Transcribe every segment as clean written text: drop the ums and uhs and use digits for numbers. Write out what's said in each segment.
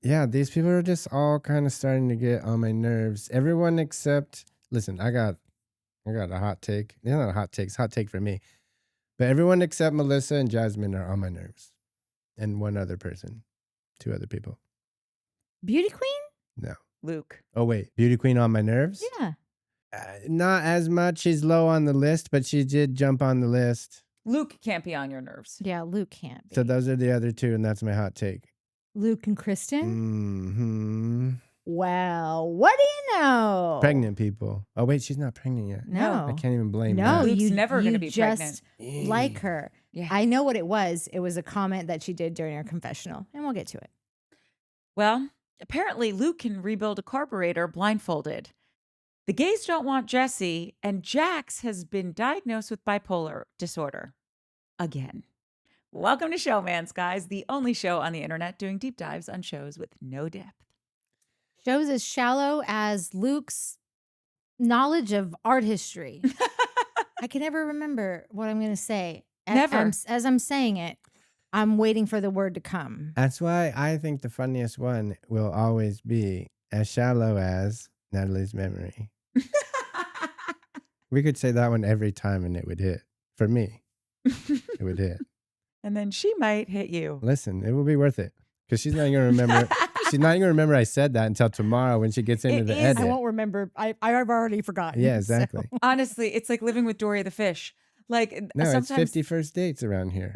Yeah, these people are just all kind of starting to get on my nerves. Everyone except, listen, I got a hot take. Yeah, not a hot take. It's a hot take for me. But everyone except Melissa and Jasmine are on my nerves. And one other person. Two other people. Beauty Queen? No. Luke. Oh, wait. Beauty Queen on my nerves? Yeah. Not as much. She's low on the list, but she did jump on the list. Luke can't be on your nerves. Yeah, Luke can't be. So those are the other two, and that's my hot take. Luke and Kristen? Mm-hmm. Well, what do you know? Pregnant people. Oh, wait, she's not pregnant yet. No. I can't even blame No, that. Luke's you never gonna be just pregnant. like her. Yeah. I know what it was. It was a comment that she did during her confessional, and we'll get to it. Well, apparently Luke can rebuild a carburetor blindfolded. The gays don't want Jesse, and Jax has been diagnosed with bipolar disorder. Again. Welcome to Showmance, guys, the only show on the internet doing deep dives on shows with no depth. Shows as shallow as Luke's knowledge of art history. I can never remember what I'm going to say. Never. As I'm saying it, I'm waiting for the word to come. That's why I think the funniest one will always be as shallow as Natalie's memory. We could say that one every time and it would hit. For me, it would hit. And then she might hit you. Listen, it will be worth it. Because she's not going to remember. She's not going to remember I said that until tomorrow when she gets into the edit. I won't remember. I've already forgotten. Yeah, exactly. So. Honestly, it's like living with Dory the fish. Like No, sometimes it's 50 first dates around here.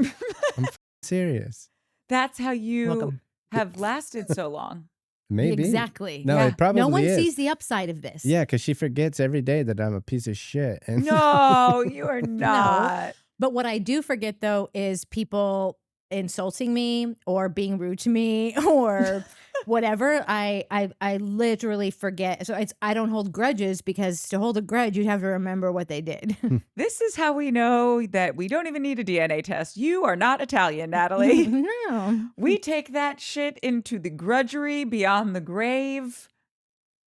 I'm serious. that's how you Welcome. have lasted so long. Maybe. Exactly. No, Yeah. it probably No one is. sees the upside of this. Yeah, because she forgets every day that I'm a piece of shit. And No, you are not. But what I do forget, though, is people insulting me or being rude to me or whatever. I literally forget. So I don't hold grudges, because to hold a grudge, you'd have to remember what they did. This is how we know that we don't even need a DNA test. You are not Italian, Natalie. No. We take that shit into the grudgery beyond the grave.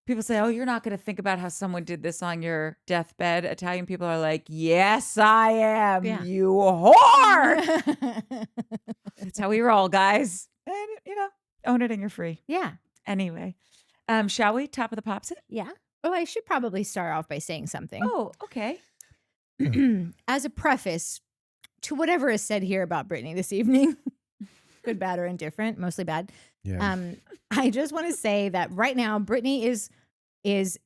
People say, oh, you're not going to think about how someone did this on your deathbed. Italian people are like, yes, I am, Yeah. you whore. That's how we roll, guys. And, own it and you're free. Yeah. Anyway, shall we? Top of the pops it? Yeah. Oh, I should probably start off by saying something. Oh, okay. As a preface to whatever is said here about Brittany this evening, good, bad, or indifferent, mostly bad. yeah. I just want to say that right now, Brittany is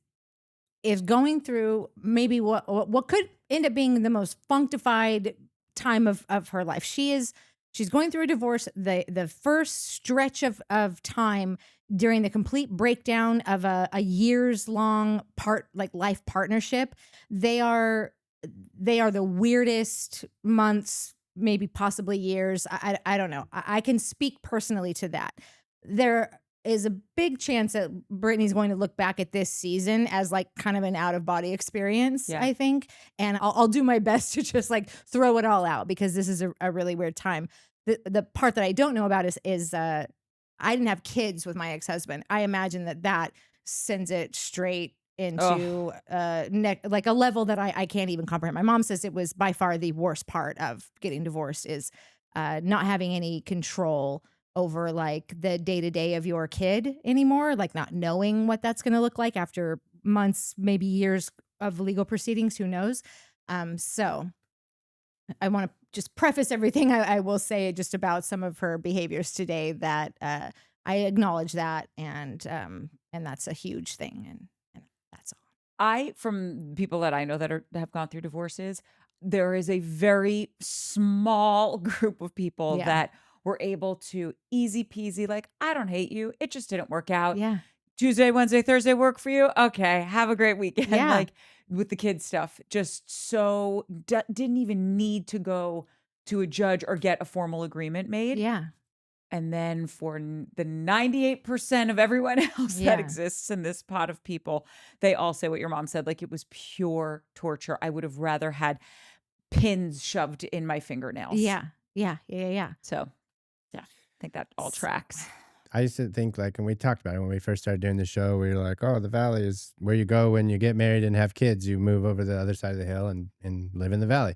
going through maybe what could end up being the most functified time of her life. She's going through a divorce, the first stretch of time during the complete breakdown of a years long life partnership. They are the weirdest months, maybe possibly years. I don't know. I can speak personally to that. There is a big chance that Brittany's going to look back at this season as like kind of an out of body experience, Yeah. I think. And I'll do my best to just like throw it all out, because this is a really weird time. The part that I don't know about is I didn't have kids with my ex-husband. I imagine that sends it straight into like a level that I can't even comprehend. My mom says it was by far the worst part of getting divorced is not having any control over like the day-to-day of your kid anymore, like not knowing what that's going to look like after months, maybe years of legal proceedings, who knows. So I want to just preface everything I will say just about some of her behaviors today, that I acknowledge that, and that's a huge thing, and that's all. From people that I know that have gone through divorces, there is a very small group of people Yeah. that were able to easy peasy, like, I don't hate you. It just didn't work out. Yeah. Tuesday, Wednesday, Thursday work for you? Okay. Have a great weekend. Yeah. Like with the kids stuff, just so didn't even need to go to a judge or get a formal agreement made. Yeah. And then for the 98% of everyone else that Yeah. exists in this pot of people, they all say what your mom said, like it was pure torture. I would have rather had pins shoved in my fingernails. Yeah. So, yeah, I think that all tracks. I used to think, like, and we talked about it when we first started doing the show, we were like, oh, the valley is where you go when you get married and have kids. You move over the other side of the hill and live in the valley.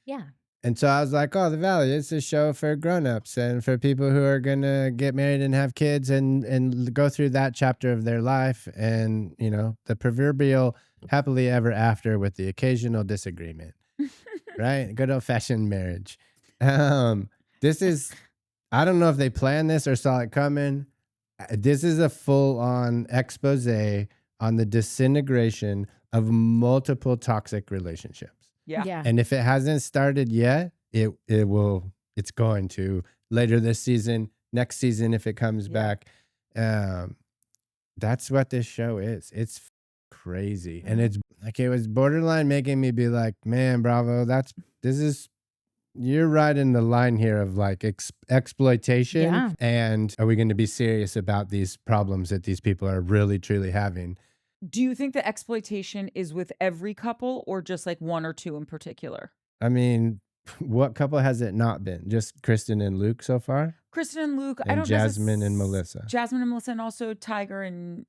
Yeah. And so I was like, oh, The Valley, it's a show for grown-ups and for people who are gonna get married and have kids and go through that chapter of their life, and the proverbial happily ever after with the occasional disagreement, right? Good old-fashioned marriage. This is, I don't know if they planned this or saw it coming. This is a full-on expose on the disintegration of multiple toxic relationships. Yeah. And if it hasn't started yet, it's going to later this season, next season if it comes back. That's what this show is. It's crazy. And it's like, it was borderline making me be like, man, Bravo, you're right in the line here of like exploitation. Yeah. And are we going to be serious about these problems that these people are really truly having? Do you think the exploitation is with every couple or just like one or two in particular? I mean, what couple has it not been? Just Kristen and Luke so far? Kristen and Luke. I And don't know. Jasmine and Melissa. Jasmine and Melissa, and also Tiger and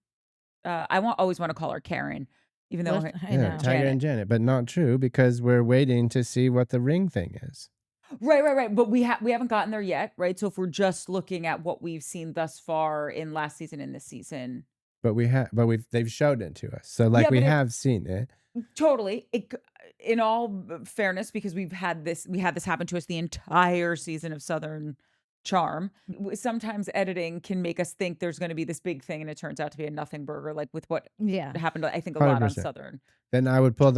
I always want to call her Karen, even though I know. Tiger and Janet, but not true because we're waiting to see what the ring thing is. Right. But we haven't gotten there yet, right? So if we're just looking at what we've seen thus far in last season and this season. But they've showed it to us. So like we have seen it. Totally. In all fairness, because we had this happen to us the entire season of Southern Charm. Sometimes editing can make us think there's going to be this big thing and it turns out to be a nothing burger, like with what happened, I think, a lot on 100%. Southern. Then I would pull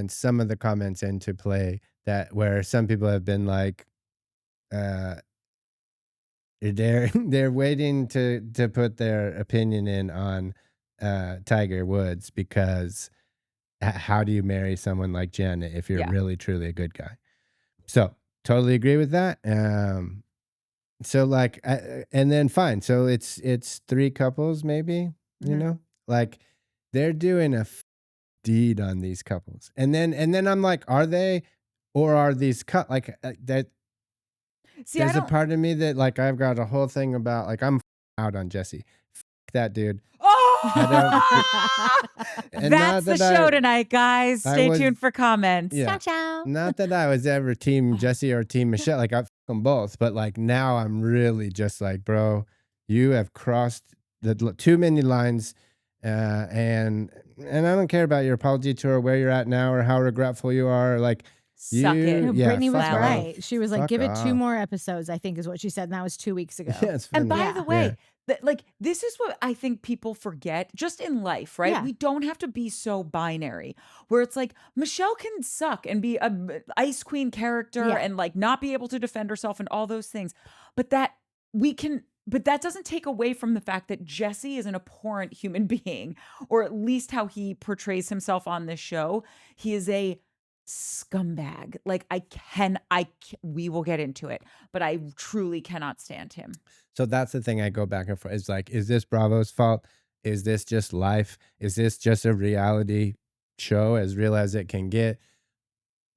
some of the comments into play where some people have been like, they're waiting to put their opinion in on Tiger Woods because how do you marry someone like Janet if you're really truly a good guy? So totally agree with that. So like, and then fine. So it's 3 couples maybe, like they're doing a deed on these couples, and then I'm like, are they, or are these like that? See, there's a part of me that like I've got a whole thing about like I'm out on Jesse. That dude. Oh, that's the show tonight, guys. Stay tuned for comments. Yeah. Ciao. Not that I was ever team Jesse or team Michelle. Like I them both, but like now I'm really just like, bro, you have crossed too many lines, and I don't care about your apology tour, where you're at now, or how regretful you are. Like. Suck it. No, Brittany was right. She was like, Fuck give it 2 off. more episodes, I think is what she said. And that was 2 weeks ago. Yeah, it's And funny. by the way, like this is what I think people forget just in life, right? Yeah. We don't have to be so binary where it's like Michelle can suck and be a ice queen character and like not be able to defend herself and all those things. But that doesn't take away from the fact that Jesse is an abhorrent human being, or at least how he portrays himself on this show. He is a scumbag. Like we will get into it, but I truly cannot stand him. So that's the thing I go back and forth. It's like, is this Bravo's fault? Is this just life? Is this just a reality show as real as it can get?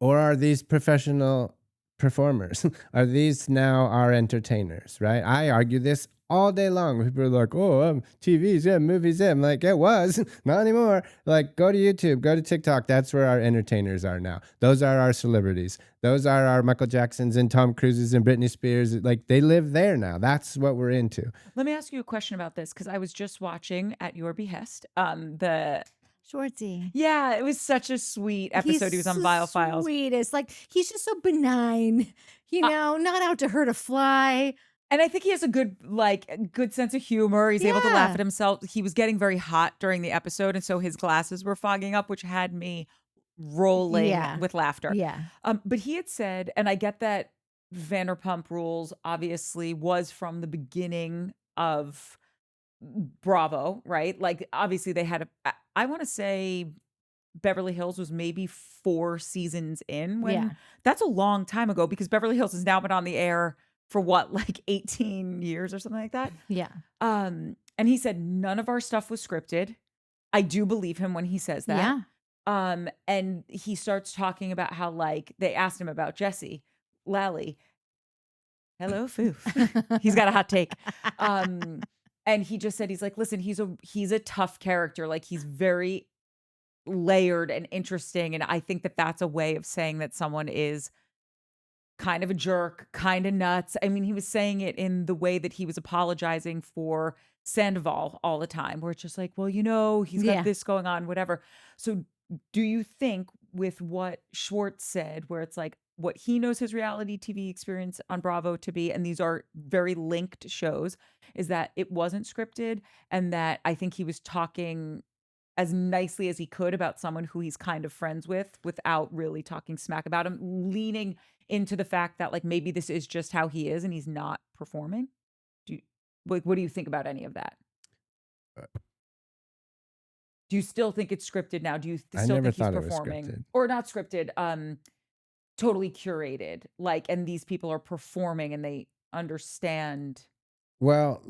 Or are these professional performers? Are these now our entertainers, right? I argue this all day long. People are like, oh, TV's in, movies in. I'm like, it was, not anymore. Like, go to YouTube, go to TikTok. That's where our entertainers are now. Those are our celebrities. Those are our Michael Jacksons and Tom Cruises and Britney Spears. Like, they live there now. That's what we're into. Let me ask you a question about this, because I was just watching at your behest the Schwartzy. Yeah, it was such a sweet episode. He was on Vile Files. Sweetest. Like, he's just so benign, not out to hurt a fly. And I think he has a good sense of humor. He's able to laugh at himself. He was getting very hot during the episode, and so his glasses were fogging up, which had me rolling with laughter. Yeah. But he had said, and I get that Vanderpump Rules obviously was from the beginning of Bravo, right? Like, obviously they had I want to say Beverly Hills was maybe 4 seasons in when that's a long time ago, because Beverly Hills has now been on the air for what, like 18 years or something like that? Yeah. And he said none of our stuff was scripted. I do believe him when he says that. Yeah. And he starts talking about how, like, they asked him about Jesse, Lally. Hello, Foof. He's got a hot take. And he just said, he's like, listen, he's a tough character. Like, he's very layered and interesting. And I think that that's a way of saying that someone is kind of a jerk, kind of nuts. I mean, he was saying it in the way that he was apologizing for Sandoval all the time, where it's just like, well, he's got Yeah. this going on, whatever. So do you think with what Schwartz said, where it's like what he knows his reality TV experience on Bravo to be, and these are very linked shows, is that it wasn't scripted and that I think he was talking as nicely as he could about someone who he's kind of friends with without really talking smack about him, leaning into the fact that like maybe this is just how he is and he's not performing? Do you, what do you think about any of that? Uh, Do you still think it's scripted now? Do you I still never think he's thought it was performing scripted. or not scripted? Totally curated, like, and these people are performing and they understand. Well,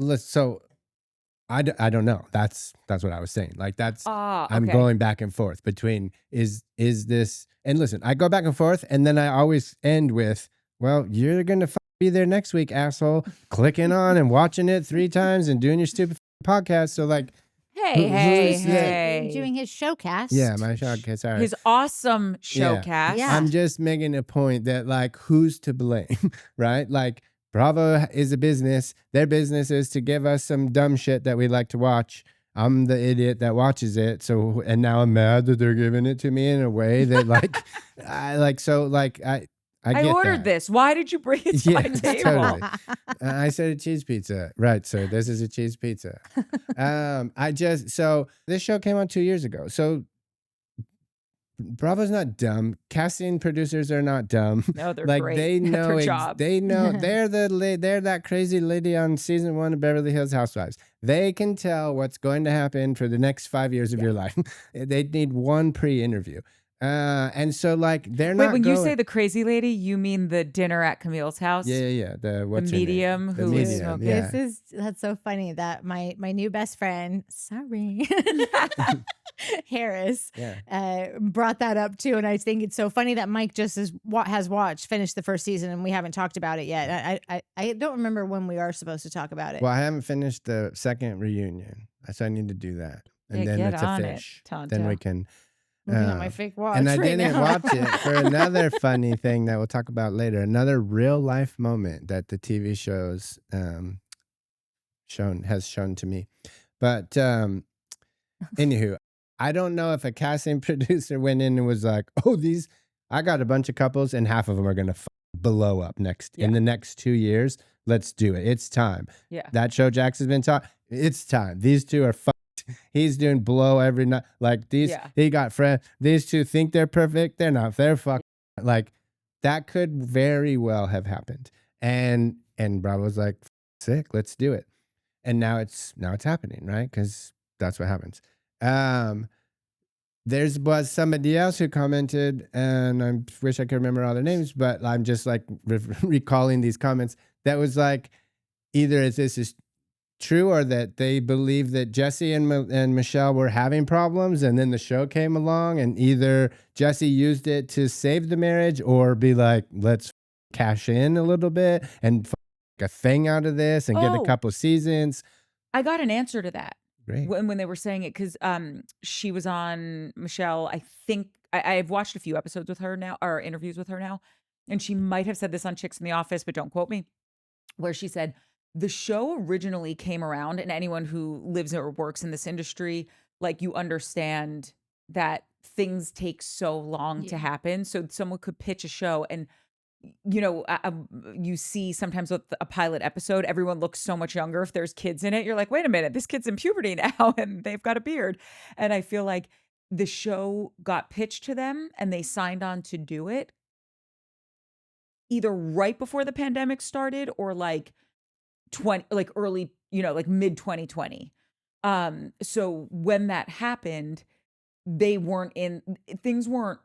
I don't know. That's what I was saying. Like I'm Okay. going back and forth between is this, and listen, I go back and forth and then I always end with, well, you're gonna be there next week, asshole, clicking on and watching it 3 times and doing your stupid podcast. So like, Hey, who hey, is that? hey. Doing his showcast. Yeah, my showcase. Sorry. His awesome Yeah. showcast. Yeah. I'm just making a point that like, who's to blame, right? Like Bravo is a business. Their business is to give us some dumb shit that we like to watch. I'm the idiot that watches it. So, and now I'm mad that they're giving it to me in a way that like, I get ordered that. this. Why did you bring it to my table? Totally. I said a cheese pizza. Right, sir. This is a cheese pizza. So this show came on 2 years ago. So Bravo's not dumb. Casting producers are not dumb. No, they're like great they at know their job. they know they're that crazy lady on season 1 of Beverly Hills Housewives. They can tell what's going to happen for the next 5 years of your life. They need one pre-interview. And so like they're not. Wait, when you say the crazy lady, you mean the dinner at Camille's house? Yeah. The What's her name? medium The who was medium, smoking. yeah. That's so funny that my new best friend, sorry, Harris, brought that up too, and I think it's so funny that Mike just has finished the first season, and we haven't talked about it yet. I don't remember when we are supposed to talk about it. Well, I haven't finished the second reunion, so I need to do that, and then get it's a on fish. it, Then we can. Looking at my fake watch, And I right didn't now. watch it for another funny thing that we'll talk about later. Another real life moment that the TV shows shown to me. But anywho, I don't know if a casting producer went in and was like, "Oh, I got a bunch of couples, and half of them are gonna blow up in the next 2 years. Let's do it. It's time." Yeah. That show Jax has been taught. It's time. These two are. He's doing blow every night. Like he got friends. These two think they're perfect. They're not. They're fucking. Like that could very well have happened. And Bravo's like, sick. Let's do it. And now it's happening, right? Because that's what happens. There was somebody else who commented, and I wish I could remember all their names, but I'm just like recalling these comments. That was like, either this is true or that they believe that Jesse and Michelle were having problems, and then the show came along, and either Jesse used it to save the marriage or be like, let's cash in a little bit and a thing out of this and get a couple seasons. I got an answer to that. Great. When they were saying it, because she was on Michelle. I think I've watched a few episodes with her now, or interviews with her now, and she might have said this on Chicks in the Office, but don't quote me, where she said, the show originally came around, and anyone who lives or works in this industry, like you understand that things take so long to happen. So someone could pitch a show and, you see sometimes with a pilot episode, everyone looks so much younger. If there's kids in it, you're like, wait a minute, this kid's in puberty now and they've got a beard. And I feel like the show got pitched to them and they signed on to do it either right before the pandemic started or like early, like mid 2020. So when that happened, things weren't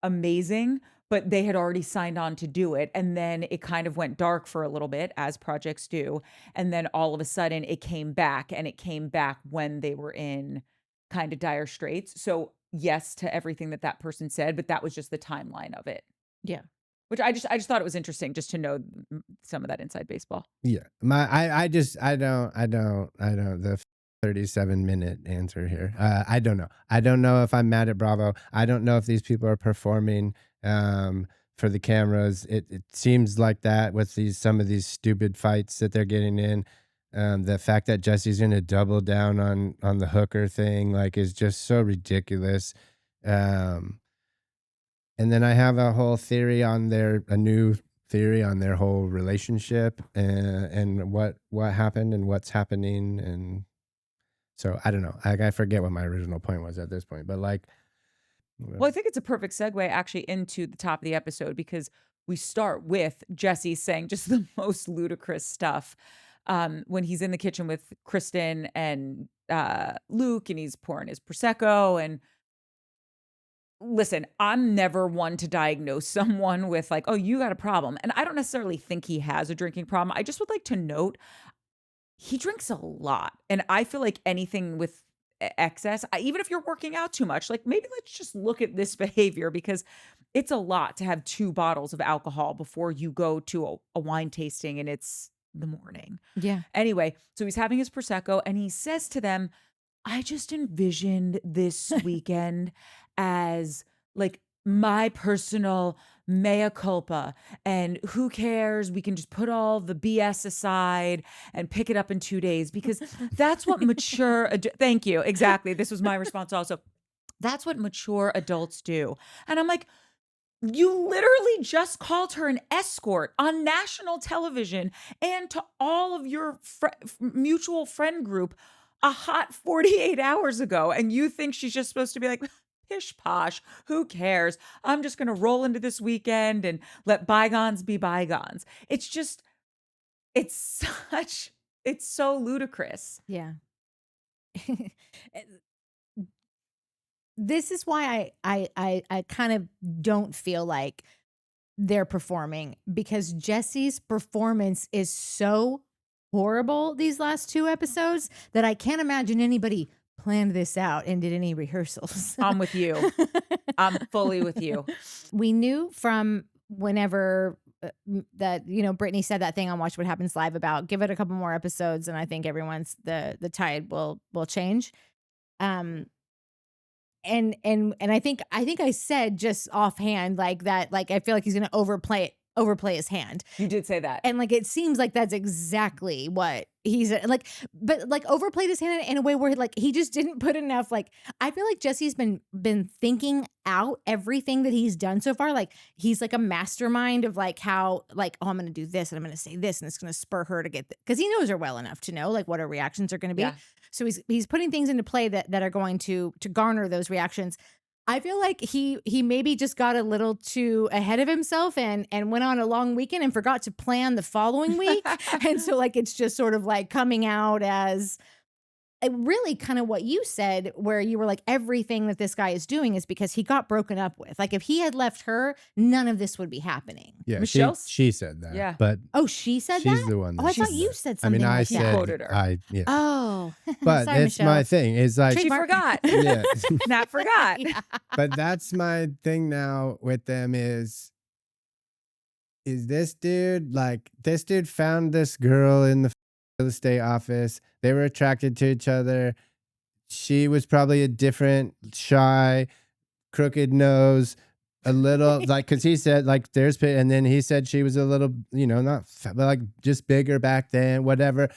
amazing, but they had already signed on to do it. And then it kind of went dark for a little bit, as projects do. And then all of a sudden it came back, and it came back when they were in kind of dire straits. So yes to everything that person said, but that was just the timeline of it. Yeah. Which I just thought it was interesting just to know some of that inside baseball. Yeah. I don't the 37-minute answer here. I don't know. I don't know if I'm mad at Bravo. I don't know if these people are performing for the cameras. It seems like that with some of these stupid fights that they're getting in. The fact that Jesse's going to double down on the hooker thing, like, is just so ridiculous. Um, and then I have a new theory on their whole relationship and what happened and what's happening. And so I don't know. I forget what my original point was at this point, but like, Well, I think it's a perfect segue actually into the top of the episode because we start with Jesse saying just the most ludicrous stuff when he's in the kitchen with Kristen and Luke, and he's pouring his Prosecco. And listen, I'm never one to diagnose someone with like, oh, you got a problem. And I don't necessarily think he has a drinking problem. I just would like to note he drinks a lot. And I feel like anything with excess, even if you're working out too much, like maybe let's just look at this behavior because it's a lot to have 2 bottles of alcohol before you go to a wine tasting and it's the morning. Yeah. Anyway, so he's having his Prosecco and he says to them, I just envisioned this weekend as like my personal mea culpa, and who cares? We can just put all the BS aside and pick it up in 2 days because that's what mature. Thank you. Exactly. This was my response also. That's what mature adults do. And I'm like, you literally just called her an escort on national television and to all of your mutual friend group a hot 48 hours ago. And you think she's just supposed to be like, pish posh, who cares? I'm just going to roll into this weekend and let bygones be bygones. It's just, it's so ludicrous. Yeah. This is why I kind of don't feel like they're performing, because Jesse's performance is so horrible these last 2 episodes that I can't imagine anybody planned this out and did any rehearsals. I'm with you. I'm fully with you. We knew from whenever that, Brittany said that thing on Watch What Happens Live about give it a couple more episodes and I think everyone's the tide will change. And I think I said just offhand like that, like I feel like he's gonna overplay his hand. You did say that. And like it seems like that's exactly what he's like, but like overplayed his hand in a way where like he just didn't put enough. Like I feel like Jesse's been thinking out everything that he's done so far. Like he's like a mastermind of like how like, oh, I'm gonna do this and I'm gonna say this and it's gonna spur her to get because he knows her well enough to know like what her reactions are gonna be. Yeah. So he's putting things into play that are going to garner those reactions. I feel like he maybe just got a little too ahead of himself and went on a long weekend and forgot to plan the following week. And so like it's just sort of like coming out as really kind of what you said, where you were like, everything that this guy is doing is because he got broken up with. Like if he had left her, none of this would be happening. Yeah, Michelle, she said that. Yeah. But she said she's that? the one. Oh, I thought said you that. said I mean, something I like said that. quoted her. Yeah. Oh, But sorry, that's Michelle. my thing. Is like She forgot. yeah. Nat forgot. Yeah. But that's my thing now with them is this dude found this girl in the real estate office. They were attracted to each other. She was probably a different, shy, crooked nose, a little like, cause he said like and then he said she was a little, not fat, but like just bigger back then, whatever.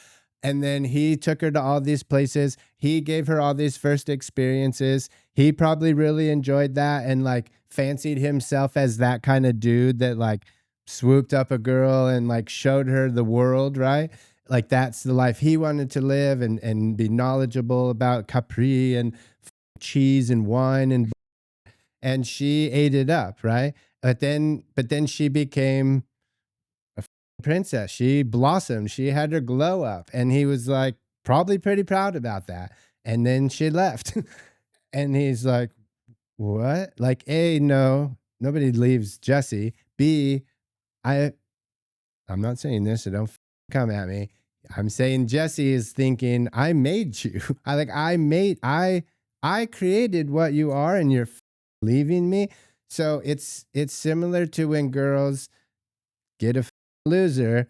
And then he took her to all these places. He gave her all these first experiences. He probably really enjoyed that and like fancied himself as that kind of dude that like swooped up a girl and like showed her the world, right? Like that's the life he wanted to live and be knowledgeable about Capri and cheese and wine and she ate it up, right? But then she became a princess. She blossomed. She had her glow up, and he was like probably pretty proud about that. And then she left, and he's like, "What? Like, A, no, nobody leaves Jesse. B, I'm not saying this, so don't come at me. I'm saying Jesse is thinking, I made you. I created what you are and you're leaving me. So it's similar to when girls get a loser,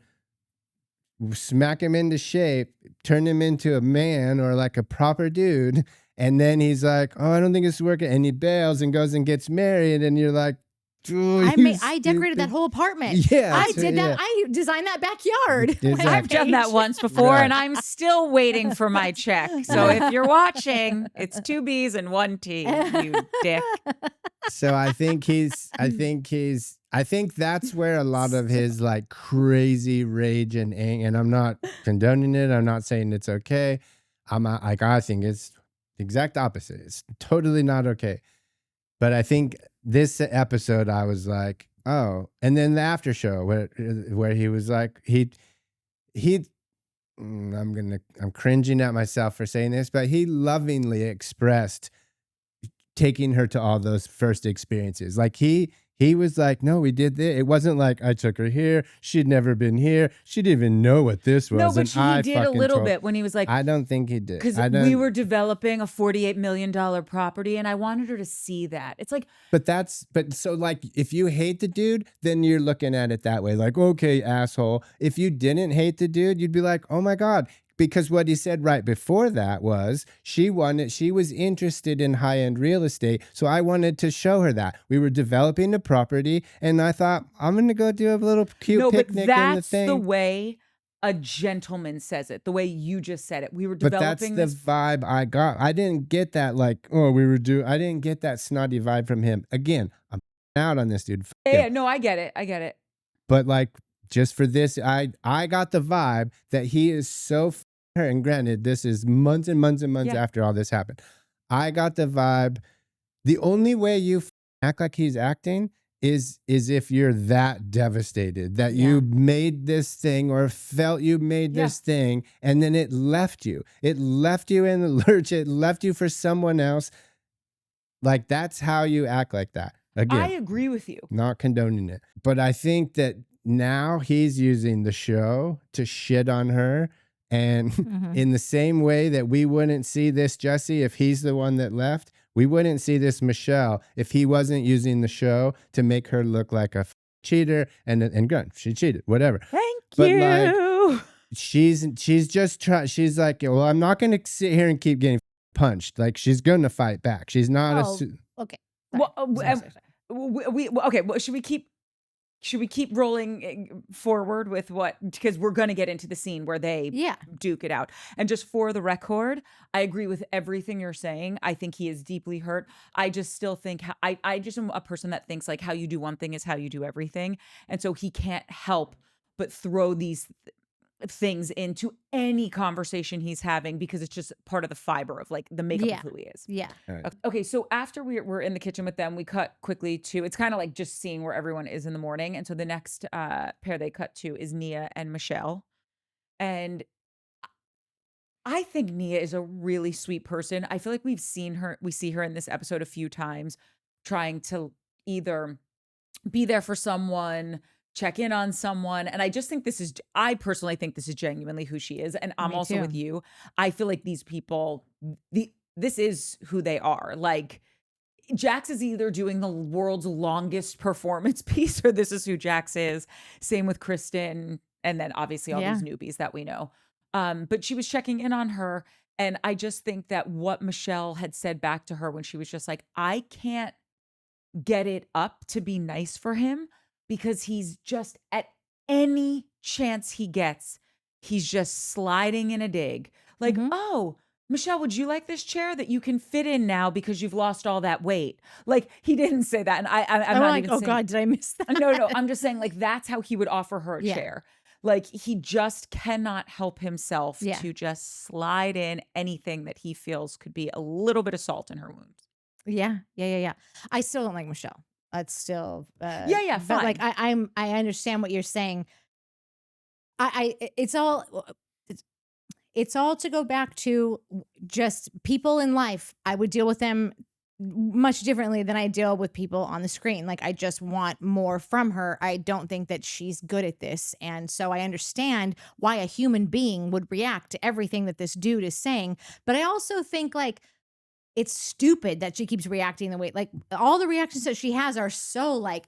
smack him into shape, turn him into a man or like a proper dude. And then he's like, oh, I don't think it's working. And he bails and goes and gets married. And you're like, Oh, you I decorated that stupid. whole apartment. Yeah, I that's did right, that. I designed that backyard. Exactly. I've done that once before, Right. and I'm still waiting for my check. So if you're watching, it's 2 B's and 1 T, you dick. So I think that's where a lot of his like crazy rage and anger, and I'm not condoning it. I'm not saying it's okay. I think it's the exact opposite. It's totally not okay. But I think this episode, I was like, oh, and then the after show where he was like, I'm cringing at myself for saying this, but he lovingly expressed taking her to all those first experiences. Like he was like, no, we did this. It wasn't like I took her here. She'd never been here. She didn't even know what this was. No, but and he did a little bit when he was like, I don't think he did. because we were developing a $48 million property and I wanted her to see that. It's like, But so like if you hate the dude, then you're looking at it that way. Like, okay, asshole. If you didn't hate the dude, you'd be like, oh my God. Because what he said right before that was she was interested in high-end real estate. So I wanted to show her that. We were developing the property and I thought, I'm gonna go do a little cute no, but picnic in the that's thing. the way a gentleman says it, the way you just said it. We were But that's developing the this. vibe I got. I didn't get that like, oh, I didn't get that snotty vibe from him. Again, I'm out on this dude. Yeah, no, I get it. But like just for this, I got the vibe that he is so her. And granted, this is months and months and months after all this happened. I got the vibe. The only way you act like he's acting is if you're that devastated that you made this thing or felt you made this thing and then it left you. It left you in the lurch. It left you for someone else. Like that's how you act like that. Again, I agree with you. not condoning it. But I think that now he's using the show to shit on her. And in the same way that we wouldn't see this Jesse if he's the one that left, we wouldn't see this Michelle if he wasn't using the show to make her look like a cheater and gun. She cheated, whatever. Thank But you. like she's just trying. She's like, well, I'm not going to sit here and keep getting punched. Like she's going to fight back. She's not Okay. Well, Sorry. Okay. Well, should we keep rolling forward with what, because we're going to get into the scene where they duke it out. And just for the record, I agree with everything you're saying. I think he is deeply hurt. I just still think, I just am a person that thinks like how you do one thing is how you do everything. And so he can't help but throw these things into any conversation he's having because it's just part of the fiber of like the makeup of who he is. Yeah. Okay, so after we're in the kitchen with them, we cut quickly to, it's kind of like just seeing where everyone is in the morning. And so the next pair they cut to is Nia and Michelle. And I think Nia is a really sweet person. I feel like we see her in this episode a few times trying to either be there for someone, check in on someone. And I just think I personally think this is genuinely who she is. And I'm also with you. I feel like these people, this is who they are. Like Jax is either doing the world's longest performance piece or this is who Jax is. Same with Kristen. And then obviously all these newbies that we know. But she was checking in on her. And I just think that what Michelle had said back to her when she was just like, I can't get it up to be nice for him because he's just at any chance he gets, he's just sliding in a dig. Like, oh, Michelle, would you like this chair that you can fit in now because you've lost all that weight? Like he didn't say that. And I'm not like, even oh saying, God, did I miss that? No, I'm just saying like, that's how he would offer her a chair. Like he just cannot help himself to just slide in anything that he feels could be a little bit of salt in her wounds. Yeah. I still don't like Michelle. That's still fine. But like I understand what you're saying. It's all to go back to just people in life. I would deal with them much differently than I deal with people on the screen. Like I just want more from her. I don't think that she's good at this. And so I understand why a human being would react to everything that this dude is saying. But I also think like it's stupid that she keeps reacting the way, like all the reactions that she has are so like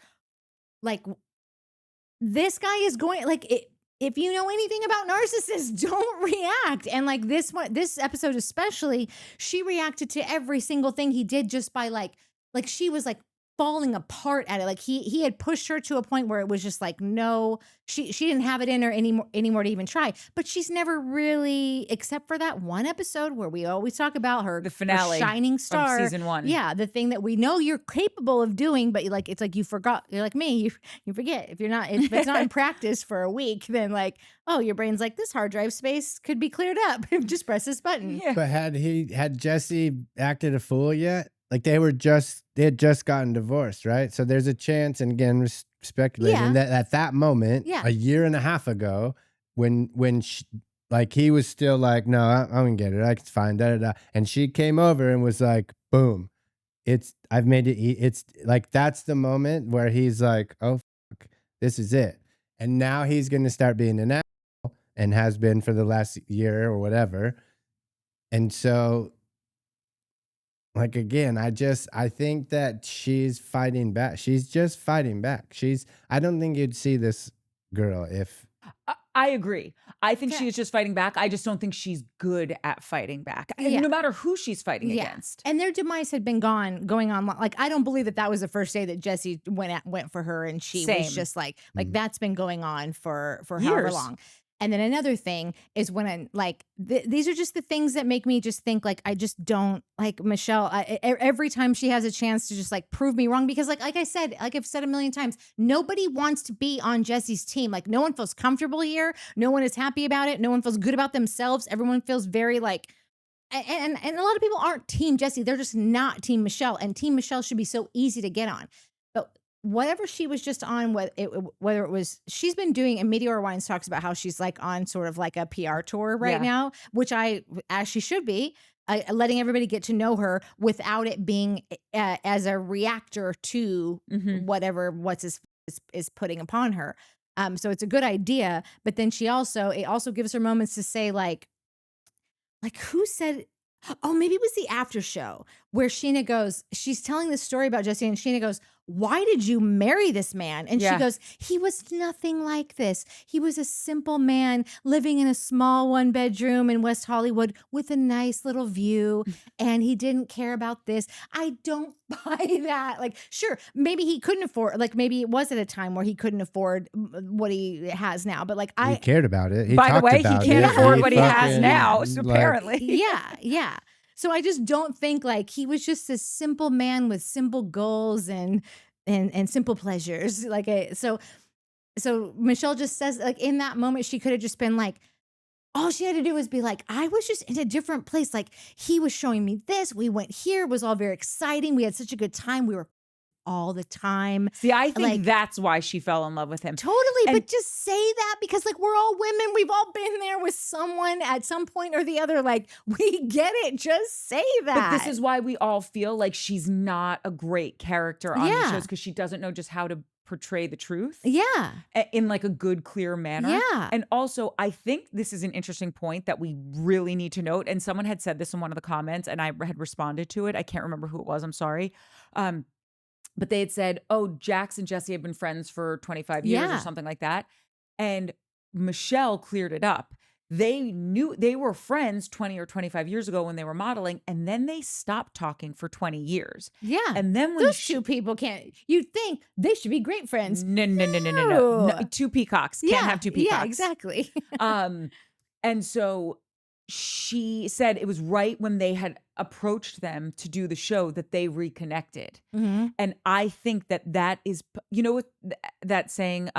this guy is going like it. If you know anything about narcissists, don't react. And like this episode especially, she reacted to every single thing he did just by like she was like falling apart at it. Like he had pushed her to a point where it was just like, no, she didn't have it in her anymore to even try. But she's never really, except for that one episode where we always talk about her, The finale her shining star, of season 1. Yeah, the thing that we know you're capable of doing, but like it's like you forgot. You're like me, you forget. If it's not in practice for a week, then like, oh, your brain's like, this hard drive space could be cleared up. Just press this button. Yeah. But had Jesse acted a fool yet? Like they had just gotten divorced, right? So there's a chance, and again, speculating that at that moment, a year and a half ago, when she, like he was still like, no, I'm gonna get it, it's fine, da da da, and she came over and was like, boom, I've made it. It's like that's the moment where he's like, oh, fuck, this is it, and now he's gonna start being an asshole, and has been for the last year or whatever, and so. Like again, I think that she's fighting back. She's just fighting back. I don't think you'd see this girl if. I agree. I think she is just fighting back. I just don't think she's good at fighting back, no matter who she's fighting against. And their demise had been going on. Like I don't believe that was the first day that Jesse went for her, and she was just like that's been going on for however long. And then another thing is when these are just the things that make me just think like I just don't like Michelle. Every time she has a chance to just like prove me wrong, because like I said, like I've said a million times, nobody wants to be on Jesse's team. Like no one feels comfortable here. No one is happy about it. No one feels good about themselves. Everyone feels very like. And a lot of people aren't team Jesse. They're just not team Michelle. And team Michelle should be so easy to get on. But whatever she was just on, whether it was, she's been doing, and Meteor Wines talks about how she's like on sort of like a PR tour right now, which as she should be, letting everybody get to know her without it being as a reactor to whatever is putting upon her. So it's a good idea, but then it also gives her moments to say like who said, oh, maybe it was the after show where Sheena goes, she's telling this story about Jesse, and Sheena goes, why did you marry this man? And she goes, he was nothing like this. He was a simple man living in a small 1-bedroom in West Hollywood with a nice little view, and he didn't care about this. I don't buy that. Like, sure, maybe he couldn't afford, like maybe it was at a time where he couldn't afford what he has now, but like he cared about it. By the way, he can't afford what he has now, so apparently. Yeah. So I just don't think like he was just a simple man with simple goals and simple pleasures. So Michelle just says like in that moment, she could have just been like, all she had to do was be like, I was just in a different place. Like he was showing me this. We went here. It was all very exciting. We had such a good time. We were all the time. See, I think that's why she fell in love with him. Totally. But just say that because like we're all women. We've all been there with someone at some point or the other. Like we get it. Just say that. But this is why we all feel like she's not a great character on the shows, because she doesn't know just how to portray the truth. Yeah. In like a good, clear manner. Yeah. And also, I think this is an interesting point that we really need to note. And someone had said this in one of the comments, and I had responded to it. I can't remember who it was. I'm sorry. But they had said, oh, Jax and Jesse have been friends for 25 years or something like that. And Michelle cleared it up. They knew they were friends 20 or 25 years ago when they were modeling, and then they stopped talking for 20 years. Yeah. And then when those two people you'd think they should be great friends. No. Two peacocks. Can't have two peacocks. Yeah, exactly. And so she said it was right when they had approached them to do the show that they reconnected. And I think that is, that saying,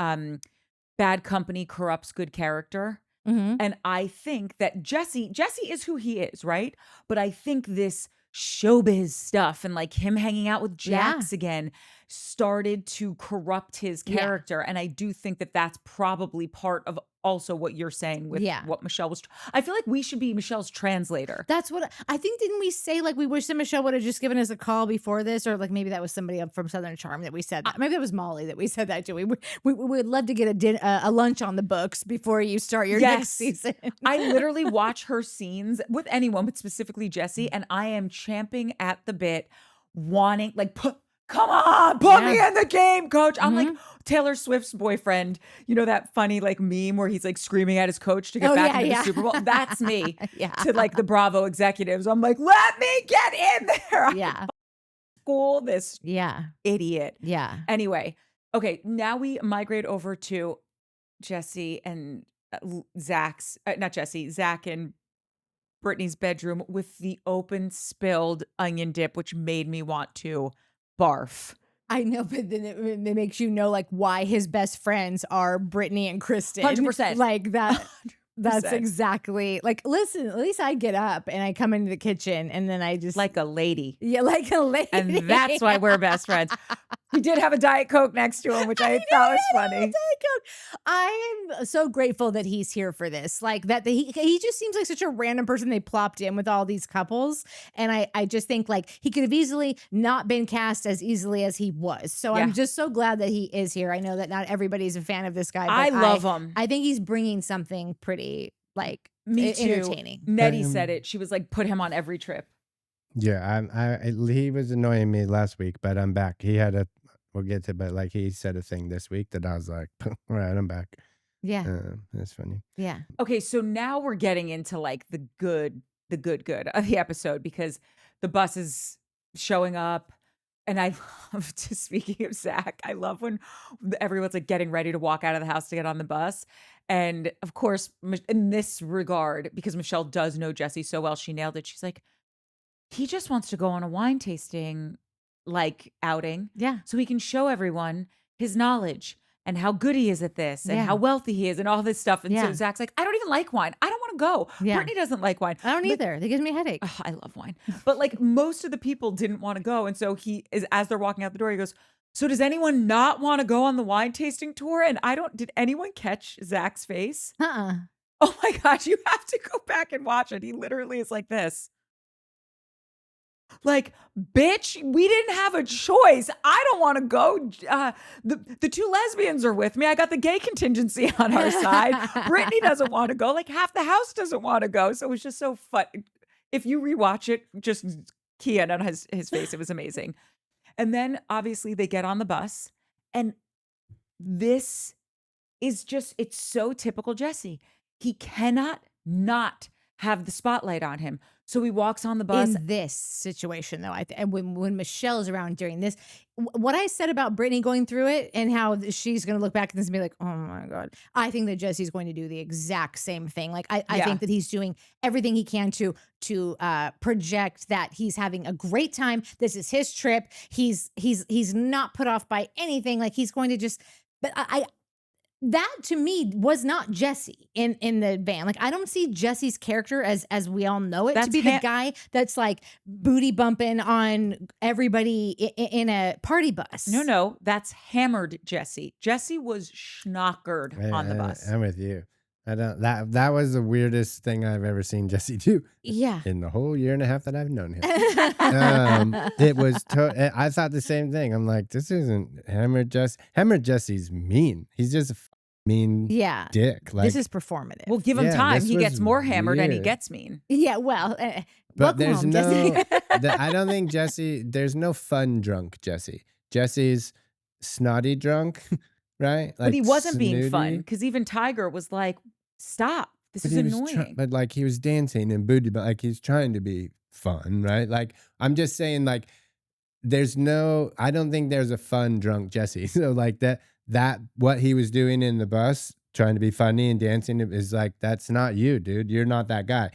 bad company corrupts good character. And I think that Jesse is who he is, right? But I think this showbiz stuff and like him hanging out with Jax again started to corrupt his character. And I do think that that's probably part of also what you're saying with what Michelle was. I feel like we should be Michelle's translator. That's what I think. Didn't we say like we wish that Michelle would have just given us a call before this, or like maybe that was somebody up from Southern Charm that we said that. Maybe that was Molly that we said that to. We would love to get a lunch on the books before you start your next season. I literally watch her scenes with anyone, but specifically Jesse, and I am champing at the bit, wanting like come on, put me in the game, coach. I'm like Taylor Swift's boyfriend. You know that funny like meme where he's like screaming at his coach to get back into the Super Bowl? That's me to like the Bravo executives. I'm like, let me get in there. fool this Yeah. idiot. Yeah. Anyway, okay, now we migrate over to Jesse and Zach and Brittany's bedroom with the open spilled onion dip, which made me want to barf. I know, but then it makes you know like why his best friends are Brittany and Kristen. 100%. Like that. That's 100%. exactly like, listen, at least I get up and I come into the kitchen and then I just Like a lady. yeah, like a lady. And that's why we're best friends. He did have a Diet Coke next to him, which I thought was funny. I am so grateful that he's here for this. Like that he just seems like such a random person they plopped in with all these couples. And I just think like he could have easily not been cast as easily as he was. So Yeah. I'm just so glad that he is here. I know that not everybody's a fan of this guy, but I love him. I think he's bringing something pretty like Me too. entertaining. Nettie said it. She was like, put him on every trip. Yeah, he was annoying me last week, but I'm back. We'll get to, but like he said a thing this week that I was like, all right, I'm back. Yeah. That's funny. Yeah. Okay, so now we're getting into like the good of the episode because the bus is showing up. And I love to, speaking of Zach, I love when everyone's like getting ready to walk out of the house to get on the bus. And of course, in this regard, because Michelle does know Jesse so well, she nailed it. She's like, he just wants to go on a wine tasting like outing. Yeah. So he can show everyone his knowledge and how good he is at this and Yeah. how wealthy he is and all this stuff. And so Yeah. Zach's like, I don't even like wine. I don't want to go. Yeah. Brittany doesn't like wine. I don't either. That gives me a headache. Ugh, I love wine. But like most of the people didn't want to go. And so he is, as they're walking out the door, he goes, so does anyone not want to go on the wine tasting tour? And did anyone catch Zach's face? Uh-uh. Oh my gosh, you have to go back and watch it. He literally is like this. Like, bitch, we didn't have a choice. I don't want to go. The two lesbians are with me. I got the gay contingency on our side. Brittany doesn't want to go. Like half the house doesn't want to go. So it was just so fun. If you rewatch it, just key in on his face. It was amazing. And then obviously they get on the bus. And this is just, it's so typical Jesse. He cannot not have the spotlight on him. So he walks on the bus. In this situation, though, and when Michelle is around during this, what I said about Brittany going through it and how she's going to look back at this and be like, oh my God, I think that Jesse's going to do the exact same thing. Like, I Yeah. think that he's doing everything he can to project that he's having a great time. This is his trip. He's not put off by anything. Like he's going to just, but that to me was not Jesse in the van. Like I don't see Jesse's character as we all know it to be the guy that's like booty bumping on everybody in a party bus. No, that's hammered Jesse. Jesse was schnockered on the bus. I'm with you. I don't. That was the weirdest thing I've ever seen Jesse do. Yeah. In the whole year and a half that I've known him. It was. I thought the same thing. I'm like, this isn't hammered Jesse. Hammered Jesse's mean. He's just a mean dick. Like this is performative. Well, give him time. this He gets was more hammered and he weird. gets mean. Yeah, well, But welcome there's home, no. Jesse. I don't think Jesse. There's no fun drunk Jesse. Jesse's snotty drunk, right? But he wasn't being snooty. fun because even Tiger was like, stop. This But is he was annoying. but like he was dancing and booty, but like he's trying to be fun, right? Like I'm just saying, like I don't think there's a fun drunk Jesse. So like that what he was doing in the bus, trying to be funny and dancing, is like that's not you, dude. You're not that guy.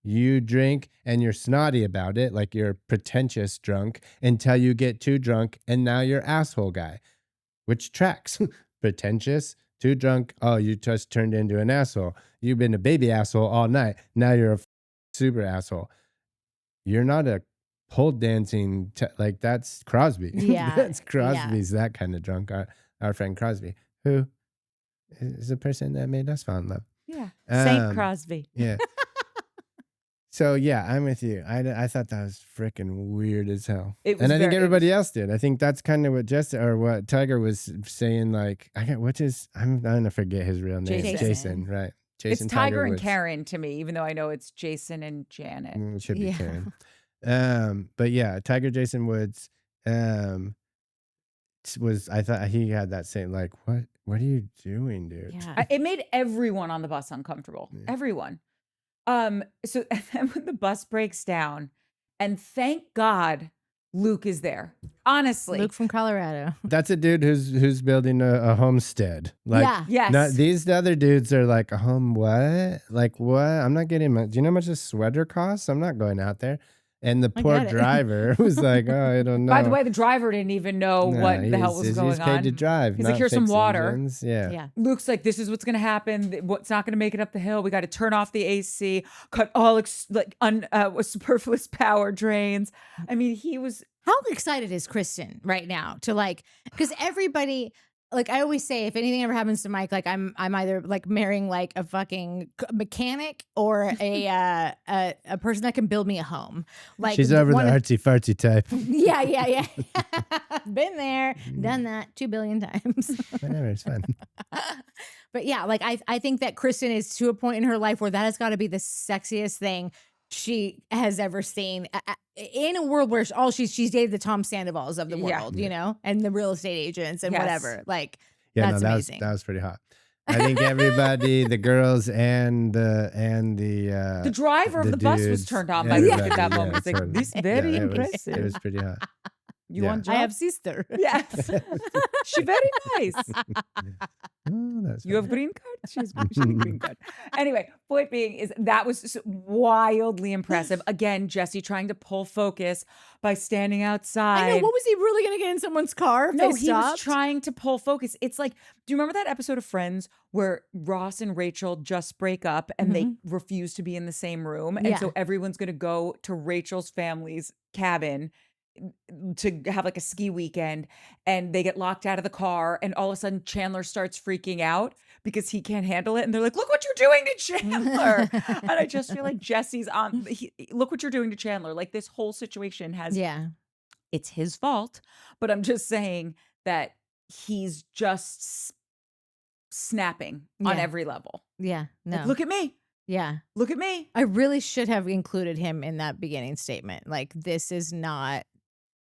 You drink and you're snotty about it, like you're pretentious drunk until you get too drunk, and now you're asshole guy, which tracks. Pretentious. Too drunk. Oh, you just turned into an asshole. You've been a baby asshole all night. Now you're a super asshole. You're not a pole dancing. Like that's Crosby. Yeah. That's Crosby's that kind of drunk. Our friend Crosby, who is the person that made us fall in love. Yeah. Saint Crosby. Yeah. So yeah, I'm with you. I thought that was freaking weird as hell. It was and I think very- everybody else did. I think that's kind of what what Tiger was saying. Like, I'm gonna forget his real name. Jason. Right? It's Jason Tiger and Woods. Karen to me, even though I know it's Jason and Janet. It should be Yeah. Karen. But yeah, Tiger Jason Woods. I thought he had that same like, what are you doing, dude? Yeah. It made everyone on the bus uncomfortable. Yeah. Everyone. So and then when the bus breaks down, and thank God Luke is there. Honestly. Luke from Colorado. That's a dude who's building a homestead. Like, Yeah. Yes. these other dudes are like, a home what? Like what? I'm not getting much. Do you know how much a sweater costs? I'm not going out there. And the poor get it. driver was like, oh, I don't know. By the way, the driver didn't even know what the hell was going He's paid to on. drive. He's like, not here's some fix water. engines. Yeah. Yeah. Luke's like, this is what's going to happen. What's not going to make it up the hill. We got to turn off the AC, cut all superfluous power drains. I mean, he was. How excited is Kristen right now to like, because everybody, like I always say, if anything ever happens to Mike, like I'm either like marrying like a fucking mechanic or a person that can build me a home. Like She's over the artsy fartsy type. Yeah. Been there, done that 2 billion times. Whatever, it's fun. But yeah, like I think that Kristen is to a point in her life where that has got to be the sexiest thing she has ever seen in a world where she's dated the Tom Sandovals of the world, you know, and the real estate agents and whatever. Like, that's amazing. That was pretty hot. I think everybody, the girls and the driver of the bus was dudes, turned on by Luke at that moment. It's like, totally. this very it impressive. was pretty hot. You want job? I have sister. Yes. She very nice. Oh, that's You have green card? She's green card. Anyway, point being is that was wildly impressive. Again, Jesse trying to pull focus by standing outside. I know. What was he really going to get in someone's car? If No, they he stopped? was trying to pull focus. It's like, do you remember that episode of Friends where Ross and Rachel just break up and they refuse to be in the same room? And so everyone's going to go to Rachel's family's cabin to have like a ski weekend, and they get locked out of the car, and all of a sudden Chandler starts freaking out because he can't handle it, and they're like, look what you're doing to Chandler. And I just feel like Jesse's on look what you're doing to Chandler. Like, this whole situation has it's his fault, but I'm just saying that he's just snapping on every level. Yeah. No. Like, look at me. Yeah. Look at me. I really should have included him in that beginning statement. Like, this is not.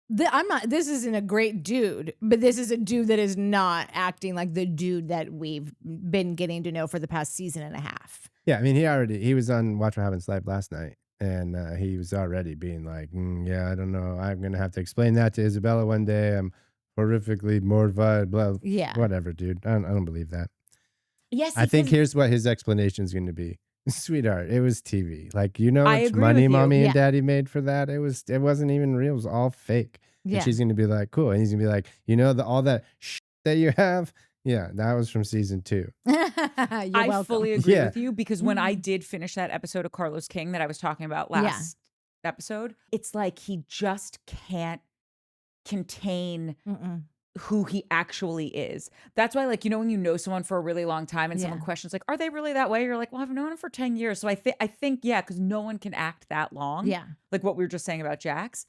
This isn't a great dude, but this is a dude that is not acting like the dude that we've been getting to know for the past season and a half. Yeah, I mean, he was on Watch What Happens Live last night, and he was already being like, yeah, I don't know, I'm gonna have to explain that to Isabella one day. I'm horrifically mortified. Blah. Yeah. Whatever, dude. I don't believe that. Yes, I think here's what his explanation is going to be. Sweetheart, it was TV. Like, you know I much agree money with you. mommy and Yeah. daddy made for that? It wasn't even real. It was all fake. Yeah. And she's going to be like, cool. And he's going to be like, you know, all that that you have? Yeah, that was from season 2. I I fully agree Yeah. with you, because when I did finish that episode of Carlos King that I was talking about last episode, it's like he just can't contain who he actually is. That's why, like, you know, when you know someone for a really long time and someone questions like, are they really that way? You're like, well, I've known him for 10 years. So I think, yeah, because no one can act that long. Yeah. Like what we were just saying about Jax.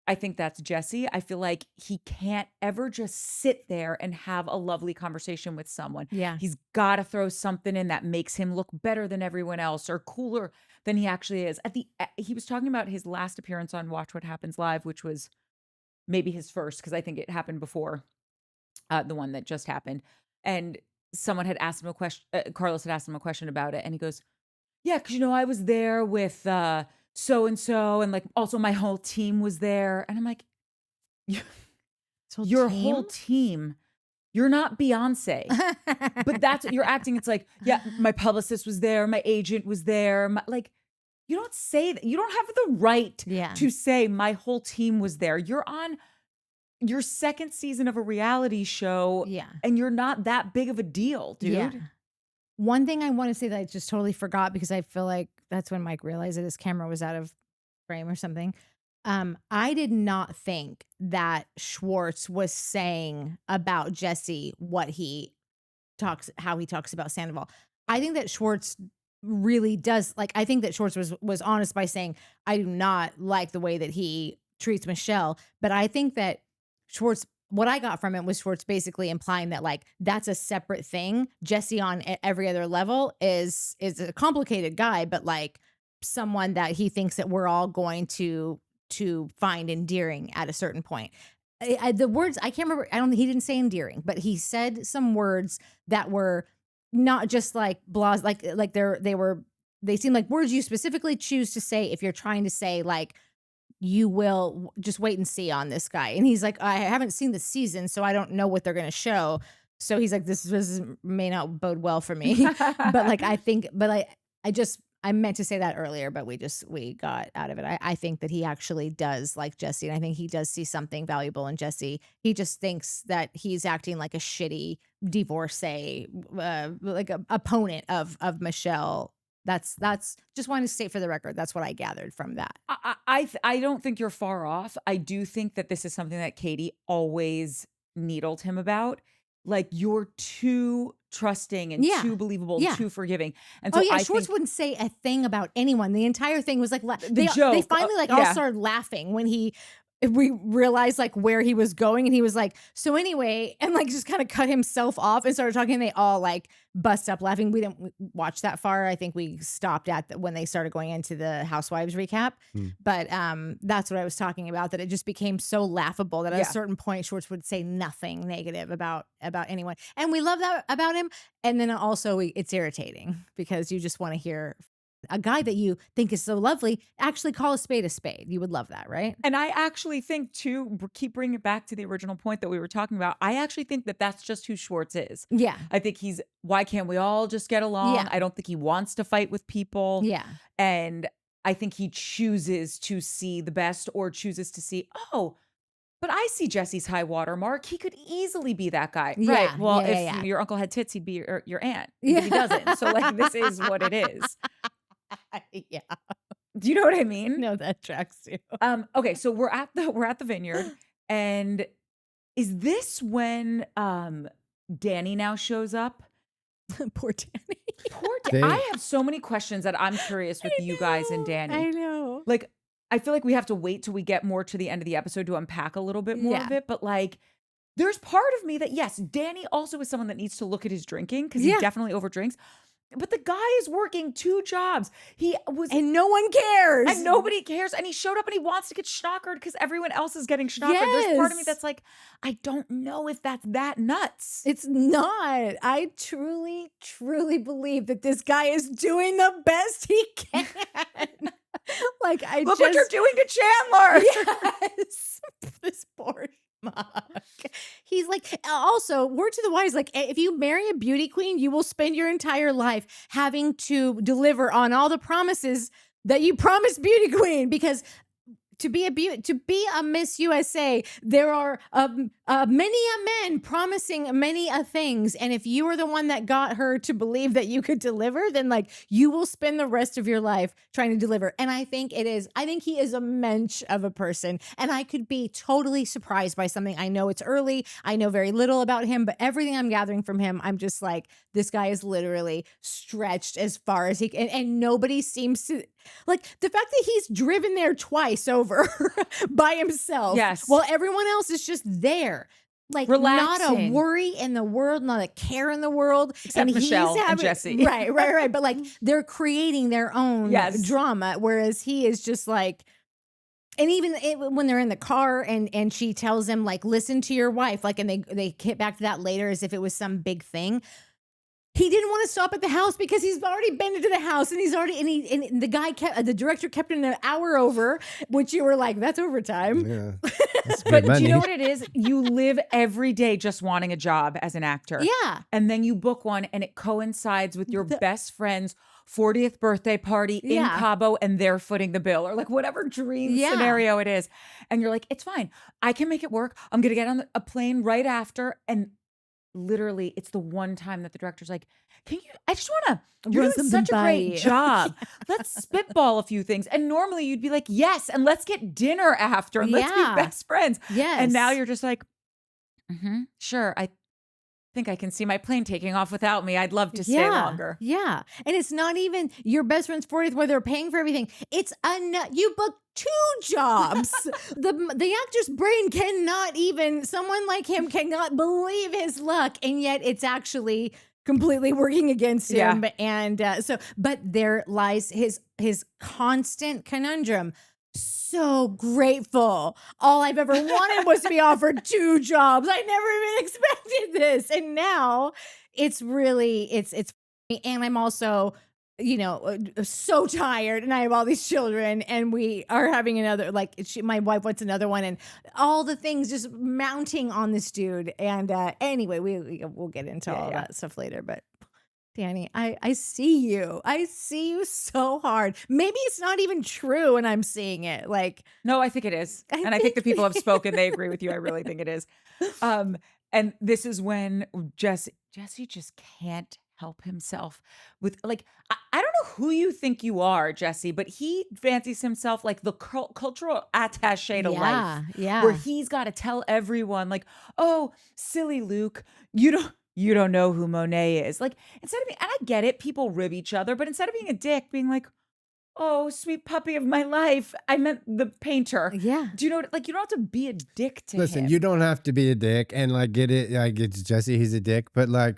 I think that's Jesse. I feel like he can't ever just sit there and have a lovely conversation with someone. Yeah. He's got to throw something in that makes him look better than everyone else or cooler than he actually is. He was talking about his last appearance on Watch What Happens Live, which was maybe his first, because I think it happened before the one that just happened. And someone had asked him a question. Carlos had asked him a question about it, and he goes, "Yeah, because you know I was there with so and so, and like also my whole team was there." And I'm like, "Your whole team. You're not Beyonce, but that's what you're acting. It's like, yeah, my publicist was there, my agent was there, like." You don't say that. You don't have the right to say my whole team was there. You're on your second season of a reality show, and you're not that big of a deal, dude. Yeah. One thing I want to say that I just totally forgot, because I feel like that's when Mike realized that his camera was out of frame or something. I did not think that Schwartz was saying about Jesse how he talks about Sandoval. I think that Schwartz really does, like, I think that Schwartz was honest by saying, I do not like the way that he treats Michelle, but I think that Schwartz, what I got from it was Schwartz basically implying that, like, that's a separate thing. Jesse on every other level is a complicated guy, but like someone that he thinks that we're all going to find endearing at a certain point. The words, I can't remember, he didn't say endearing, but he said some words that were not just like blah, like they seem like words you specifically choose to say if you're trying to say like you will just wait and see on this guy. And he's like, I haven't seen the season, so I don't know what they're going to show. So he's like, this may not bode well for me. But like, I meant to say that earlier, but we got out of it. I think that he actually does like Jesse, and I think he does see something valuable in Jesse. He just thinks that he's acting like a shitty divorcee, like a opponent of Michelle. That's just wanted to state for the record. That's what I gathered from that. I don't think you're far off. I do think that this is something that Katie always needled him about. Like, you're too trusting and too believable, too forgiving. And so Schwartz wouldn't say a thing about anyone. The entire thing was like they finally all started laughing when we realized like where he was going, and he was like, so anyway, and like just kind of cut himself off and started talking. And they all like bust up laughing. We didn't watch that far. I think we stopped at when they started going into the Housewives recap. But that's what I was talking about, that it just became so laughable that at a certain point Schwartz would say nothing negative about anyone. And we love that about him. And then also it's irritating because you just want to hear a guy that you think is so lovely actually call a spade a spade. You would love that, right? And I actually think, too, keep bringing it back to the original point that we were talking about, I actually think that that's just who Schwartz is. Yeah. I think why can't we all just get along? Yeah. I don't think he wants to fight with people. Yeah. And I think he chooses to see the best, or chooses to see, but I see Jesse's high water mark. He could easily be that guy. Yeah, right. Well, if your uncle had tits, he'd be your aunt. Yeah. But he doesn't. So like, this is what it is. Yeah. Do you know what I mean? No, that tracks too. Okay, so we're at the vineyard, and is this when Danny now shows up? Poor Danny. I have so many questions that I'm curious with you guys and Danny. I know. Like, I feel like we have to wait till we get more to the end of the episode to unpack a little bit more of it, but like, there's part of me that, yes, Danny also is someone that needs to look at his drinking, because he definitely overdrinks. But the guy is working 2 jobs. And no one cares. And nobody cares. And he showed up and he wants to get schnockered because everyone else is getting schnockered. Yes. There's part of me that's like, I don't know if that's that nuts. It's not. I truly, truly believe that this guy is doing the best he can. Like, Look what you're doing to Chandler. Yes. This poor schmuck. He's like, also, word to the wise, like, if you marry a beauty queen, you will spend your entire life having to deliver on all the promises that you promised beauty queen, because to be a Miss USA, there are many a men promising many a things, and if you are the one that got her to believe that you could deliver, then like you will spend the rest of your life trying to deliver. And I think he is a mensch of a person, and I could be totally surprised by something. I know it's early, I know very little about him, but everything I'm gathering from him, I'm just like, this guy is literally stretched as far as he can, and nobody seems to. Like, the fact that he's driven there twice over by himself, while everyone else is just there, like, relaxing. Not a worry in the world, not a care in the world, except Michelle and Jesse. Right. But like, they're creating their own drama, whereas he is just like. And even when they're in the car and she tells him like, listen to your wife, like, and they hit back to that later as if it was some big thing. He didn't want to stop at the house because he's already been into the house, and and the director kept him an hour over, which you were like, that's overtime. Yeah. But do you know what it is? You live every day just wanting a job as an actor. Yeah. And then you book one and it coincides with your best friend's 40th birthday party in Cabo, and they're footing the bill, or like whatever dream scenario it is. And you're like, it's fine. I can make it work. I'm going to get on a plane right after. And literally, it's the one time that the director's like, I just want to, you're doing such a great job. Let's spitball a few things. And normally you'd be like, yes, and let's get dinner after, and let's be best friends. Yes. And now you're just like, sure, I think I can see my plane taking off without me. I'd love to stay longer. Yeah. And it's not even your best friend's 40th where they're paying for everything. It's you booked 2 jobs. The actor's brain someone like him cannot believe his luck. And yet it's actually completely working against him. And but there lies his constant conundrum. So grateful. All I've ever wanted was to be offered 2 jobs. I never even expected this. And now it's really, it's, and I'm also so tired, and I have all these children, and we are having another, like, my wife wants another one, and all the things just mounting on this dude. And anyway, we'll get into all that stuff later. But Danny, I see you. I see you so hard. Maybe it's not even true, and I'm seeing it. Like, No, I think it is. And I think the people have spoken. They agree with you. I really think it is. And this is when Jesse just can't help himself with, like, I don't know who you think you are, Jesse, but he fancies himself like the cultural attaché to life. Yeah. Where he's got to tell everyone, like, oh, silly Luke, you don't know who Monet is. Like, instead of being, and I get it, people rib each other, but instead of being a dick, being like, oh, sweet puppy of my life, I meant the painter. Yeah. Do you know, like, you don't have to be a dick to Listen, him. you don't have to be a dick and like get it. Like it's Jesse, he's a dick, but like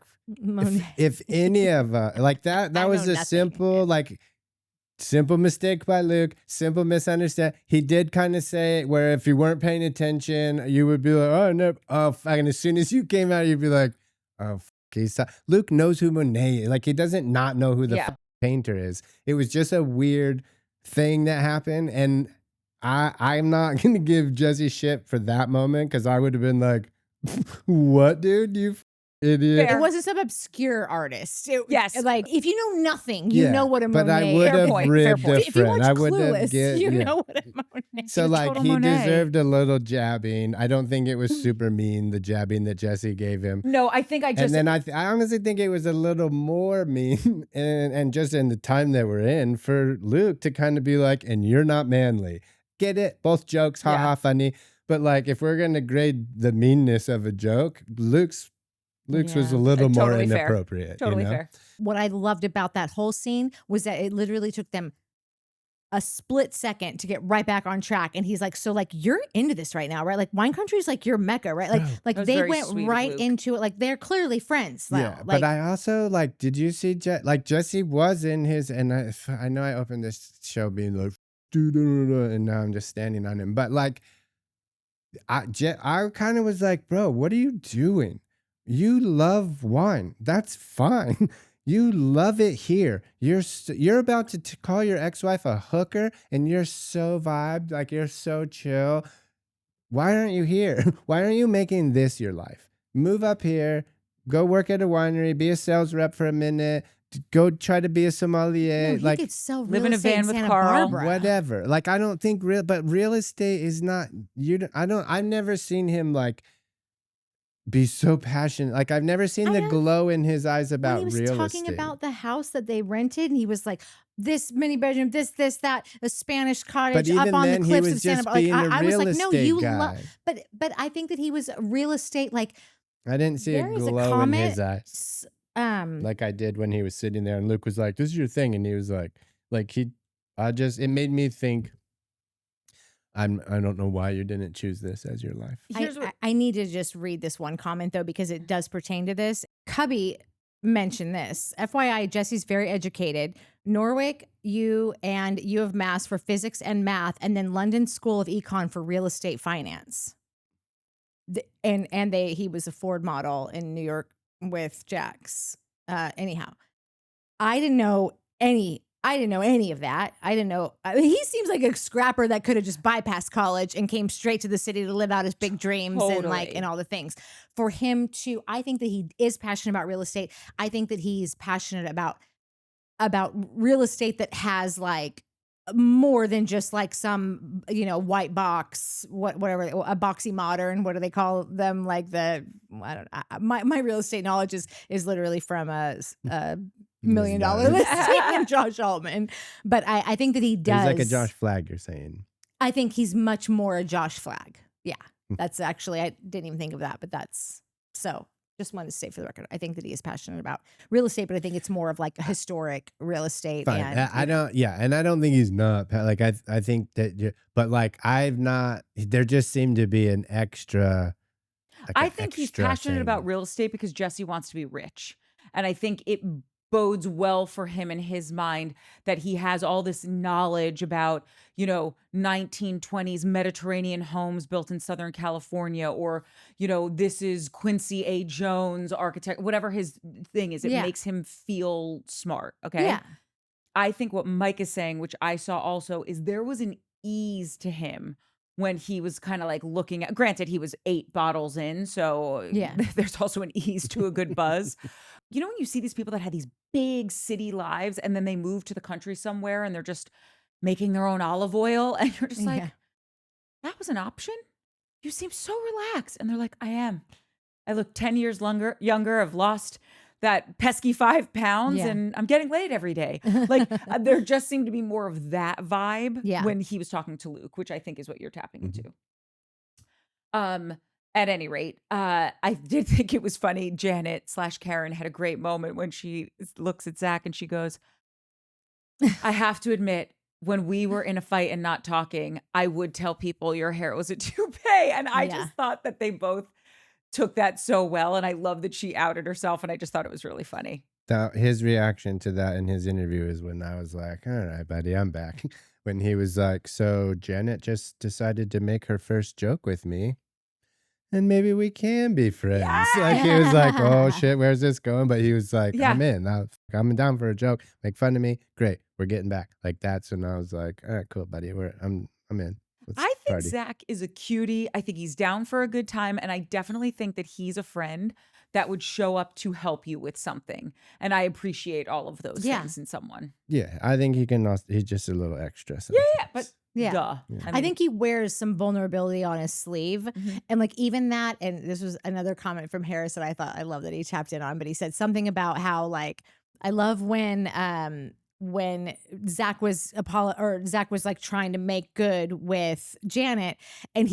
if any of like that was a simple mistake by Luke, simple misunderstand. He did kind of say it where if you weren't paying attention, you would be like, oh no, oh fuck. And as soon as you came out, you'd be like, oh fuck. Luke knows who Monet is. Like he doesn't not know who the painter is. It was just a weird thing that happened, and I'm not gonna give Jesse shit for that moment because I would have been like, "What, dude? You idiot!" It wasn't some obscure artist. Yes. Like if you know nothing, you know what a Monet. But I would have ribbed a If you watch friend. I would have Clueless, know what a Monet. So like he deserved a little jabbing. I don't think it was super mean, the jabbing that Jesse gave him. No, I think I just. And then I honestly think it was a little more mean, and just in the time that we're in for Luke to kind of be like, and you're not manly. Get it? Both jokes, haha, funny. But like, if we're gonna grade the meanness of a joke, Luke's was a little more Totally fair. inappropriate. Totally fair. What I loved about that whole scene was that it literally took them a split second to get right back on track. And he's like, so like, you're into this right now, right? Like wine country is like your mecca, right? Like they went right into it. Like they're clearly friends now. Yeah, like, but I also like, did you see like Jesse was in his, and I know I opened this show being like, and now I'm just standing on him. But like, I kind of was like, bro, what are you doing? You love wine. That's fine. You love it here. You're about to call your ex-wife a hooker, and you're so vibed, like you're so chill. Why aren't you here? Why aren't you making this your life? Move up here, go work at a winery, be a sales rep for a minute, go try to be a sommelier. No, he could sell live in a van with Santa Carl. Barbara. Whatever. Like I don't think real estate is not. I've never seen him like be so passionate. Like I've never seen the glow in his eyes about real estate. He was talking about the house that they rented, and he was like, this mini bedroom, this, that, a Spanish cottage up on the cliffs of Santa Barbara. Like, I was like, no, you love. But I think that he was real estate. Like I didn't see a glow in his eyes, like I did when he was sitting there, and Luke was like, "This is your thing," and he was like it made me think. I don't know why you didn't choose this as your life. I need to just read this one comment though, because it does pertain to this. Cubby mentioned this. FYI, Jesse's very educated. Norwich, U of Mass for physics and math, and then London School of Econ for real estate finance. He was a Ford model in New York with Jax. Anyhow, I didn't know any of that. I didn't know. He seems like a scrapper that could have just bypassed college and came straight to the city to live out his big dreams and all the things. For him to, I think that he is passionate about real estate. I think that he's passionate about real estate that has like more than just like some, white box, whatever, a boxy modern. What do they call them? Like I don't know. My real estate knowledge is literally from a $1 million listing and Josh Altman. But I think that he does. He's like a Josh Flagg, you're saying. I think he's much more a Josh Flagg. Yeah. That's actually, I didn't even think of that, but that's so. Just wanted to say for the record, I think that he is passionate about real estate, but I think it's more of like a historic real estate. Fine. And I don't think he's not like I think that, but like there just seemed to be an extra. I think he's passionate about real estate because Jesse wants to be rich, and I think it bodes well for him in his mind that he has all this knowledge about, 1920s Mediterranean homes built in Southern California, or, this is Quincy A. Jones architect, whatever his thing is. It makes him feel smart. Okay. Yeah. I think what Mike is saying, which I saw also, is there was an ease to him when he was kind of like looking at, granted, he was 8 bottles in, so Yeah. there's also an ease to a good buzz. You know, when you see these people that had these big city lives and then they move to the country somewhere and they're just making their own olive oil, and you're just like, Yeah. that was an option? You seem so relaxed. And they're like, I am. I look 10 years younger. I've lost that pesky 5 pounds Yeah. and I'm getting laid every day. Like there just seemed to be more of that vibe Yeah. when he was talking to Luke, which I think is what you're tapping Mhm. into. At any rate, I did think it was funny. Janet/Karen had a great moment when she looks at Zach and she goes, I have to admit, when we were in a fight and not talking, I would tell people your hair was a toupee. And I Yeah. just thought that they both took that so well. And I love that she outed herself. And I just thought it was really funny. His reaction to that in his interview is when I was like, all right, buddy, I'm back. When he was like, so Janet just decided to make her first joke with me. And maybe we can be friends. Like he was like, oh shit, where's this going? But he was like, Yeah. I'm in. I'm down for a joke. Make fun of me. Great. We're getting back. Like that's when I was like, all right, cool, buddy. I'm in. Let's I think party. Zach is a cutie. I think he's down for a good time. And I definitely think that he's a friend that would show up to help you with something. And I appreciate all of those Yeah. things in someone. Yeah, I think he can also, he's just a little extra. Yeah, but Yeah. duh. Yeah. I think he wears some vulnerability on his sleeve. Mhm. And like even that, and this was another comment from Harris that I thought I love that he tapped in on, but he said something about how like I love when Zach was Zach was like trying to make good with Janet, and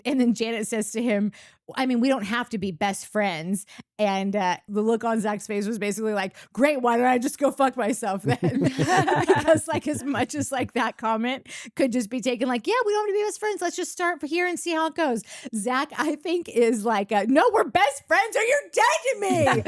then Janet says to him, I mean, we don't have to be best friends. And the look on Zach's face was basically like, great, why don't I just go fuck myself then? Because like as much as like that comment could just be taken like, yeah, we don't have to be best friends. Let's just start here and see how it goes. Zach, I think, is like, no, we're best friends or you're dead to me.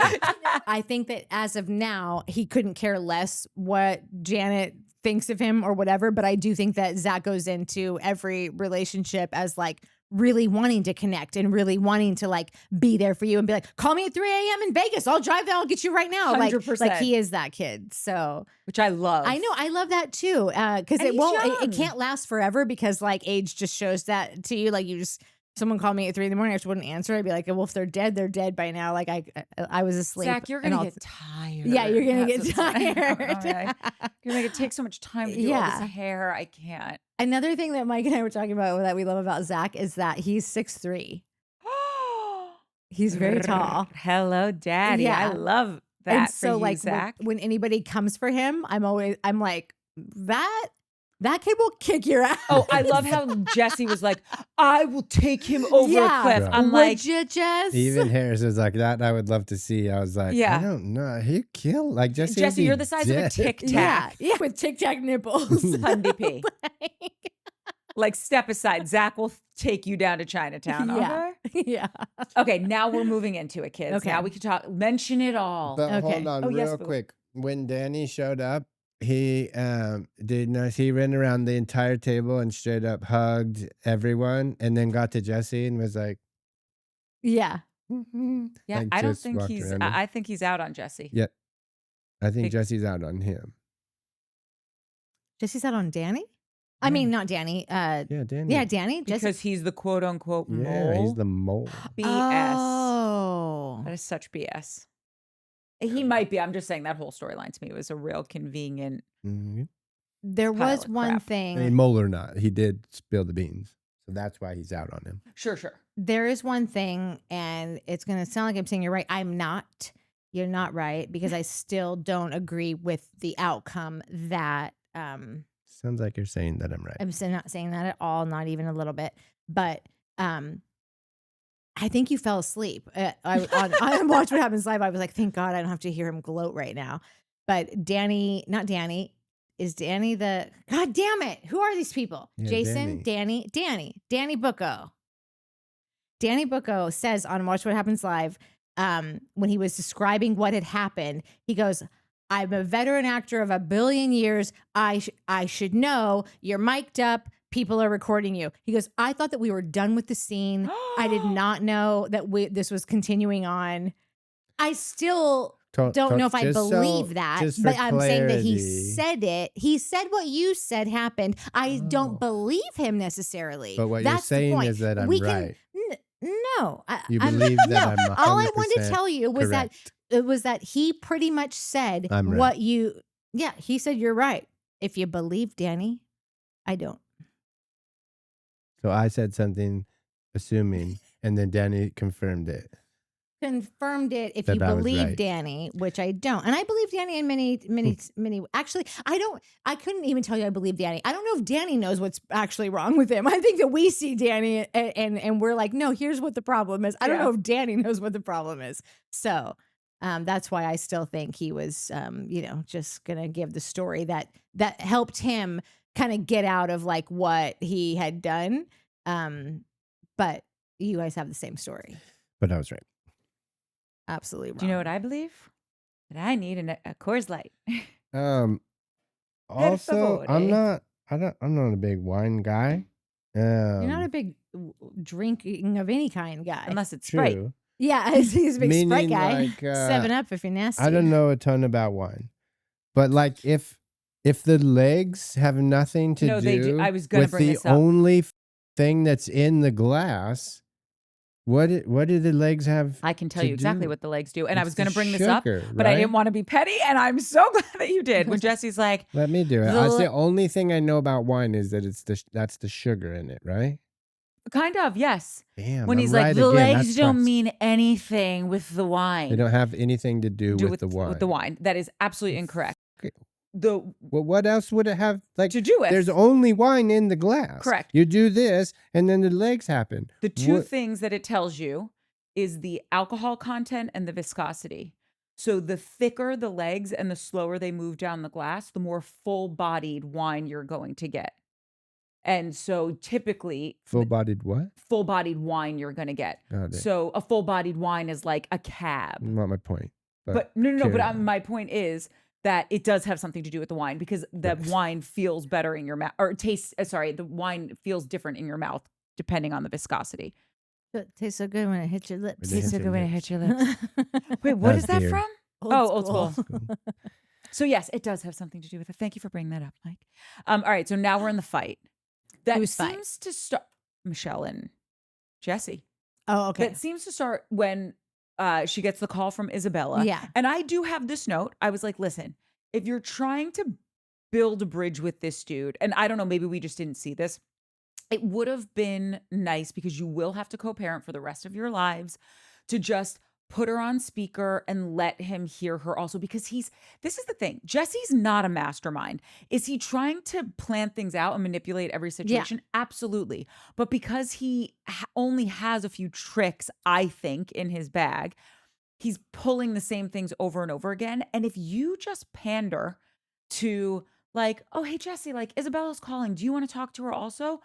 I think that as of now, he couldn't care less what Janet thinks of him or whatever. But I do think that Zach goes into every relationship as like, really wanting to connect and really wanting to like be there for you and be like, call me at 3 a.m. in Vegas. I'll drive there. I'll get you right now. 100%. Like he is that kid. So Which I love. I know. I love that too. Cause And it he's won't, it young. can't last forever because like age just shows that to you. Like someone called me at 3 a.m. I just wouldn't answer. I'd be like, well, if they're dead by now. Like I was asleep. Zach, you're and going to I'll- get tired. Yeah, you're gonna That's get what's going on. tired. You're like, it takes so much time to do all Yeah. this hair. I can't. Another thing that Mike and I were talking about that we love about Zach is that he's 6'3". He's very tall. Hello, Daddy. I Yeah. love that. And so for you, like Zach. when anybody comes for him, I'm like, that kid will kick your ass. Oh, I love how Jesse was like, I will take him over Yeah. a cliff. Right. I'm Would like, you, Jess? Even Harris was like that. I would love to see. I was like, Yeah. I don't know. He killed like Jesse. would Jesse, be you're the size of a dead. Tic yeah, Tac. yeah, with Tic Tac nipples. Hundy P. Like, step aside. Zach will take you down to Chinatown. Yeah. Okay? yeah. Okay, now we're moving into it, kids. Okay. Now we can talk. Mention it all. But Okay. hold on, Oh, real yes, boo. quick. When Danny showed up, he did not. He ran around the entire table and straight up hugged everyone, and then got to Jesse and was like, Yeah. Yeah, like, I don't just think walked he's. around him. I think he's out on Jesse. Yeah. I think Big- Jesse's out on him. Jesse's out on Danny? I mean, not Danny. Yeah, Danny. Yeah, Danny. Jesse. Because he's the quote unquote mole. Yeah, he's the mole. BS. Oh. That is such BS. He might be. I'm just saying that whole storyline to me was a real convenient. Mhm. There Pile was of one crap. thing. I mean, mole or not, he did spill the beans, so that's why he's out on him. Sure, sure. There is one thing, and it's going to sound like I'm saying you're right. I'm not. You're not right because I still don't agree with the outcome that Sounds like you're saying that I'm right. I'm still not saying that at all, not even a little bit. But I think you fell asleep. I watched What Happens Live. I was like, thank God I don't have to hear him gloat right now. But Danny, not Danny, is Danny the God damn it? Who are these people? Yeah, Jason, Danny Bucco. Danny Bucco says on Watch What Happens Live, when he was describing what had happened, he goes, I'm a veteran actor of 1 billion years. I should know. You're mic'd up. People are recording you. He goes, I thought that we were done with the scene. I did not know that this was continuing on. I still don't know if I believe that, just but for I'm saying that he clarity. said it. He said what you said happened. I Oh. don't believe him necessarily. But what That's you're the saying point. is that I'm We right. no, You I'm believe that no. I'm 100% All I wanted to tell you was correct. that he pretty much said I'm right. what you. Yeah, he said you're right. If you believe Danny, I don't. So I said something assuming, and then Danny confirmed it. Confirmed it if That you I was believe right. Danny, which I don't. And I believe Danny in many actually I couldn't even tell you I believe Danny. I don't know if Danny knows what's actually wrong with him. I think that we see Danny and we're like, no, here's what the problem is. I don't know if Danny knows what the problem is. So that's why I still think he was just gonna give the story that helped him kind of get out of like what he had done. But you guys have the same story. But I was right. Absolutely wrong. Do you know what I believe? That I need a Coors Light. Also, I'm favore. not a big wine guy. You're not a big drinking of any kind guy. Unless it's Sprite. True. Yeah, he's a big Sprite Meaning, guy. like, 7-Up if you're nasty. I don't know a ton about wine, but like if the legs have nothing to No, do, they do. I was gonna with bring the this up. only thing that's in the glass, what do the legs have? I can tell to you exactly do? what the legs do. And I It's was going the to bring this up, sugar, but I right? didn't want to be petty. And I'm so glad that you did. When Jesse's like, Let me do it. The That's the le- only thing I know about wine is that that's the sugar in it, right? kind of, yes. Damn. When I'm he's right like, the again. legs That don't sucks. mean anything with the wine. They don't have anything to do with the wine. With the wine. That is absolutely incorrect. Okay. The Well, what else would it have like to do with There's only wine in the glass. Correct. You do this, and then the legs happen. the two What- things that it tells you is the alcohol content and the viscosity. So the thicker the legs and the slower they move down the glass, the more full-bodied wine you're going to get. And so typically Full-bodied what? full-bodied wine you're going to get. Got it. So a full-bodied wine is like a cab. Not my point. But no. But carry on. my point is that it does have something to do with the wine because the Yes. wine feels better in your mouth, or tastes. The wine feels different in your mouth depending on the viscosity. It tastes so good when it hits your lips. When it hits your lips. hit your lips. Wait, what That's is that beer. from? Old school. Cool. So yes, it does have something to do with it. Thank you for bringing that up, Mike. All right, so now we're in the fight. That Whose fight? seems to start Michelle and Jesse. Oh, okay. That seems to start when she gets the call from Isabella. Yeah. And I do have this note. I was like, listen, if you're trying to build a bridge with this dude, and I don't know, maybe we just didn't see this, it would have been nice because you will have to co-parent for the rest of your lives to just put her on speaker and let him hear her also, because this is the thing. Jesse's not a mastermind. Is he trying to plan things out and manipulate every situation? Absolutely. But because he only has a few tricks, I think, in his bag, he's pulling the same things over and over again. And if you just pander to like, oh, hey, Jesse, like Isabella's calling. Do you want to talk to her also?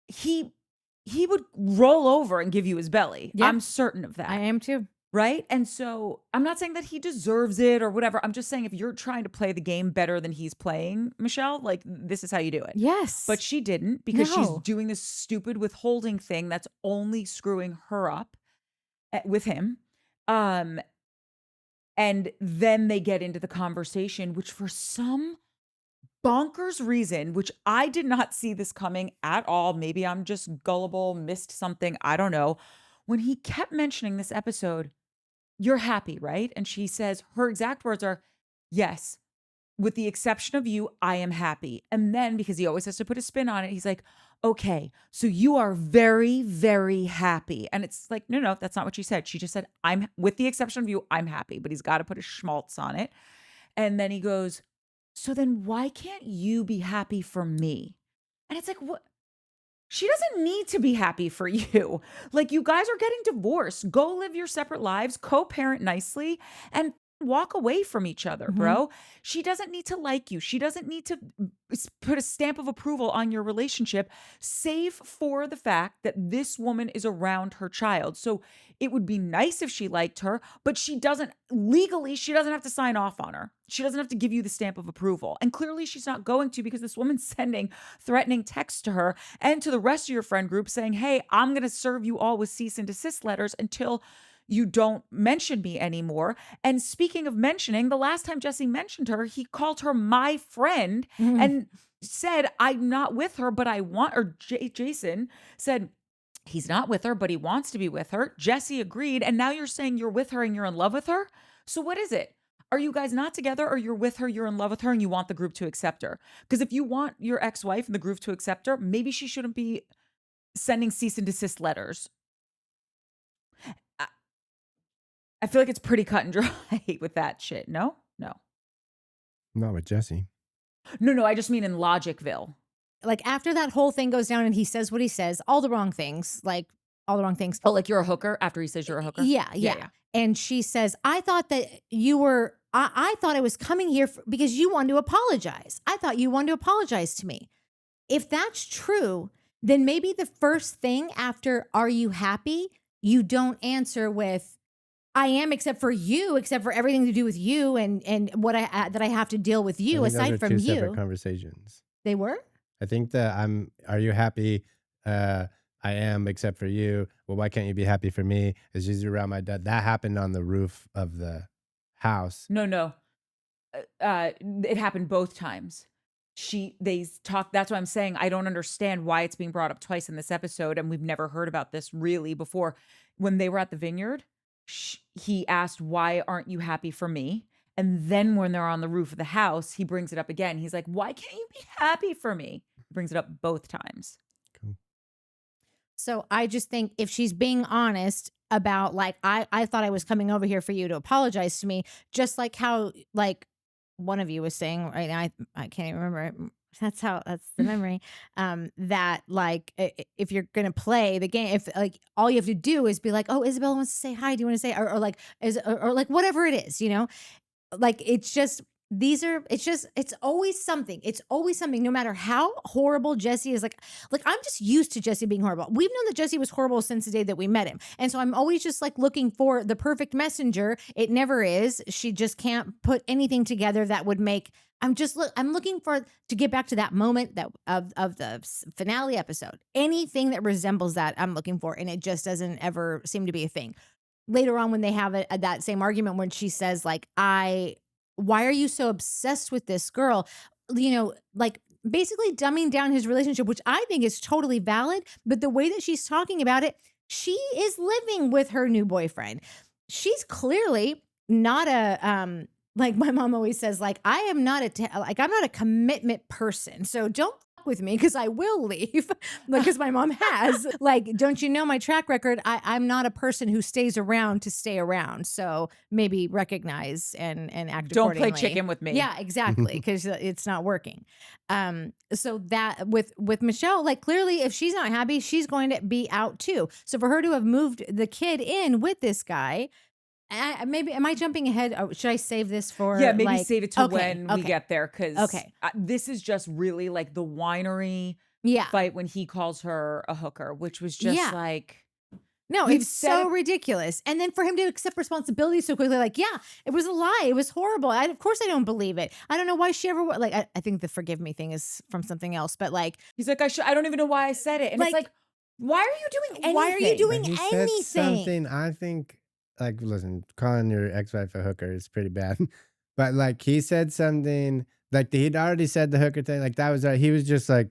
He would roll over and give you his belly. Yep. I'm certain of that. I am too. Right? And so I'm not saying that he deserves it or whatever. I'm just saying if you're trying to play the game better than he's playing, Michelle, like this is how you do it. Yes. But she didn't because she's No. doing this stupid withholding thing that's only screwing her up with him. And then they get into the conversation, which for some bonkers reason, which I did not see this coming at all. Maybe I'm just gullible, missed something. I don't know. When he kept mentioning this episode, you're happy, right? And she says, her exact words are, yes, with the exception of you, I am happy. And then because he always has to put a spin on it, he's like, okay, so you are very, very happy. And it's like, no, that's not what she said. She just said, I'm with the exception of you, I'm happy, but he's got to put a schmaltz on it. And then he goes, so then why can't you be happy for me? And it's like, what? She doesn't need to be happy for you. Like, you guys are getting divorced. Go live your separate lives, co-parent nicely, and walk away from each other, bro. She doesn't need to like you. She doesn't need to put a stamp of approval on your relationship, save for the fact that this woman is around her child. So it would be nice if she liked her, but she doesn't have to sign off on her. She doesn't have to give you the stamp of approval. And clearly she's not going to, because this woman's sending threatening texts to her and to the rest of your friend group saying, hey, I'm going to serve you all with cease and desist letters until you don't mention me anymore. And speaking of mentioning, the last time Jesse mentioned her, he called her my friend and said, I'm not with her, but I want, or Jason said, he's not with her, but he wants to be with her. Jesse agreed. And now you're saying you're with her and you're in love with her. So what is it? Are you guys not together, or you're with her, you're in love with her, and you want the group to accept her? Because if you want your ex-wife and the group to accept her, maybe she shouldn't be sending cease and desist letters. I, I feel like it's pretty cut and dry with that shit. No? No. Not with Jesse. No, I just mean in Logicville. Like after that whole thing goes down and he says what he says, all the wrong things, like all the wrong things. Oh, like you're a hooker after he says you're a hooker? Yeah. And she says, I thought that you were, I thought I was coming here because you wanted to apologize. I thought you wanted to apologize to me. If that's true, then maybe the first thing after, are you happy? You don't answer with, I am, except for you, except for everything to do with you and what that I have to deal with you aside from two you. separate conversations. They were? I think that are you happy? I am, except for you. Well, why can't you be happy for me? It's just around my dad. That happened on the roof of the house. No. It happened both times. They talk. That's why I'm saying I don't understand why it's being brought up twice in this episode, and we've never heard about this really before. When they were at the vineyard, he asked, "Why aren't you happy for me?" And then when they're on the roof of the house, he brings it up again. He's like, "Why can't you be happy for me?" He brings it up both times. Cool. So I just think if she's being honest about like, I thought I was coming over here for you to apologize to me, just like how like one of you was saying right now, I can't even remember it. That's the memory. That like if you're gonna play the game, if like all you have to do is be like, oh, Isabella wants to say hi. Do you want to say or like or like whatever it is, you know, like it's just. It's always something. It's always something, no matter how horrible Jesse is. Like I'm just used to Jesse being horrible. We've known that Jesse was horrible since the day that we met him. And so I'm always just like looking for the perfect messenger. It never is. She just can't put anything together that would make, I'm looking for, to get back to that moment that of the finale episode. Anything that resembles that I'm looking for. And it just doesn't ever seem to be a thing. Later on when they have that same argument when she says like, why are you so obsessed with this girl? You know, like basically dumbing down his relationship, which I think is totally valid. But the way that she's talking about it, she is living with her new boyfriend. She's clearly not a, like my mom always says, like, I'm not a commitment person. So don't fuck with me because I will leave because my mom has. Like, don't you know my track record? I'm not a person who stays around to stay around. So maybe recognize and act Don't accordingly. play chicken with me. Yeah, exactly. Because it's not working. So that with Michelle, like clearly if she's not happy, she's going to be out too. So for her to have moved the kid in with this guy, maybe am I jumping ahead? Or should I save this for? Yeah, maybe like, save it to when we get there because Okay. This is just really like the winery fight when he calls her a hooker, which was just like. No, it's so ridiculous. And then for him to accept responsibility so quickly, like, yeah, it was a lie. It was horrible. Of course I don't believe it. I don't know why she ever, like, I think the forgive me thing is from something else, but like. He's like, I don't even know why I said it. And it's like, why are you doing anything? Why are you doing he anything? Said something, I think, like, listen, calling your ex-wife a hooker is pretty bad. But like he said something, like he'd already said the hooker thing. Like that was, he was just like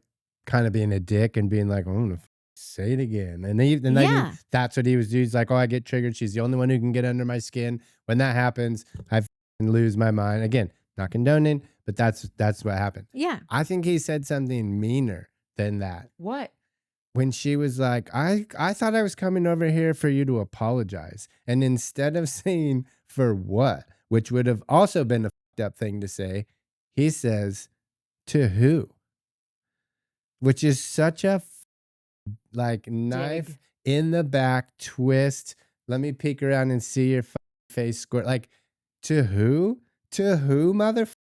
kind of being a dick and being like, I'm gonna say it again. And that's what he was doing. He's like, oh, I get triggered. She's the only one who can get under my skin. When that happens, I lose my mind. Again, not condoning, but that's what happened. Yeah. I think he said something meaner than that. What? When she was like, I thought I was coming over here for you to apologize. And instead of saying for what, which would have also been a fucked up thing to say, he says, to who? Which is such a like knife in the back twist. Let me peek around and see your face squirt. Like, to who? To who, motherfucker?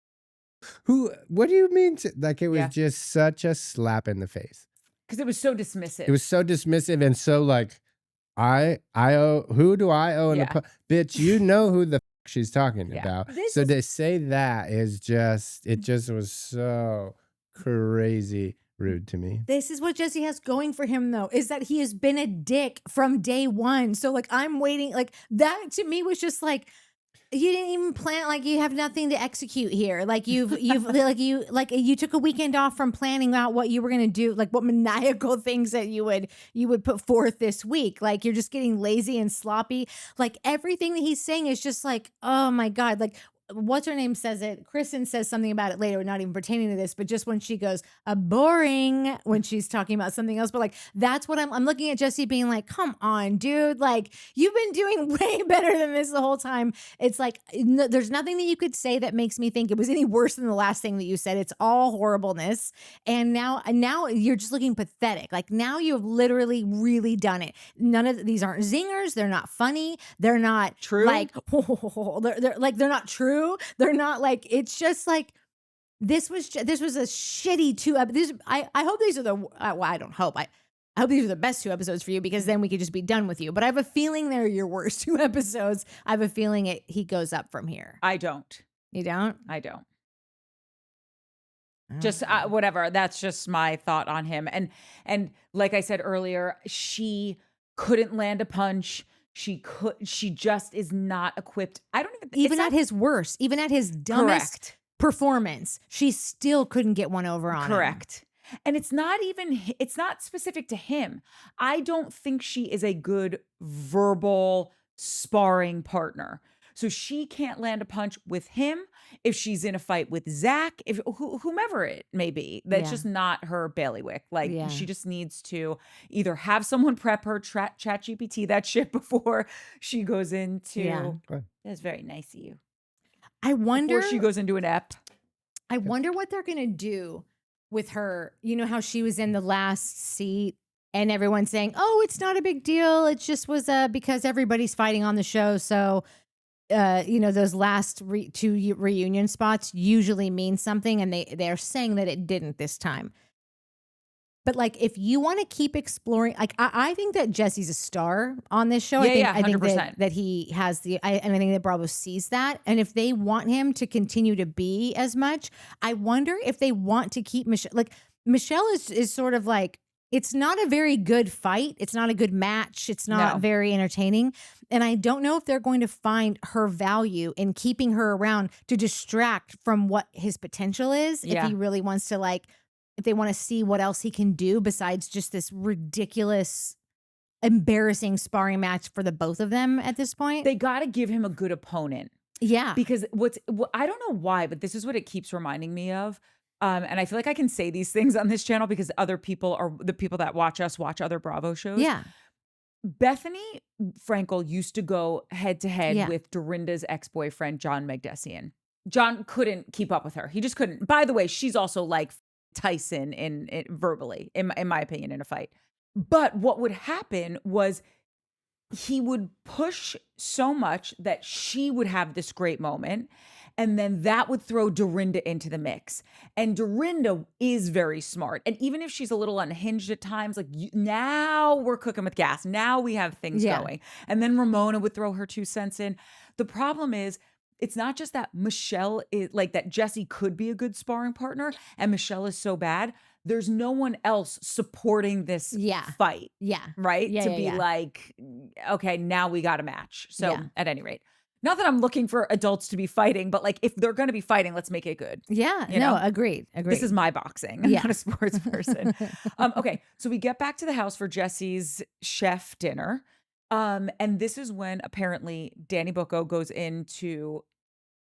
Who? What do you mean? Like, it was just such a slap in the face. Because it was so dismissive. It was so dismissive and so like, I owe, who do I owe an bitch, you know who the she's talking about. So to say that is just, it just was so crazy rude to me. This is what Jesse has going for him, though, is that he has been a dick from day one. So, like, I'm waiting. Like, that to me was just like, you didn't even plan. Like, you have nothing to execute here. Like, you took a weekend off from planning out what you were gonna do. Like, what maniacal things that you would put forth this week. Like, you're just getting lazy and sloppy. Like, everything that he's saying is just like, oh my God. Like, what's her name says it. Kristen says something about it later, not even pertaining to this, but just when she goes, boring, when she's talking about something else. But like, that's what I'm looking at Jesse being like, come on, dude. Like, you've been doing way better than this the whole time. It's like, there's nothing that you could say that makes me think it was any worse than the last thing that you said. It's all horribleness. And now you're just looking pathetic. Like, now you have literally really done it. None of these aren't zingers. They're not funny. They're not True. Like, they're not true. They're not like, it's just like, this was a shitty 2 episodes. I hope these are the, well, I don't hope. I hope these are the best 2 episodes for you, because then we could just be done with you. But I have a feeling they're your worst 2 episodes. I have a feeling he goes up from here. I don't. You don't? I don't. I don't Just know. whatever. That's just my thought on him. And like I said earlier, she couldn't land a punch. She just is not equipped. I don't Even at his worst, even at his dumbest correct. performance, she still couldn't get one over on him. Correct. And it's not specific to him. I don't think she is a good verbal sparring partner. So she can't land a punch with him if she's in a fight with Zach, if whomever it may be. That's Yeah. just not her bailiwick. Like, Yeah. she just needs to either have someone prep her, chat GPT that shit before she goes into. Yeah. That's very nice of you. I wonder. Before she goes into an ep. I wonder what they're gonna do with her. You know how she was in the last seat, and everyone's saying, "Oh, it's not a big deal. It just was because everybody's fighting on the show." So, those last 2 reunion spots usually mean something, and they're saying that it didn't this time. But like, if you want to keep exploring, like, I think that Jesse's a star on this show. Yeah, I think 100%. that he has and I think that Bravo sees that. And if they want him to continue to be as much, I wonder if they want to keep Michelle. Like, Michelle is sort of like, it's not a very good fight. It's not a good match. It's not No. very entertaining. And I don't know if they're going to find her value in keeping her around to distract from what his potential is. Yeah. If he really wants to, like, if they want to see what else he can do besides just this ridiculous, embarrassing sparring match for the both of them at this point. They got to give him a good opponent. Yeah. Because I don't know why, but this is what it keeps reminding me of. And I feel like I can say these things on this channel because other people are the people that watch us watch other Bravo shows. Yeah. Bethany Frankel used to go head to head Yeah. with Dorinda's ex-boyfriend, John Megdessian. John couldn't keep up with her. He just couldn't. By the way, she's also like Tyson in verbally, in my opinion, in a fight. But what would happen was he would push so much that she would have this great moment. And then that would throw Dorinda into the mix. And Dorinda is very smart. And even if she's a little unhinged at times, like now we're cooking with gas. Now we have things going. And then Ramona would throw her 2 cents in. The problem is, it's not just that Michelle is like that Jesse could be a good sparring partner and Michelle is so bad. There's no one else supporting this fight. Yeah. Right? Yeah, to yeah, be yeah. like, okay, now we got a match. So Yeah. at any rate, not that I'm looking for adults to be fighting, but like if they're going to be fighting, let's make it good. Yeah. You know? Agreed. This is my boxing. I'm Yeah. not a sports person. Okay. So we get back to the house for Jesse's chef dinner. And this is when apparently Danny Bucco goes into,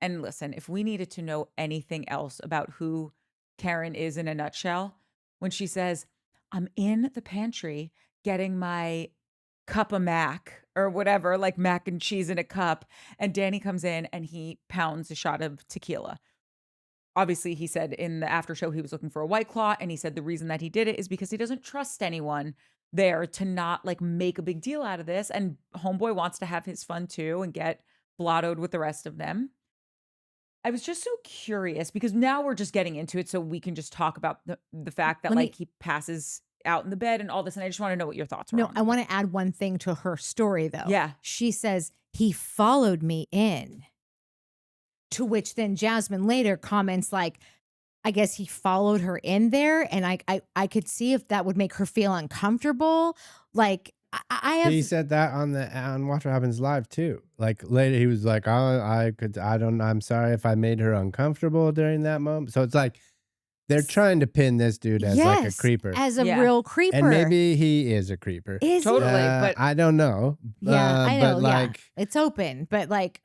and listen, if we needed to know anything else about who Karen is in a nutshell, when she says, I'm in the pantry getting my cup of mac or whatever, like mac and cheese in a cup. And Danny comes in and he pounds a shot of tequila. Obviously, he said in the after show he was looking for a White Claw. And he said the reason that he did it is because he doesn't trust anyone there to not like make a big deal out of this. And homeboy wants to have his fun too and get blottoed with the rest of them. I was just so curious because now we're just getting into it so we can just talk about the fact that like he passes out in the bed and all this. And I just want to know what your thoughts were. No, on I want to add one thing to her story though. Yeah. She says, he followed me in. To which then Jasmine later comments like, I guess he followed her in there, and I could see if that would make her feel uncomfortable. Like I have He said that on Watch What Happens Live too. Like later, he was like, I'm sorry if I made her uncomfortable during that moment. So it's like they're trying to pin this dude as like a yes, creeper, as a Yeah. real creeper. and maybe he is a creeper. Is he? Totally. but I don't know. Yeah, I know. But Yeah, like, it's open, but like,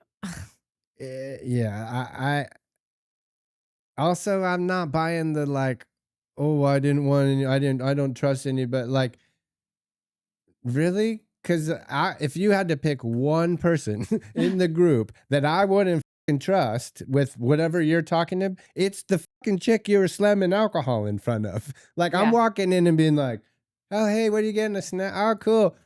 yeah, I also I'm not buying the like, oh, I didn't want any, I don't trust any, but like, really? Because if you had to pick one person in the group that I wouldn't fucking trust with whatever you're talking to, it's the fucking chick you were slamming alcohol in front of. Like, I'm Yeah. walking in and being like, oh, hey, what are you getting, a snack? Oh, cool.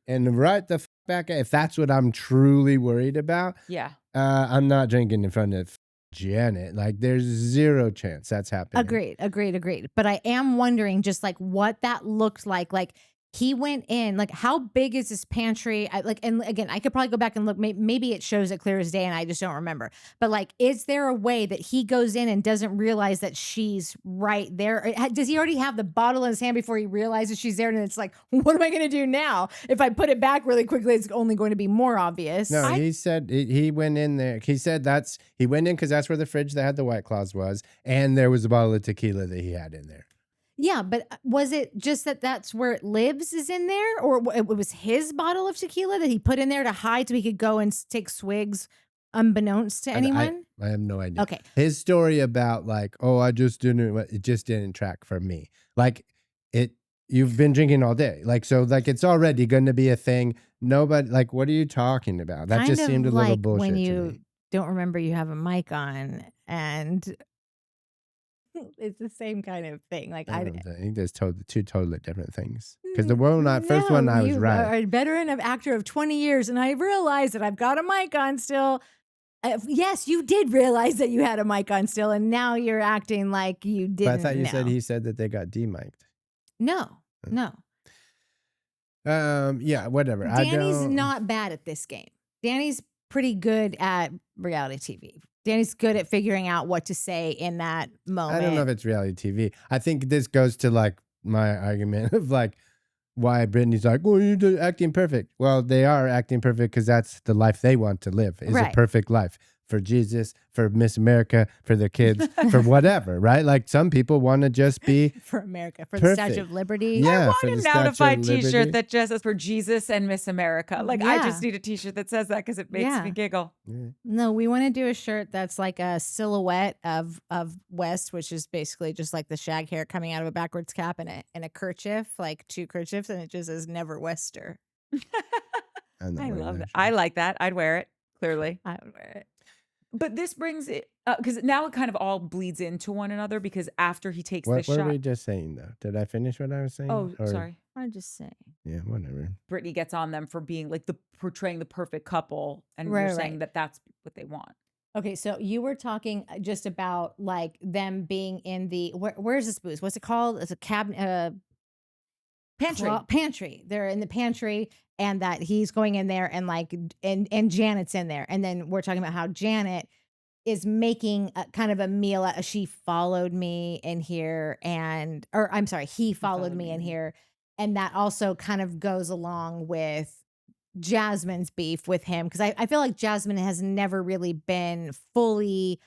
And right the back, if that's what I'm truly worried about, yeah. I'm not drinking in front of Janet. Like, there's zero chance that's happening. agreed. But I am wondering just like what that looked like. Like he went in, like how big is this pantry? And again, I could probably go back and look. Maybe it shows it clear as day, and I just don't remember. But like, is there a way that he goes in and doesn't realize that she's right there? Does he already have the bottle in his hand before he realizes she's there? And it's like, what am I going to do now? If I put it back really quickly, it's only going to be more obvious. No, he said he went in there. He said he went in because that's where the fridge that had the White Claws was, and there was a bottle of tequila that he had in there. Yeah, but was it just that that's where it lives is in there? Or it was his bottle of tequila that he put in there to hide so he could go and take swigs unbeknownst to anyone? I have no idea. Okay. His story about like, oh, it just didn't track for me. Like you've been drinking all day. Like, so like it's already going to be a thing. Nobody, like, what are you talking about? That Kind just of seemed a little like bullshit when to you me. don't remember you have a mic on and it's the same kind of thing. Like I think there's two totally different things. Because the first no, one I was you right. are a veteran of actor of 20 years, and I realize that I've got a mic on still. Yes, you did realize that you had a mic on still, and now you're acting like you didn't. But I thought you know. he said that they got demiked. No. Yeah, whatever. Danny's not bad at this game. Danny's pretty good at reality TV. Danny's good at figuring out what to say in that moment. I don't know if it's reality TV. I think this goes to like my argument of like why Brittany's like, well, you're acting perfect. Well, they are acting perfect because that's the life they want to live. Is a perfect life for Jesus, for Miss America, for their kids, for whatever, right? Like some people want to just be for America, for perfect. the Statue of Liberty. Yeah, I want a notified t-shirt that just says for Jesus and Miss America. Like I just need a t-shirt that says that because it makes me giggle. Yeah. No, we want to do a shirt that's like a silhouette of West, which is basically just like the shag hair coming out of a backwards cap and a kerchief, like two kerchiefs, and it just says Never Wester. I love that. I like that. I'd wear it, clearly. I would wear it. But this brings it, because now it kind of all bleeds into one another because after he takes this What shot. were we just saying though? Did I finish what I was saying? Oh, sorry. I'm just saying. Yeah, whatever. Brittany gets on them for being like portraying the perfect couple. And you're saying that that's what they want. Okay, so you were talking just about like them being in the, where's this booth? What's it called? It's a cabinet. Pantry. They're in the pantry, and that he's going in there and like and Janet's in there, and then we're talking about how Janet is making a kind of a meal. She followed me in here, he followed me in here, and that also kind of goes along with Jasmine's beef with him because I feel like Jasmine has never really been fully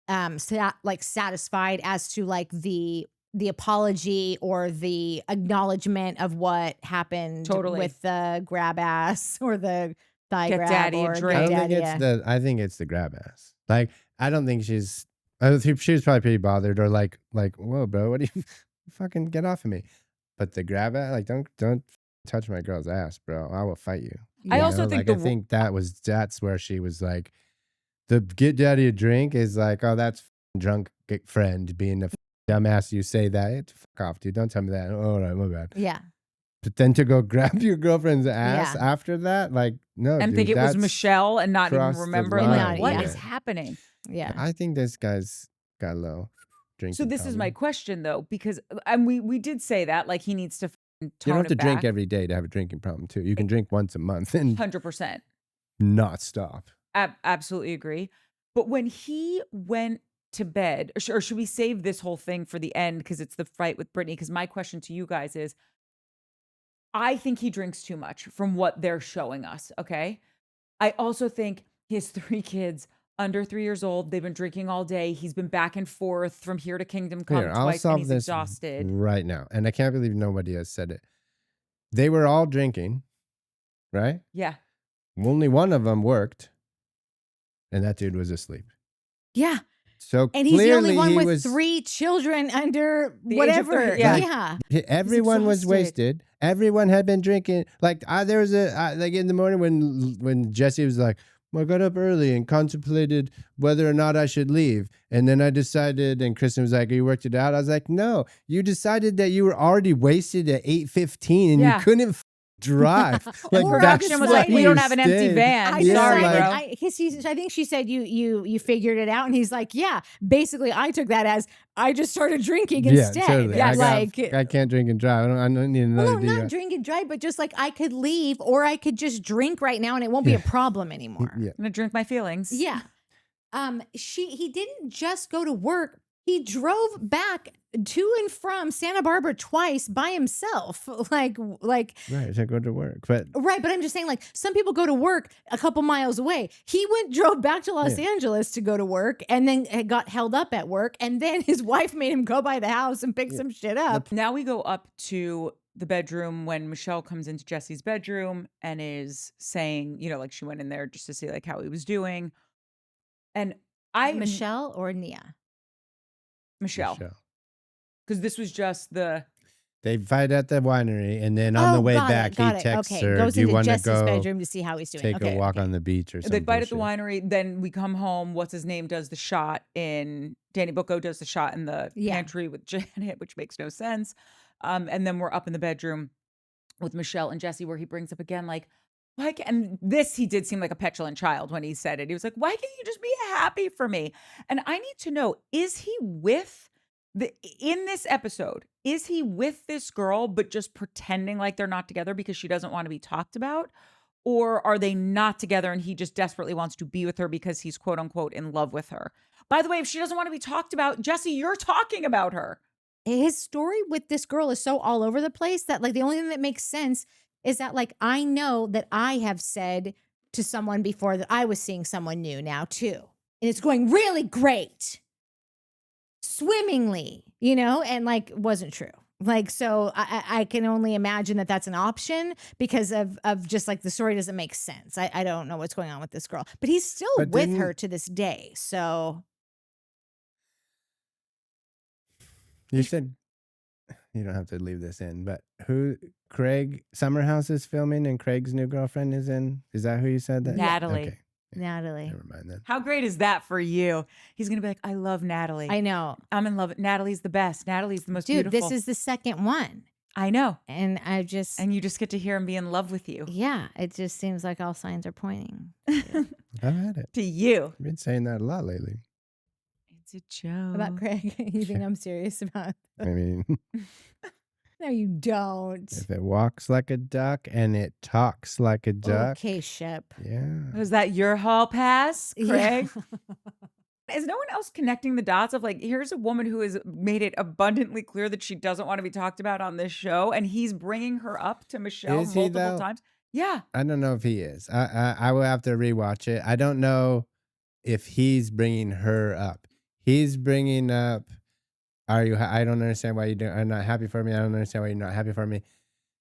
satisfied as to like the apology or the acknowledgement of what happened with the grab ass or the thigh Get grab daddy or a drink. I think it's the grab ass. Like I don't think she was probably pretty bothered or like whoa bro, what do you fucking get off of me? But the grab ass, like don't touch my girl's ass, bro. I will fight you. I also think I think that's where she was like the get daddy a drink is like, oh, that's drunk friend being a dumbass. You say that, fuck off, dude. Don't tell me that. Oh, all right, my bad. Yeah. But then to go grab your girlfriend's ass after that, like, no, and dude, think it was Michelle and not even remember. Like, what is happening? Yeah. I think this guy's got low drinking. So this is my question though, because we did say that like he needs to you don't have to drink every day to have a drinking problem too. You can drink once a month and 100% not stop. Absolutely agree. But when he went to bed, or should we save this whole thing for the end because it's the fight with Brittany? Because my question to you guys is, I think he drinks too much from what they're showing us, okay? I also think he has 3 kids under 3 years old. They've been drinking all day. He's been back and forth from here to Kingdom Come Here, I'll twice, and solve he's this exhausted. right now. And I can't believe nobody has said it. They were all drinking, right? Yeah. Only one of them worked, and that dude was asleep. Yeah. So And he's the only clearly one he with was 3 children under The age of whatever. 3, yeah. Yeah. everyone was exhausted. wasted. Everyone had been drinking. Like there was like in the morning when Jesse was like, well, I got up early and contemplated whether or not I should leave, and then I decided. And Kristen was like, "You worked it out." I was like, "No, you decided that you were already wasted at 8:15 and Yeah. you couldn't drive." Like Or that's Production was why like, we you don't have an empty stayed. van. I Yeah, Sorry, like- bro. I think she said you figured it out, and he's like, yeah. Basically, I took that as I just started drinking Yeah, instead. totally. Yeah, I can't drink and drive. I don't need another well, no, DUI. not drink and drive, but just like I could leave, or I could just drink right now, and it won't be a problem anymore. Yeah. I'm gonna drink my feelings. Yeah. He didn't just go to work. He drove back to and from Santa Barbara twice by himself. Like Right, to go to work, but right, but I'm just saying, like, some people go to work a couple miles away. He drove back to Los Angeles to go to work, and then got held up at work, and then his wife made him go by the house and pick some shit up. Now we go up to the bedroom when Michelle comes into Jesse's bedroom and is saying, like she went in there just to see like how he was doing. And Michelle or Nia? Michelle. Because this was just they fight at the winery, and then on the way back, he texts her, Goes "Do you into want to Jesse's go bedroom to see how he's doing. take a walk on the beach or something?" they fight at the winery. Then we come home. What's his name does the shot in Danny Bucco does the shot in the pantry with Janet, which makes no sense. And then we're up in the bedroom with Michelle and Jesse, where he brings up again, like, and this, he did seem like a petulant child when he said it. He was like, why can't you just be happy for me? And I need to know, is he in this episode, is he with this girl, but just pretending like they're not together because she doesn't want to be talked about? Or are they not together and he just desperately wants to be with her because he's quote unquote in love with her? By the way, if she doesn't want to be talked about, Jesse, you're talking about her. His story with this girl is so all over the place that, like, the only thing that makes sense is that, like, I know that I have said to someone before that I was seeing someone new now too. And it's going really great. Swimmingly, and like wasn't true. Like, so I can only imagine that that's an option because of just like the story doesn't make sense. I don't know what's going on with this girl, but he's still with her to this day. So You said you don't have to leave this in, but Craig Summerhouse is filming and Craig's new girlfriend is in? Is that who you said that? Natalie. Okay. Natalie. Never mind then. How great is that for you? He's going to be like, I love Natalie. I know. I'm in love. Natalie's the best. Natalie's the most Dude, beautiful. this is the second one. I know. And And you just get to hear him be in love with you. yeah, it just seems like all signs are pointing. I've had it. To you. I've been saying that a lot lately. It's a joke. About Craig, you think I'm serious about? I mean, No, you don't. if it walks like a duck and it talks like a duck. Okay, Shep. Yeah. Was that your hall pass, Craig? Yeah. Is no one else connecting the dots of like, here's a woman who has made it abundantly clear that she doesn't want to be talked about on this show, and he's bringing her up to Michelle Is he, multiple though? times? Yeah. I don't know if he is. I will have to rewatch it. I don't know if he's bringing her up. He's bringing up, I don't understand why are not happy for me. I don't understand why you're not happy for me.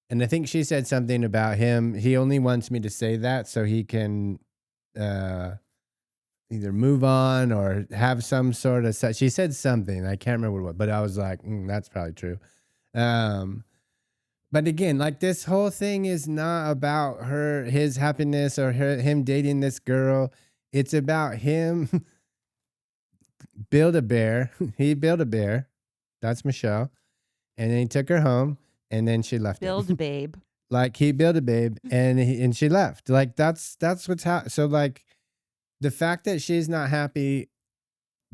And I think she said something about him. He only wants me to say that so he can either move on or have some sort of, she said something. I can't remember what, but I was like, that's probably true. But again, like this whole thing is not about his happiness or him dating this girl. It's about him build a bear. He built a bear. That's Michelle. And then he took her home and then she left him. Build a babe. Like he built a babe and she left. Like that's what's happening. So like the fact that she's not happy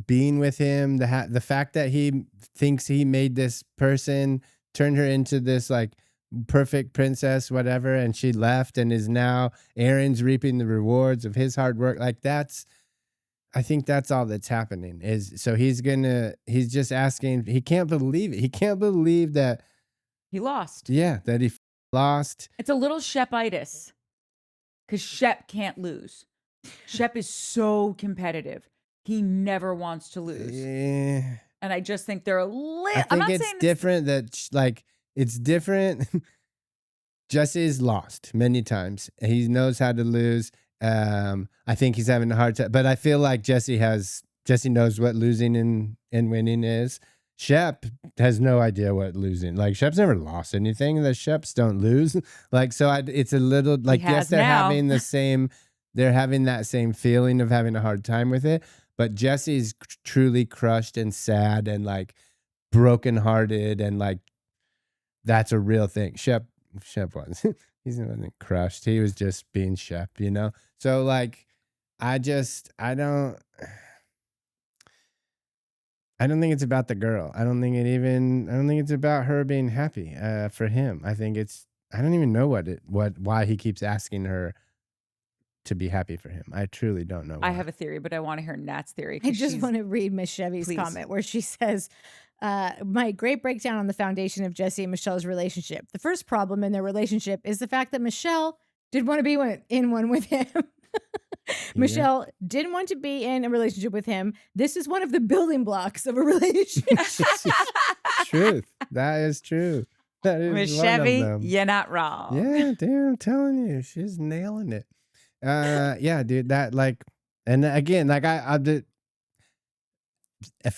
being with him, the fact that he thinks he made this person, turned her into this like perfect princess, whatever, and she left and is now Aaron's reaping the rewards of his hard work. Like that's I think that's all that's happening is so he's just asking. He can't believe it. He can't believe that. He lost. Yeah, that he lost. It's a little Shepitis because Shep can't lose. Shep is so competitive. He never wants to lose. Yeah. And I just think they're a little. I think it's different it's different. Jesse's lost many times. He knows how to lose. I think he's having a hard time, but I feel like Jesse knows what losing and winning is. Shep has no idea what losing. Like Shep's never lost anything. The Sheps don't lose. Like so, it's a little like yes, they're having the same. They're having that same feeling of having a hard time with it. But Jesse's truly crushed and sad and like brokenhearted and like that's a real thing. Shep was. He wasn't crushed. He was just being Shep, you know? So like I don't think it's about the girl. I don't think it's about her being happy for him. I think I don't even know why he keeps asking her to be happy for him. I truly don't know why. I have a theory, but I want to hear Nat's theory. I just want to read Miss Chevy's comment where she says, my great breakdown on the foundation of Jesse and Michelle's relationship. The first problem in their relationship is the fact that Michelle did want to be in one with him. Michelle didn't want to be in a relationship with him. This is one of the building blocks of a relationship. Truth. That is true. That is Miss one of Chevy, them. you're not wrong. Yeah, dude, I'm telling you, she's nailing it. Yeah, dude, that like, and again, like I did.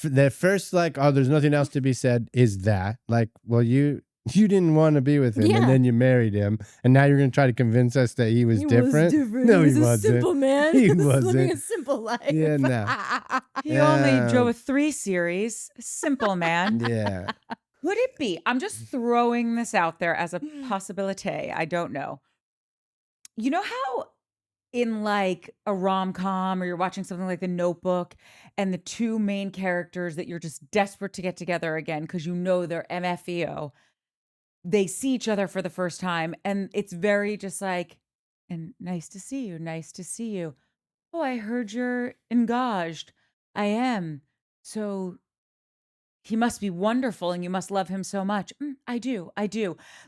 The first like, oh, there's nothing else to be said is that like, well, you didn't want to be with him, and then you married him, and now you're gonna try to convince us that he was different. No, he wasn't. A simple man. He was living wasn't. a simple life. Yeah, no. He only drove 3 series. Simple man. Yeah. Could it be? I'm just throwing this out there as a possibility. I don't know. You know how in like a rom-com or you're watching something like The Notebook and the 2 main characters that you're just desperate to get together again because you know they're MFEO, they see each other for the first time and it's very just like, and nice to see you, nice to see you. Oh, I heard you're engaged. I am. So he must be wonderful and you must love him so much. I do.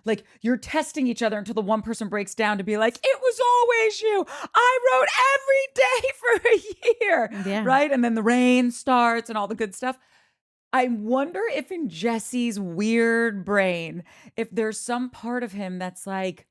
Like you're testing each other until the one person breaks down to be like, it was always you. I wrote every day for a year. Yeah. Right. And then the rain starts and all the good stuff. I wonder if in Jesse's weird brain, if there's some part of him that's like,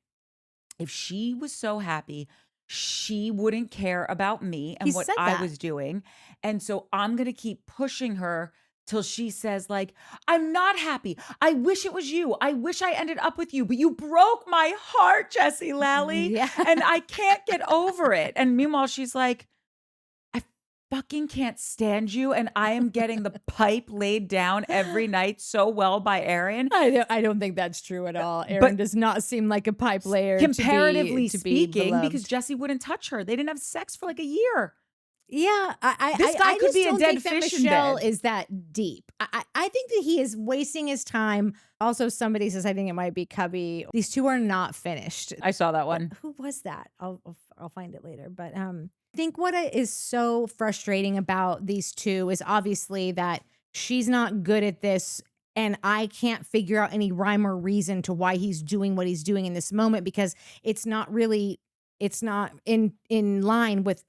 if she was so happy, she wouldn't care about me and what I was doing. And so I'm going to keep pushing her till she says like, I'm not happy. I wish it was you. I wish I ended up with you, but you broke my heart, Jessie Lally. Yeah. And I can't get over it. And meanwhile, she's like, I fucking can't stand you. And I am getting the pipe laid down every night so well by Aaron. I don't think that's true at all. Aaron does not seem like a pipe layer comparatively to speaking, be because Jessie wouldn't touch her. They didn't have sex for like a year. Yeah, This guy could be a dead think fish in Michelle bed. is that deep. I think that he is wasting his time. Also, somebody says I think it might be Cubby. These 2 are not finished. I saw that one. Who was that? I'll find it later. But I think what is so frustrating about these 2 is obviously that she's not good at this. And I can't figure out any rhyme or reason to why he's doing what he's doing in this moment, because it's not in line with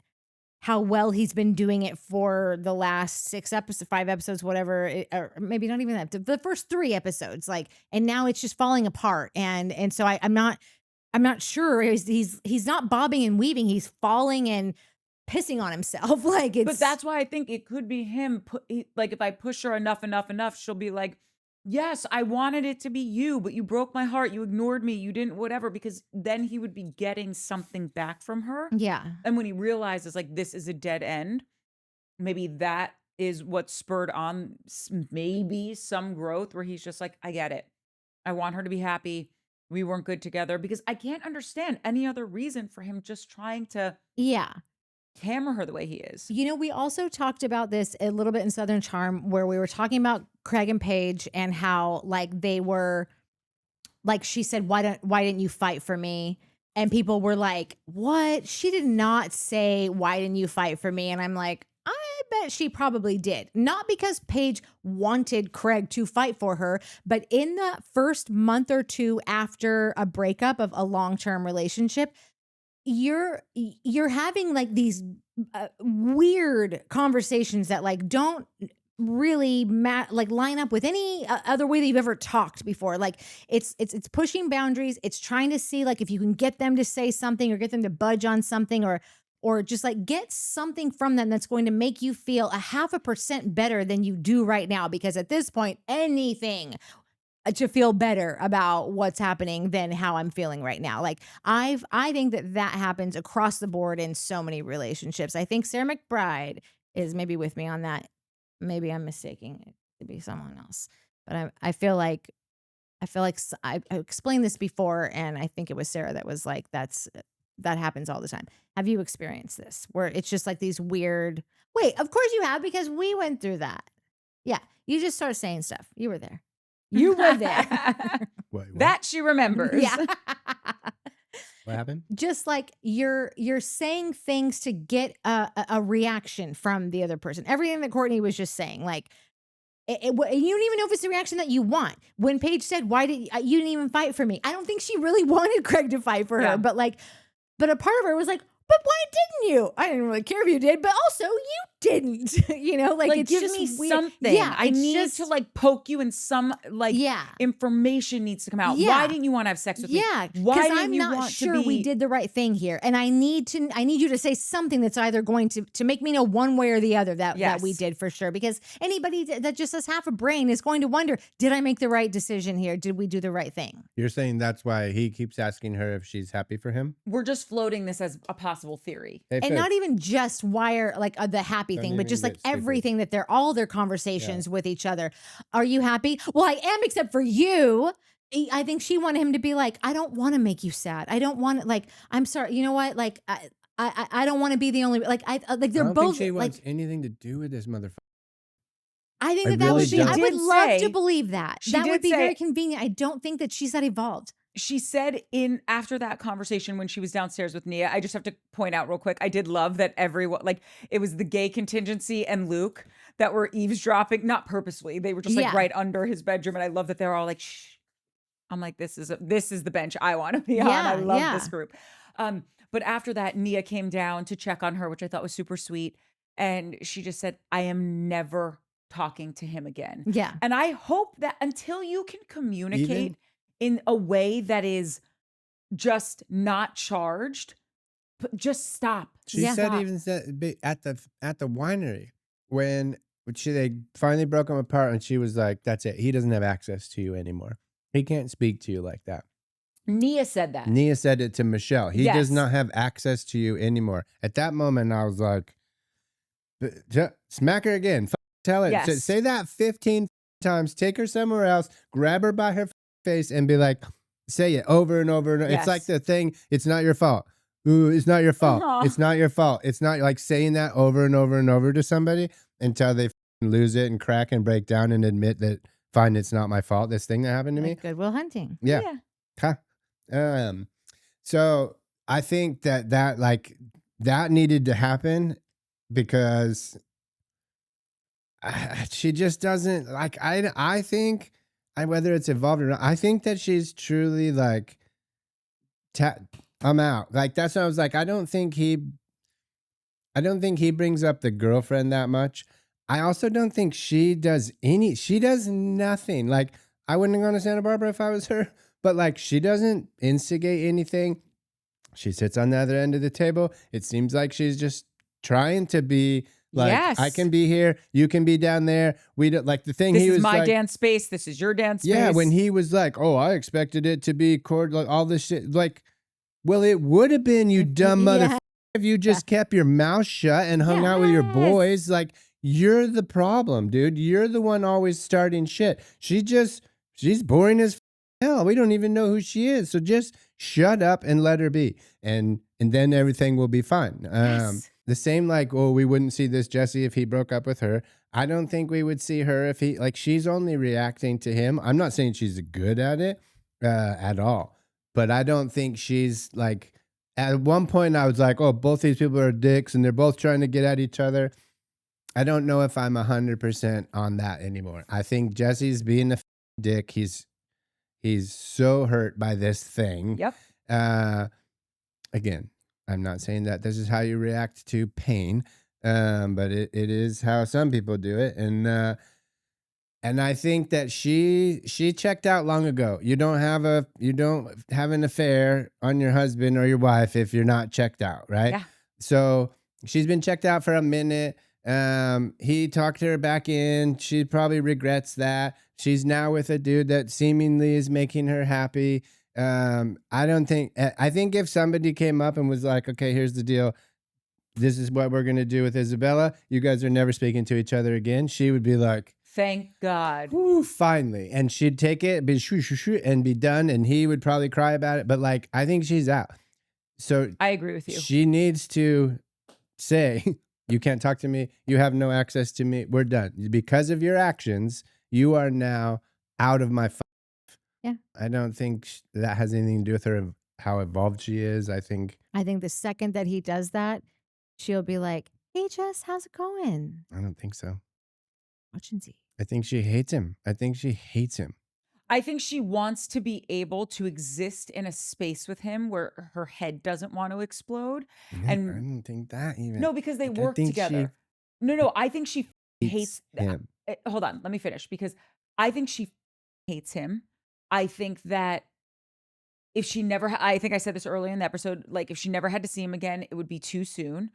how well he's been doing it for the last 5 episodes, whatever, or maybe not even that, the first 3 episodes, like, and now it's just falling apart. And so I'm not sure he's not bobbing and weaving. He's falling and pissing on himself. Like But that's why I think it could be him. Like if I push her enough, she'll be like, yes, I wanted it to be you, but you broke my heart. You ignored me. You didn't whatever, because then he would be getting something back from her. Yeah. And when he realizes like this is a dead end, maybe that is what spurred on maybe some growth where he's just like, I get it. I want her to be happy. We weren't good together, because I can't understand any other reason for him just trying to hammer her the way he is. You know, we also talked about this a little bit in Southern Charm, where we were talking about Craig and Paige and how like they were, like she said, why didn't you fight for me? And people were like, what? She did not say, why didn't you fight for me? And I'm like, I bet she probably did. Not because Paige wanted Craig to fight for her, but in the first month or two after a breakup of a long-term relationship, you're having like these weird conversations that like don't really like line up with any other way that you've ever talked before. Like it's pushing boundaries. It's trying to see like if you can get them to say something or get them to budge on something or just like get something from them that's going to make you feel 0.5% better than you do right now. Because at this point, anything to feel better about what's happening than how I'm feeling right now. Like I think that happens across the board in so many relationships. I think Sarah McBride is maybe with me on that. Maybe I'm mistaking it to be someone else, but I feel like I explained this before, and I think it was Sarah that was like, that happens all the time. Have you experienced this where it's just like these weird, wait, of course you have, because we went through that. Yeah. You just start saying stuff. You were there. You were there. Wait, what? That she remembers. Yeah. What happened? Just like you're saying things to get a reaction from the other person. Everything that Courtney was just saying, like, you don't even know if it's the reaction that you want. When Paige said, "Why did you didn't even fight for me?" I don't think she really wanted Craig to fight for her, Yeah. but a part of her was like, "But why didn't you?" I didn't really care if you did, but also you didn't. Like it's give just me weird. something. Yeah, I it's need just, to like poke you in some like information needs to come out. Yeah. Why didn't you want to have sex with me? Yeah, Why because didn't I'm you not want sure to be... we did the right thing here, and I need you to say something that's either going to make me know one way or the other that we did for sure. Because anybody that just has half a brain is going to wonder, did I make the right decision here? Did we do the right thing? You're saying that's why he keeps asking her if she's happy for him? We're just floating this as a possible theory. Hey, And Fitz, not even just the happy Don't thing, but even just like get stupid. everything that all their conversations with each other. Are you happy? Well, I am, except for you. I think she wanted him to be like, I don't want to make you sad. I don't want to, like, I'm sorry. You know what? Like, I don't want to be the only, like, they're I don't both think she like, wants anything to do with this motherfucker. I think I that really would be, don't. I She would did love say- to believe that. she That did would be say- very convenient. I don't think that she's that evolved. She said after that conversation when she was downstairs with Nia, I just have to point out real quick, I did love that everyone, like, it was the gay contingency and Luke that were eavesdropping, not purposely. They were just like Yeah. right under his bedroom. And I love that they're all like, shh. I'm like, this is the bench I want to be on. I love this group. But after that, Nia came down to check on her, which I thought was super sweet. And she just said, I am never talking to him again. Yeah. And I hope that until you can communicate in a way that is just not charged, just stop. She Yeah. said even at the winery when they finally broke him apart, and she was like, "That's it. He doesn't have access to you anymore. He can't speak to you like that." Nia said that. Nia said it to Michelle. He Yes. does not have access to you anymore. At that moment, I was like, "Smack her again. Tell her. Yes. Say that 15 times. Take her somewhere else. Grab her by her face and be like, say it over and over and over." Yes. It's like the thing. It's not your fault. Ooh, it's not your fault. Uh-huh. It's not your fault. It's not like saying that over and over and over to somebody until they lose it and crack and break down and admit that, fine, it's not my fault. This thing that happened to me. Like Goodwill Hunting. Yeah. So I think that needed to happen because she just doesn't like, I think whether it's evolved or not, I think that she's truly like, I'm out. Like, that's what I was like. I don't think he brings up the girlfriend that much. I also don't think she does nothing. Like, I wouldn't have gone to Santa Barbara if I was her, but like, she doesn't instigate anything. She sits on the other end of the table. It seems like she's just trying to be like, Yes. I can be here, you can be down there. We don't like the thing. This he is was my like, dance space. This is your dance space. yeah, when he was like, "Oh, I expected it to be like all this shit." Like, well, it would have been, you dumb Yeah. motherfucker, if you just kept your mouth shut and hung out with your Yes. boys. Like, you're the problem, dude. You're the one always starting shit. She's boring as hell. We don't even know who she is. So just shut up and let her be, and then everything will be fine. Yes. The same, like, oh, we wouldn't see this Jesse if he broke up with her. I don't think we would see her if he, like, she's only reacting to him. I'm not saying she's good at it at all, but I don't think she's like, at one point I was like, oh, both these people are dicks and they're both trying to get at each other. I don't know if I'm 100% on that anymore. I think Jesse's being a dick. He's so hurt by this thing. Yep. Again, I'm not saying that this is how you react to pain, but it is how some people do it. And I think that she checked out long ago. You don't have an affair on your husband or your wife if you're not checked out, right? Yeah. So she's been checked out for a minute. He talked her back in. She probably regrets that. She's now with a dude that seemingly is making her happy. I think if somebody came up and was like, okay, here's the deal. This is what we're going to do with Isabella. You guys are never speaking to each other again. She would be like, thank God. whoo, finally. And she'd take it, be shoo, shoo, shoo, and be done. And he would probably cry about it. But like, I think she's out. So I agree with you. she needs to say, you can't talk to me. You have no access to me. We're done. Because of your actions, you are now out of my. Yeah. I don't think that has anything to do with her, how evolved she is. I think the second that he does that, she'll be like, hey, Jess, how's it going? I don't think so. Watch and see. I think she hates him. I think she wants to be able to exist in a space with him where her head doesn't want to explode. Yeah, And I don't think that even. no, because they Like, I work think together. No, I think she hates him. hold on, let me finish, because I think she hates him. I think that if she never, I think I said this earlier in the episode, like if she never had to see him again, it would be too soon.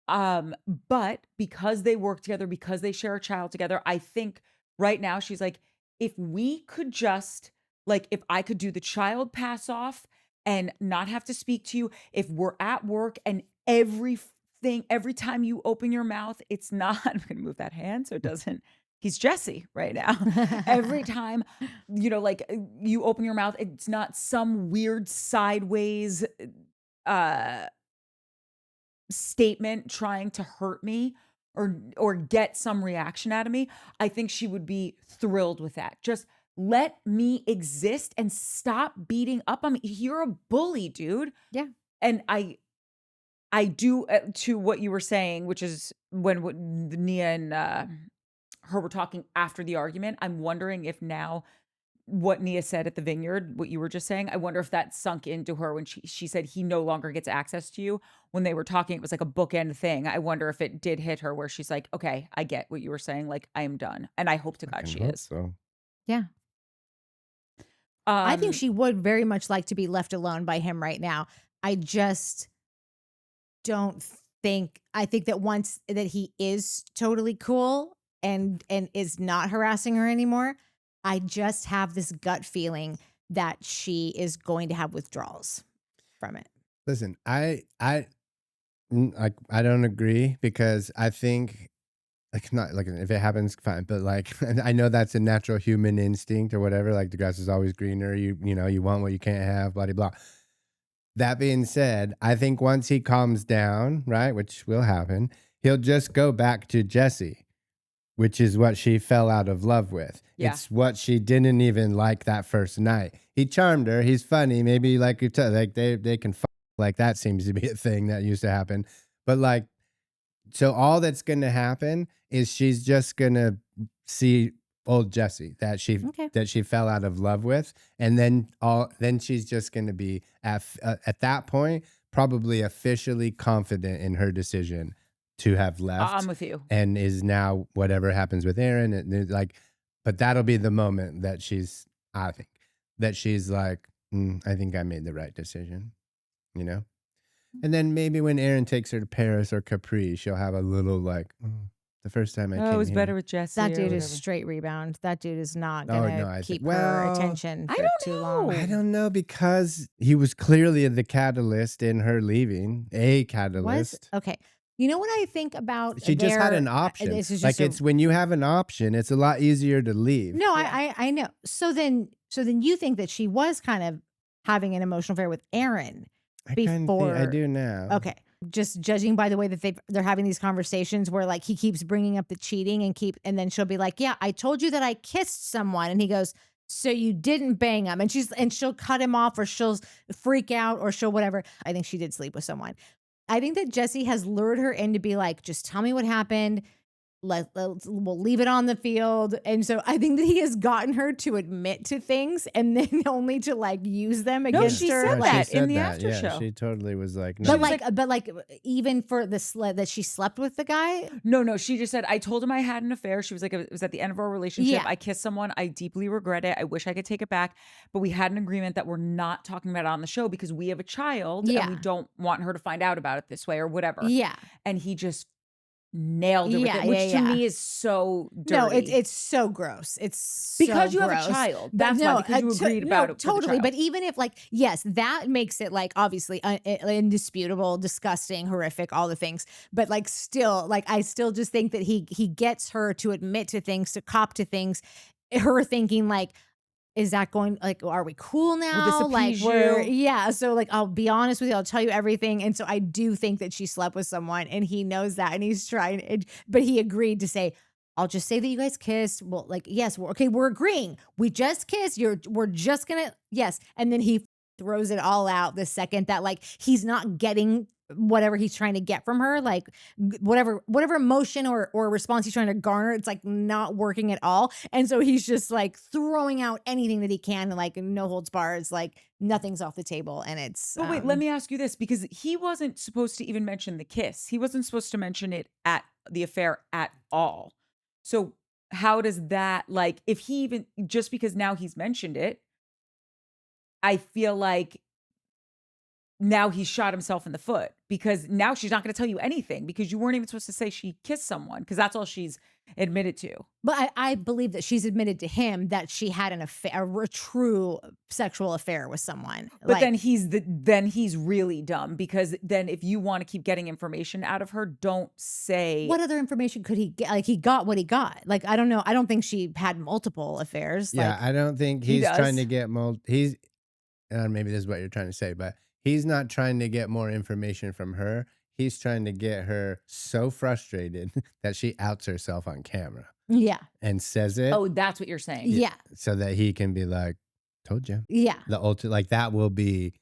But because they work together, because they share a child together, I think right now she's like, if we could just, like, if I could do the child pass off and not have to speak to you, if we're at work and every time you open your mouth, it's not, I'm going to move that hand so it doesn't, he's Jesse right now. Every time, like you open your mouth, it's not some weird sideways, statement trying to hurt me or get some reaction out of me. I think she would be thrilled with that. Just let me exist and stop beating up on me. You're a bully, dude. Yeah. And I do, to what you were saying, which is when Nia and her were talking after the argument. I'm wondering if now what Nia said at the vineyard, what you were just saying, I wonder if that sunk into her when she said he no longer gets access to you. When they were talking, it was like a bookend thing. I wonder if it did hit her where she's like, okay, I get what you were saying. Like, I am done. And I hope to God she is. So. Yeah. I think she would very much like to be left alone by him right now. I just don't think, I think that once that he is totally cool and is not harassing her anymore, I just have this gut feeling that she is going to have withdrawals from it. Listen, I don't agree, because I think, like, not like if it happens, fine, but like I know that's a natural human instinct or whatever. Like the grass is always greener. You want what you can't have. Blah blah blah. That being said, I think once he calms down, right, which will happen, he'll just go back to Jesse, which is what she fell out of love with. Yeah. It's what she didn't even like that first night. He charmed her. He's funny. Maybe like you like they can fuck. Like that seems to be a thing that used to happen. But like, so all that's going to happen is she's just going to see old Jesse that she fell out of love with. And then she's just going to be at that point, probably officially confident in her decision to have left. I'm with you. And is now whatever happens with Aaron. And like, but that'll be the moment that I think like, I think I made the right decision, And then maybe when Aaron takes her to Paris or Capri, she'll have a little like, the first time I came it was here. better with Jesse. That dude is straight rebound. That dude is not going to keep her well, attention I for don't too know. long. I don't know, because he was clearly the catalyst in her leaving. A catalyst. Okay. You know what I think about She just had an option. Like it's when you have an option, it's a lot easier to leave. No, I know. So then you think that she was kind of having an emotional affair with Aaron before. I do now. Okay. Just judging by the way that they're having these conversations where like he keeps bringing up the cheating and then she'll be like, yeah, I told you that I kissed someone. And he goes, so you didn't bang him. And she'll cut him off, or she'll freak out, or she'll whatever. I think she did sleep with someone. I think that Jesse has lured her in to be like, just tell me what happened. we'll leave it on the field. And so I think that he has gotten her to admit to things and then only to like use them against she her. said Like, that she in the said after show. She totally was like, no. but like even for the that she slept with the guy. No, she just said, I told him I had an affair. She was like, it was at the end of our relationship. Yeah. I kissed someone. I deeply regret it. I wish I could take it back. But we had an agreement that we're not talking about it on the show because we have a child and we don't want her to find out about it this way or whatever. Yeah. And he just nailed it with it, which to me is so dirty. No, it's so gross. It's because so you gross. have a child. But That's why, because you agreed about it. Totally. But even if like, yes, that makes it like obviously indisputable, disgusting, horrific, all the things. But like still, like I still just think that he gets her to admit to things, to cop to things. Her thinking like, is that going like, are we cool now? Will this like appease so like I'll be honest with you, I'll tell you everything. And so I do think that she slept with someone and he knows that and he's trying, but he agreed to say, I'll just say that you guys kissed. Well, like, yes, we're agreeing. We just kissed. we're just gonna, yes. And then he throws it all out the second that like he's not getting whatever he's trying to get from her, like whatever emotion or response he's trying to garner, it's like not working at all. And so he's just like throwing out anything that he can, and like no holds bars, like nothing's off the table. And it's But wait, let me ask you this, because he wasn't supposed to even mention the kiss. He wasn't supposed to mention it at the affair at all. So how does that, like, if he even, just because now he's mentioned it, I feel like now he's shot himself in the foot, because now she's not going to tell you anything because you weren't even supposed to say she kissed someone, because that's all she's admitted to. But I believe that she's admitted to him that she had an affair, a true sexual affair with someone. But then he's really dumb, because then if you want to keep getting information out of her, don't say. What other information could he get? Like he got what he got. Like I don't know. I don't think she had multiple affairs. Yeah, like, I don't think he's trying to get he's, maybe this is what you're trying to say, but he's not trying to get more information from her. He's trying to get her so frustrated that she outs herself on camera. Yeah. And says it. Oh, that's what you're saying. Yeah. So that he can be like, told you. Yeah. The ultimate, like that will be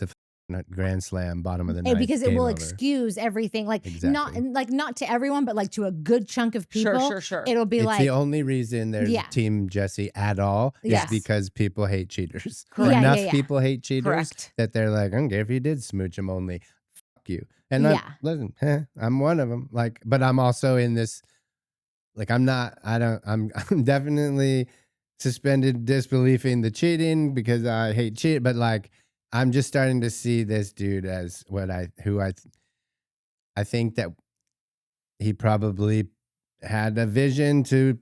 the grand slam, bottom of the night. Because it will over. excuse everything. Like Exactly. not to everyone, but like to a good chunk of people. Sure. It'll be it's like the only reason there's Team Jesse at all is because people hate cheaters. Correct. Enough people hate cheaters Correct. that they're like, I don't care if you did smooch him only. Fuck you. And listen, I'm one of them. Like, but I'm also in this, like, I'm definitely suspended disbelief in the cheating because I hate cheat. But like, I'm just starting to see this dude as I think that he probably had a vision to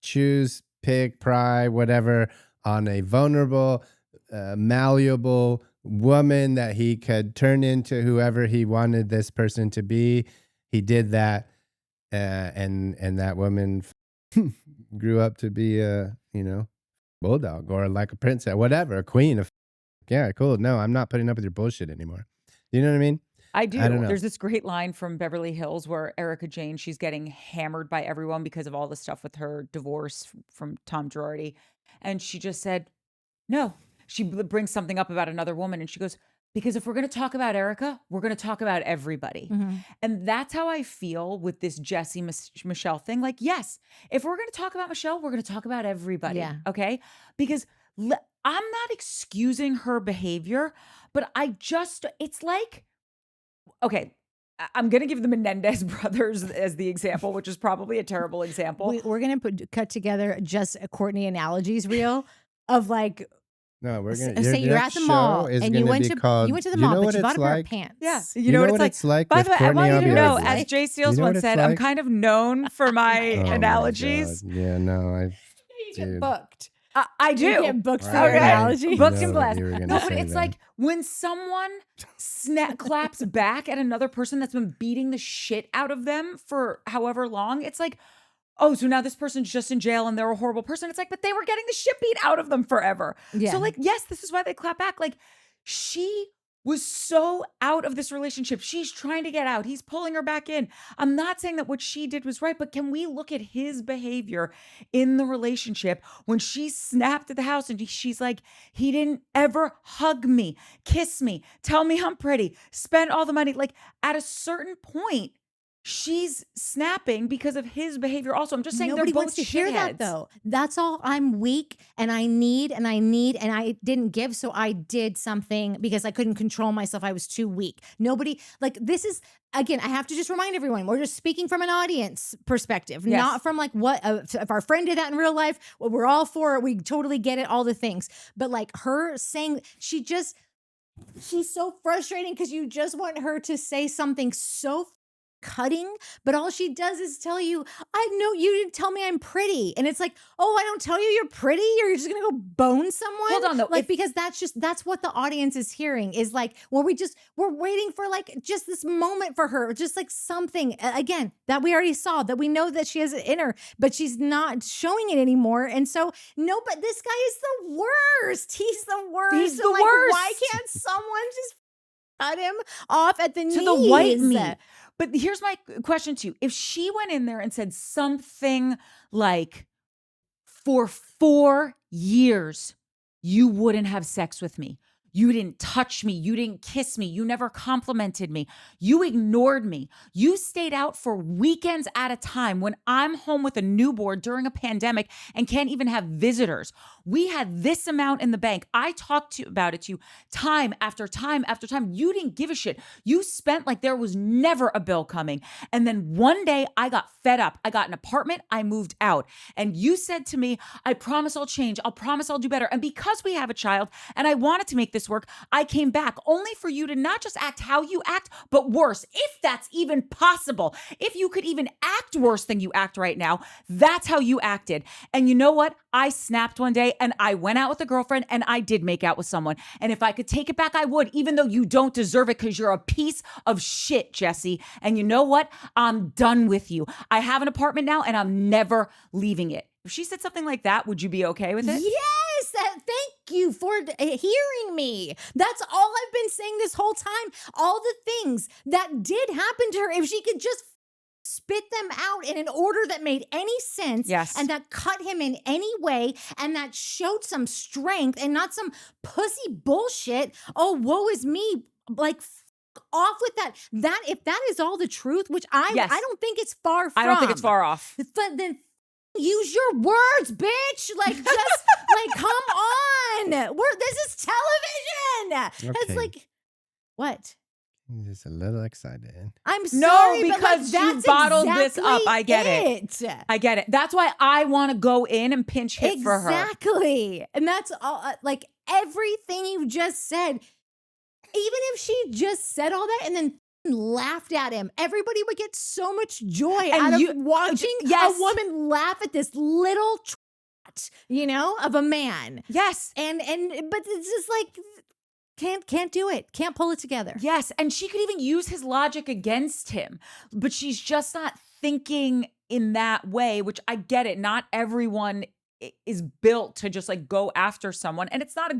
choose, pick, pry, whatever, on a vulnerable, malleable woman that he could turn into whoever he wanted this person to be. He did that, and that woman grew up to be a bulldog or like a princess, whatever, a queen of. Yeah, cool. No, I'm not putting up with your bullshit anymore. You know what I mean? I do. I don't know. There's this great line from Beverly Hills where Erica Jane, she's getting hammered by everyone because of all the stuff with her divorce from Tom Girardi. And she just said, no. She brings something up about another woman and she goes, because if we're going to talk about Erica, we're going to talk about everybody. Mm-hmm. And that's how I feel with this Jesse Michelle thing. Like, yes, if we're going to talk about Michelle, we're going to talk about everybody. Yeah. Okay? Because I'm not excusing her behavior, but it's like, okay, I'm going to give the Menendez brothers as the example, which is probably a terrible example. We're going to cut together just a Courtney analogies reel of like, no, we're gonna say you're at the mall and you went to the mall, but you bought a pair of pants. Yeah, you know what it's like. By the way, I want you to know, Beverly. as Jay Seals once said, I'm kind of known for my analogies. Yeah, no, You get booked. I do. You get booked for Right. your analogy. Booked and blessed. You were gonna No, but say it's that. like when someone claps back at another person that's been beating the shit out of them for however long. It's like, oh, so now this person's just in jail and they're a horrible person. It's like, but they were getting the shit beat out of them forever. Yeah. So like, yes, this is why they clap back. Like, she was so out of this relationship. She's trying to get out. He's pulling her back in. I'm not saying that what she did was right, but can we look at his behavior in the relationship when she snapped at the house and she's like, he didn't ever hug me, kiss me, tell me I'm pretty, spend all the money. Like, at a certain point, she's snapping because of his behavior also. I'm just saying Nobody they're both wants to hear that shitheads. though. That's all. I'm weak and I need and I didn't give. So I did something because I couldn't control myself. I was too weak. Nobody like this is again, I have to just remind everyone, we're just speaking from an audience perspective, Yes. not from like what if our friend did that in real life, what we're all for it. We totally get it, all the things. But like her saying she's so frustrating because you just want her to say something so cutting, but all she does is tell you, I know you didn't tell me I'm pretty. And it's like, oh, I don't tell you you're pretty. You're just gonna go bone someone. Hold on though. Like, because that's what the audience is hearing is like, well, we're waiting for like just this moment for her, just like something again that we already saw, that we know that she has it in her, but she's not showing it anymore. And so no, but this guy is the worst. He's the worst. He's the like, worst. Why can't someone just cut him off at the knees? To the white meat. But here's my question to you. If she went in there and said something like, for 4 years, you wouldn't have sex with me. You didn't touch me. You didn't kiss me. You never complimented me. You ignored me. You stayed out for weekends at a time when I'm home with a newborn during a pandemic and can't even have visitors. We had this amount in the bank. I talked about it to you time after time after time. You didn't give a shit. You spent like there was never a bill coming. And then one day I got fed up. I got an apartment. I moved out. And you said to me, I promise I'll change. I'll promise I'll do better. And because we have a child and I wanted to make this work, I came back only for you to not just act how you act, but worse, if that's even possible. If you could even act worse than you act right now, that's how you acted. And you know what? I snapped one day and I went out with a girlfriend and I did make out with someone. And if I could take it back, I would, even though you don't deserve it because you're a piece of shit, Jesse. And you know what? I'm done with you. I have an apartment now and I'm never leaving it. If she said something like that, would you be okay with it? Yes, thank you for hearing me. That's all I've been saying this whole time. All the things that did happen to her, if she could just spit them out in an order that made any sense, Yes. and that cut him in any way, and that showed some strength and not some pussy bullshit. Oh, woe is me. Like, off with that. That if that is all the truth, which Yes. I don't think it's far from. I don't think it's far off. But then use your words, bitch. Like, just like, come on. This is television. Okay. It's like, what? I'm just a little excited. I'm No, sorry, because but like, you that's bottled this exactly up. I get it. I get it. That's why I want to go in and pinch hit for her. Exactly. And that's all, like, everything you just said, even if she just said all that and then laughed at him, everybody would get so much joy out of watching yes. a woman laugh at this little twat, of a man. Yes. And but it's just like can't do it. Can't pull it together. Yes. And she could even use his logic against him, but she's just not thinking in that way, which I get it. Not everyone is built to just like go after someone. And it's not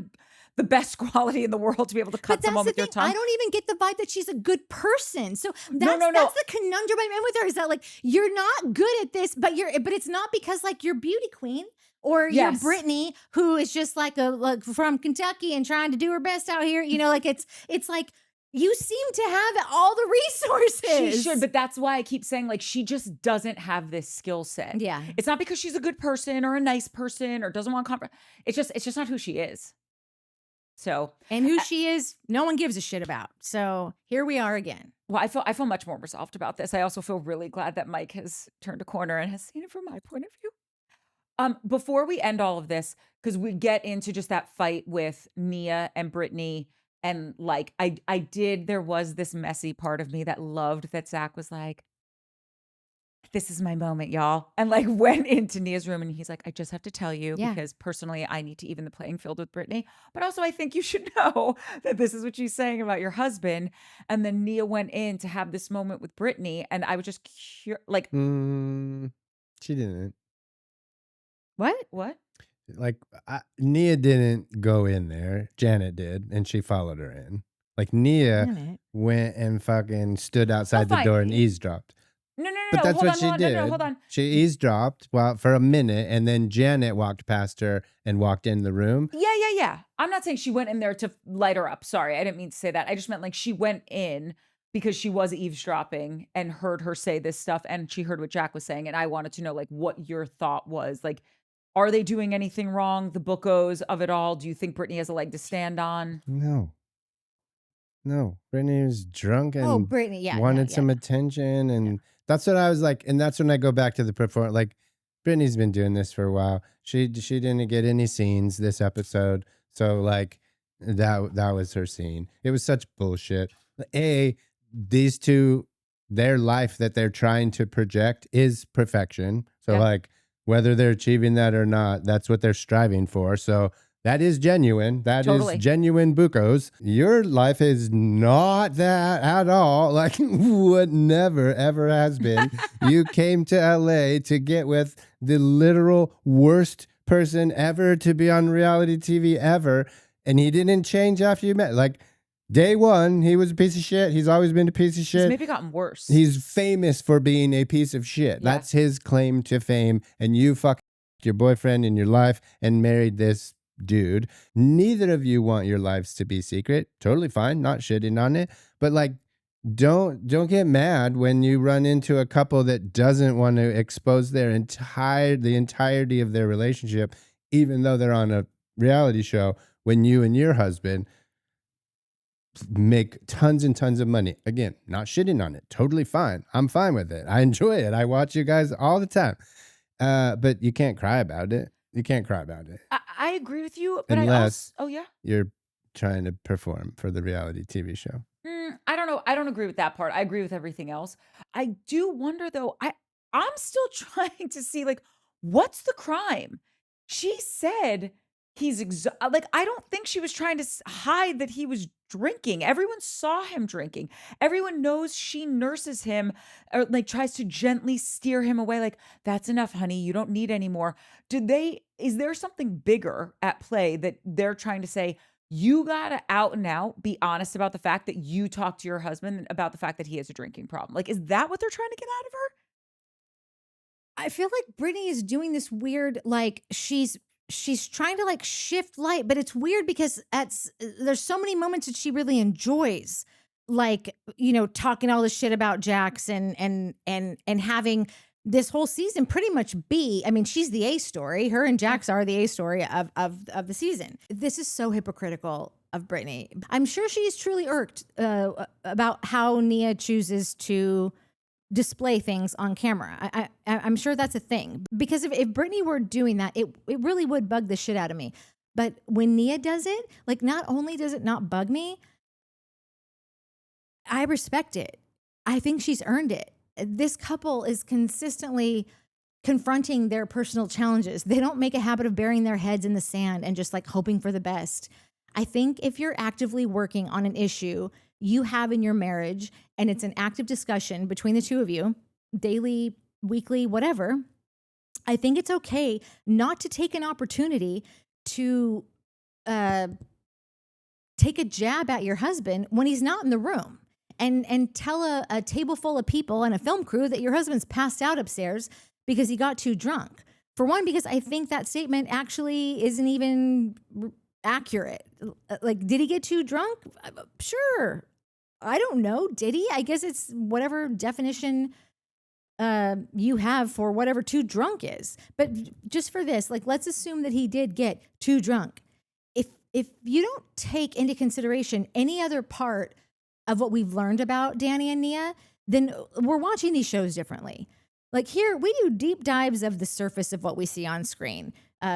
the best quality in the world to be able to cut someone with your tongue. I don't even get the vibe that she's a good person. So that's No. the conundrum I'm in with her, is that like, you're not good at this, but it's not because like you're beauty queen or you're Brittany, who is just like from Kentucky and trying to do her best out here. Like it's like, you seem to have all the resources. She should, but that's why I keep saying like she just doesn't have this skill set. Yeah. It's not because she's a good person or a nice person or doesn't want comfort. It's just not who she is. So, and who she is, no one gives a shit about. So here we are again. Well, I feel much more resolved about this. I also feel really glad that Mike has turned a corner and has seen it from my point of view. Before we end all of this, because we get into just that fight with Nia and Brittany, and like there was this messy part of me that loved that Zach was like, this is my moment, y'all. And like went into Nia's room and he's like, I just have to tell you, because personally I need to even the playing field with Brittany. But also I think you should know that this is what she's saying about your husband. And then Nia went in to have this moment with Brittany. And I was just like, she didn't. What? Like Nia didn't go in there. Janet did, and she followed her in. Like Nia went and fucking stood outside the door and eavesdropped. No. But that's what she did. No, hold on. She eavesdropped for a minute, and then Janet walked past her and walked in the room. Yeah. I'm not saying she went in there to light her up. Sorry, I didn't mean to say that. I just meant like she went in because she was eavesdropping and heard her say this stuff, and she heard what Jack was saying, and I wanted to know, like, what your thought was. Like, are they doing anything wrong? The bookos of it all. Do you think Brittany has a leg to stand on? No, Brittany was drunk Oh, and Brittany, yeah, no, wanted yeah. some attention, and that's what I was like. And that's when I go back to the perform. Like, Brittany's been doing this for a while. She didn't get any scenes this episode, so like that was her scene. It was such bullshit. These two, their life that they're trying to project is perfection. So Yeah. like whether they're achieving that or not, that's what they're striving for. So that is genuine. That Totally. is genuine bucos. Your life is not that at all. Like what never, ever has been. You came to LA to get with the literal worst person ever to be on reality TV ever. And he didn't change after you met. Like day one, he was a piece of shit. He's always been a piece of It's shit. maybe gotten worse. He's famous for being a piece of shit. Yeah. That's his claim to fame. And you fucked your boyfriend in your life and married this dude. Neither of you want your lives to be secret. Totally fine, not shitting on it. But like, don't get mad when you run into a couple that doesn't want to expose the entirety of their relationship, even though they're on a reality show, when you and your husband make tons and tons of money. Again, not shitting on it. Totally fine. I'm fine with it. I enjoy it. I watch you guys all the time. But you can't cry about it. You can't cry about it. I agree with you, but Unless oh yeah. you're trying to perform for the reality TV show. I don't know. I don't agree with that part. I agree with everything else. I do wonder though. I'm still trying to see like what's the crime. She said he's like I don't think she was trying to hide that he was drinking. Everyone saw him drinking. Everyone knows she nurses him or like tries to gently steer him away like that's enough, honey. You don't need any more. Is there something bigger at play that they're trying to say you got to out and out be honest about the fact that you talked to your husband about the fact that he has a drinking problem? Like, is that what they're trying to get out of her? I feel like Brittany is doing this weird, like she's trying to like shift light, but it's weird because there's so many moments that she really enjoys, like, you know, talking all this shit about Jax and having this whole season pretty much be, I mean, she's the A story. Her and Jax are the A story of the season. This is so hypocritical of Brittany. I'm sure she is truly irked about how Nia chooses to display things on camera. I'm sure that's a thing. Because if Brittany were doing that, it really would bug the shit out of me. But when Nia does it, like not only does it not bug me, I respect it. I think she's earned it. This couple is consistently confronting their personal challenges. They don't make a habit of burying their heads in the sand and just like hoping for the best. I think if you're actively working on an issue you have in your marriage and it's an active discussion between the two of you, daily, weekly, whatever, I think it's okay not to take an opportunity to take a jab at your husband when he's not in the room. And tell a table full of people and a film crew that your husband's passed out upstairs because he got too drunk. For one, because I think that statement actually isn't even accurate. Like, did he get too drunk? Sure. I don't know. Did he? I guess it's whatever definition you have for whatever too drunk is. But just for this, like, let's assume that he did get too drunk. If you don't take into consideration any other part of what we've learned about Danny and Nia, then we're watching these shows differently. Like here, we do deep dives of the surface of what we see on screen.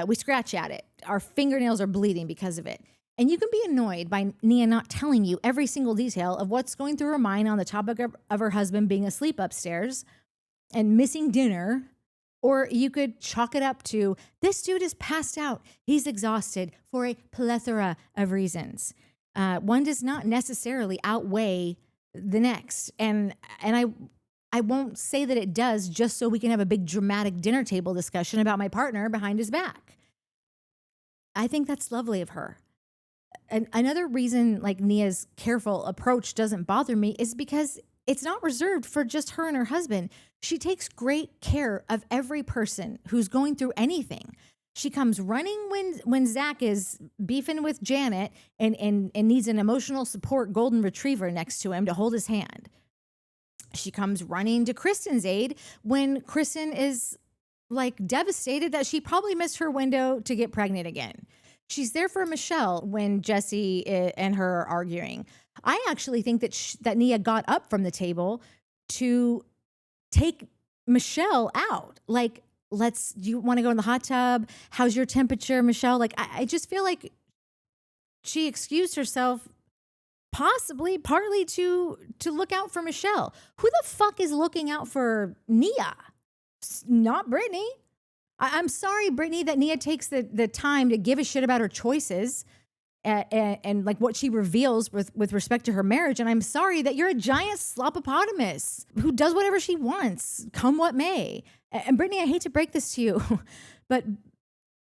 We scratch at it. Our fingernails are bleeding because of it. And you can be annoyed by Nia not telling you every single detail of what's going through her mind on the topic of her husband being asleep upstairs and missing dinner. Or you could chalk it up to, this dude is passed out. He's exhausted for a plethora of reasons. One does not necessarily outweigh the next. And I won't say that it does just so we can have a big dramatic dinner table discussion about my partner behind his back. I think that's lovely of her. And another reason like Nia's careful approach doesn't bother me is because it's not reserved for just her and her husband. She takes great care of every person who's going through anything. She comes running when Zach is beefing with Janet and needs an emotional support golden retriever next to him to hold his hand. She comes running to Kristen's aid when Kristen is like devastated that she probably missed her window to get pregnant again. She's there for Michelle when Jesse and her are arguing. I actually think that Nia got up from the table to take Michelle out. Like, do you want to go in the hot tub? How's your temperature, Michelle? Like, I just feel like she excused herself possibly partly to look out for Michelle. Who the fuck is looking out for Nia? Not Brittany. I'm sorry, Brittany, that Nia takes the time to give a shit about her choices and like what she reveals with respect to her marriage. And I'm sorry that you're a giant slopopotamus who does whatever she wants, come what may. And Brittany, I hate to break this to you, but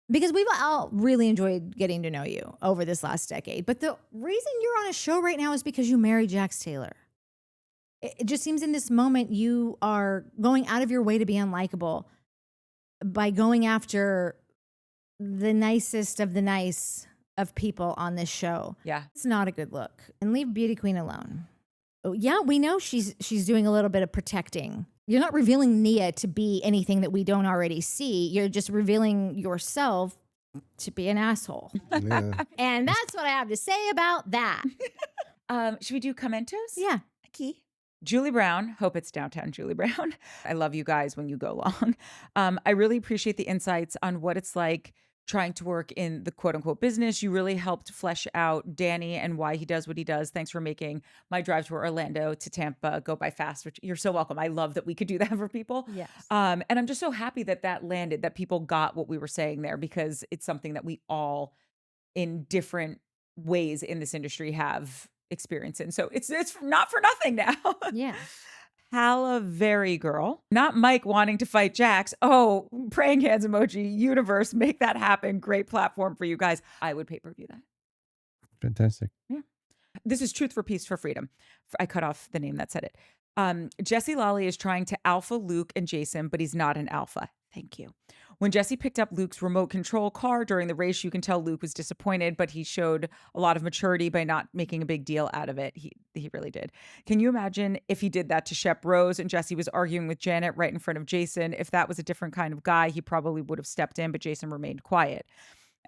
because we've all really enjoyed getting to know you over this last decade. But the reason you're on a show right now is because you married Jax Taylor. It just seems in this moment you are going out of your way to be unlikable by going after the nicest of the nice of people on this show. Yeah. It's not a good look. And leave Beauty Queen alone. Oh, yeah, we know she's doing a little bit of protecting. You're not revealing Nia to be anything that we don't already see. You're just revealing yourself to be an asshole. Yeah. And that's what I have to say about that. Should we do commentos? Yeah. Key. Julie Brown, hope it's downtown Julie Brown. I love you guys when you go long. I really appreciate the insights on what it's like trying to work in the quote unquote business. You really helped flesh out Danny and why he does what he does. Thanks for making my drive to Orlando to Tampa go by fast, which you're so welcome. I love that we could do that for people. Yes. And I'm just so happy that landed, that people got what we were saying there, because it's something that we all in different ways in this industry have experience in. So it's not for nothing now. Yeah. Halaveri girl, not Mike wanting to fight Jax. Oh, praying hands emoji. Universe, make that happen. Great platform for you guys. I would pay-per-view that. Fantastic. Yeah. This is Truth for Peace for Freedom. I cut off the name that said it. Jesse Lally is trying to alpha Luke and Jason, but he's not an alpha. Thank you. When Jesse picked up Luke's remote control car during the race, you can tell Luke was disappointed, but he showed a lot of maturity by not making a big deal out of it. He really did. Can you imagine if he did that to Shep Rose and Jesse was arguing with Janet right in front of Jason? If that was a different kind of guy, he probably would have stepped in, but Jason remained quiet.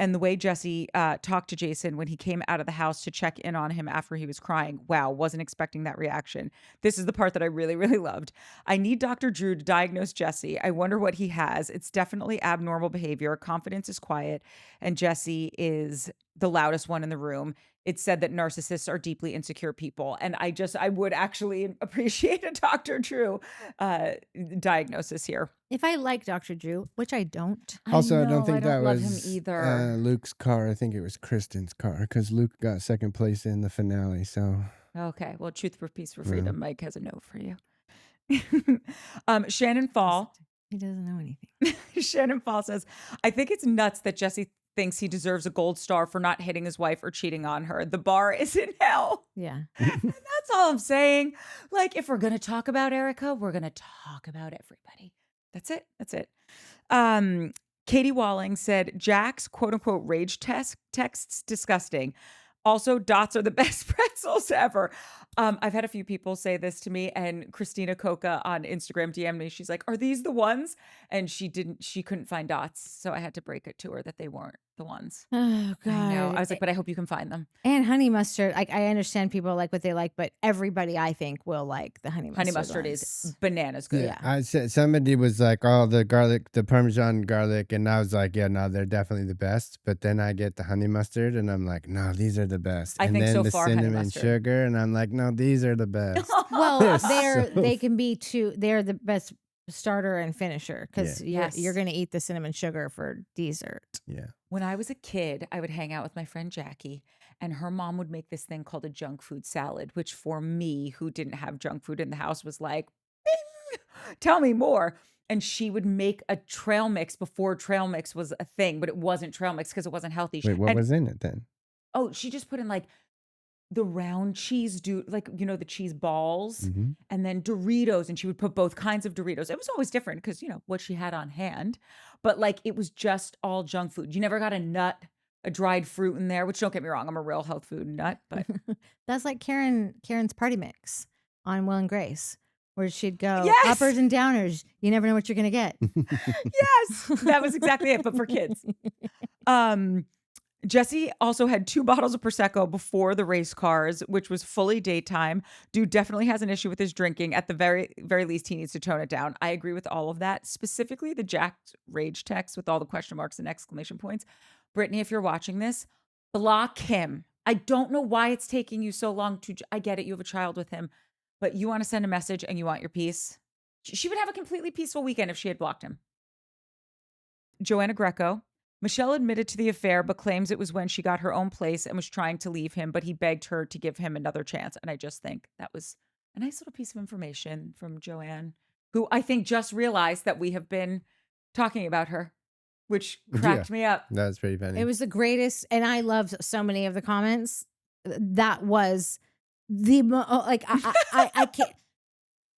And the way Jesse talked to Jason when he came out of the house to check in on him after he was crying. Wow, wasn't expecting that reaction. This is the part that I really, really loved. I need Dr. Drew to diagnose Jesse. I wonder what he has. It's definitely abnormal behavior. Confidence is quiet. And Jesse is the loudest one in the room. It's said that narcissists are deeply insecure people. And I would actually appreciate a Dr. Drew diagnosis here. If I like Dr. Drew, which I don't. Also, I know, don't think that love was him either. Luke's car. I think it was Kristen's car because Luke got second place in the finale. So Okay, well, Truth for Peace for Freedom. Mike has a note for you. Shannon Fall. He doesn't know anything. Shannon Fall says, I think it's nuts that Jesse thinks he deserves a gold star for not hitting his wife or cheating on her. The bar is in hell. Yeah. That's all I'm saying. Like, if we're going to talk about Erica, we're going to talk about everybody. That's it. That's it. Katie Walling said, Jack's quote unquote rage texts disgusting. Also, Dots are the best pretzels ever. I've had a few people say this to me, and Christina Coca on Instagram DM'd me. She's like, are these the ones? And she couldn't find Dots. So I had to break it to her that they weren't the ones. Oh, God. I know. I was like, but I hope you can find them. And honey mustard. I understand people like what they like, but everybody I think will like the honey mustard. Honey mustard ones. is bananas good. Yeah. I said somebody was like, "Oh, the garlic, the Parmesan garlic," and I was like, "Yeah, no, they're definitely the best." But then I get the honey mustard, and I'm like, "No, these are the best." I and think then so the far, honey cinnamon mustard. sugar, and I'm like, "No, these are the best." Well, They're so- they can be too. They're the best starter and finisher because Yes. you're going to eat the cinnamon sugar for dessert. Yeah. When I was a kid, I would hang out with my friend Jackie, and her mom would make this thing called a junk food salad, which for me, who didn't have junk food in the house, was like, bing, tell me more. And she would make a trail mix before trail mix was a thing, but it wasn't trail mix because it wasn't healthy. Wait, what And- was in it then? Oh, she just put in like the round cheese, like, the cheese balls, Mhm. and then Doritos. And she would put both kinds of Doritos. It was always different because, what she had on hand. But like, it was just all junk food. You never got a nut, a dried fruit in there, which don't get me wrong, I'm a real health food nut, but That's like Karen's party mix on Will and Grace, where she'd go Yes! uppers and downers. You never know what you're gonna get. yes, that was exactly it, but for kids. Jesse also had 2 bottles of Prosecco before the race cars, which was fully daytime. Dude definitely has an issue with his drinking. At the very, very least, he needs to tone it down. I agree with all of that, specifically the jacked rage text with all the question marks and exclamation points. Brittany, if you're watching this, block him. I don't know why it's taking you so long I get it, you have a child with him, but you want to send a message and you want your peace. She would have a completely peaceful weekend if she had blocked him. Joanna Greco. Michelle admitted to the affair, but claims it was when she got her own place and was trying to leave him, but he begged her to give him another chance. And I just think that was a nice little piece of information from Joanne, who I think just realized that we have been talking about her, which cracked me up. That's pretty funny. It was the greatest, and I loved so many of the comments. That was I can't.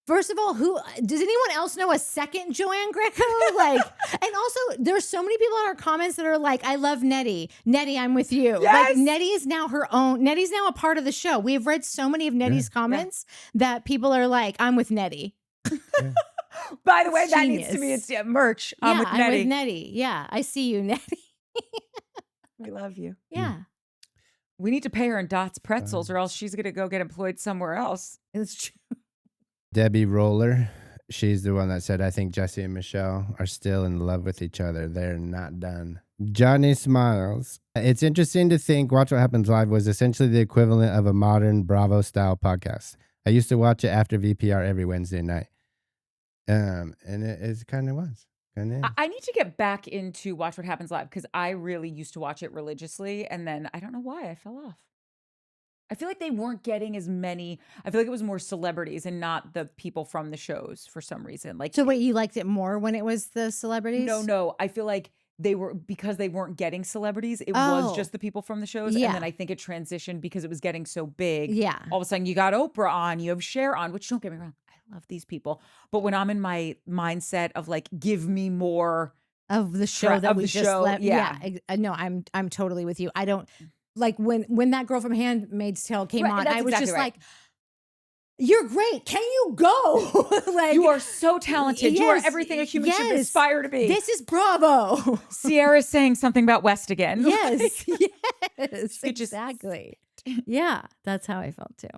First of all, does anyone else know a second Joanne Greco? Like, and also there's so many people in our comments that are like, I love Nettie. Nettie, I'm with you. Yes! Like, Nettie is now her own. Nettie's now a part of the show. We have read so many of Nettie's comments that people are like, I'm with Nettie. Yeah. By the way, that Genius. needs to be merch. I'm with Nettie. with Nettie. Yeah, I see you, Nettie. We love you. Yeah, We need to pay her in Dots pretzels or else she's going to go get employed somewhere else. it's true. Debbie Roller, she's the one that said, I think Jesse and Michelle are still in love with each other. They're not done. Johnny Smiles. It's interesting to think Watch What Happens Live was essentially the equivalent of a modern Bravo-style podcast. I used to watch it after VPR every Wednesday night. And it kind of was. I need to get back into Watch What Happens Live because I really used to watch it religiously. And then I don't know why I fell off. I feel like they weren't getting as many. I feel like it was more celebrities and not the people from the shows for some reason. Like, So wait, you liked it more when it was the celebrities? no. I feel like because they weren't getting celebrities. It was Oh. just the people from the shows. Yeah. And then I think it transitioned because it was getting so big. Yeah. All of a sudden you got Oprah on, you have Cher on, which don't get me wrong, I love these people. But when I'm in my mindset of like, give me more Of the show that of we the just show, left. yeah. No, I'm totally with you. I don't like when that girl from Handmaid's Tale came Right, on, that's I was exactly just right. like, you're great. Can you go? Like, you are so talented. You are Yes, everything a human should yes. aspire to be. this is Bravo. Sierra's saying something about West again. Yes. Yes. could just- Exactly. Yeah. That's how I felt too.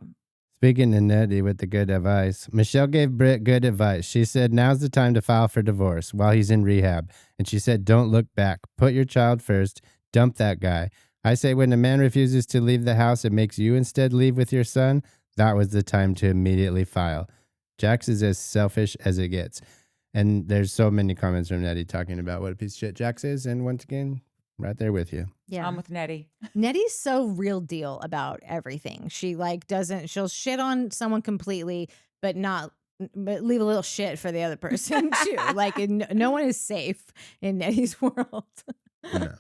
Speaking of Nettie with the good advice, Michelle gave Britt good advice. She said, now's the time to file for divorce while he's in rehab. And she said, don't look back. Put your child first. Dump that guy. I say when a man refuses to leave the house and makes you instead leave with your son, that was the time to immediately file. Jax is as selfish as it gets. And there's so many comments from Nettie talking about what a piece of shit Jax is. And once again, right there with you. Yeah. I'm with Nettie. Nettie's so real deal about everything. She like she'll shit on someone completely, but leave a little shit for the other person too. Like no one is safe in Nettie's world. No.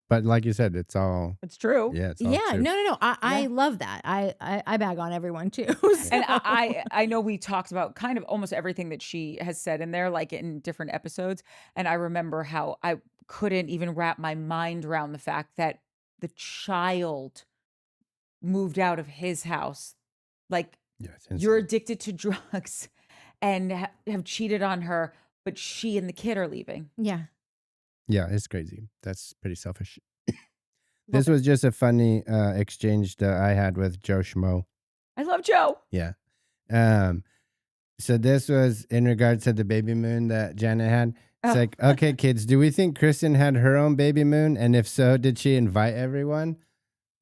But like you said, it's all, It's true. yeah, it's all Yeah, true. no. I Yeah. love that. I bag on everyone too. And so. I know we talked about kind of almost everything that she has said in there, like in different episodes. And I remember how I couldn't even wrap my mind around the fact that the child moved out of his house. Like, Yeah, it's you're insane. addicted to drugs and have cheated on her, but she and the kid are leaving. Yeah. Yeah, it's crazy. That's pretty selfish. This was just a funny exchange that I had with Joe Schmo. I love Joe. Yeah. So this was in regards to the baby moon that Janet had. It's Oh. like, okay, kids, do we think Kristen had her own baby moon? And if so, did she invite everyone?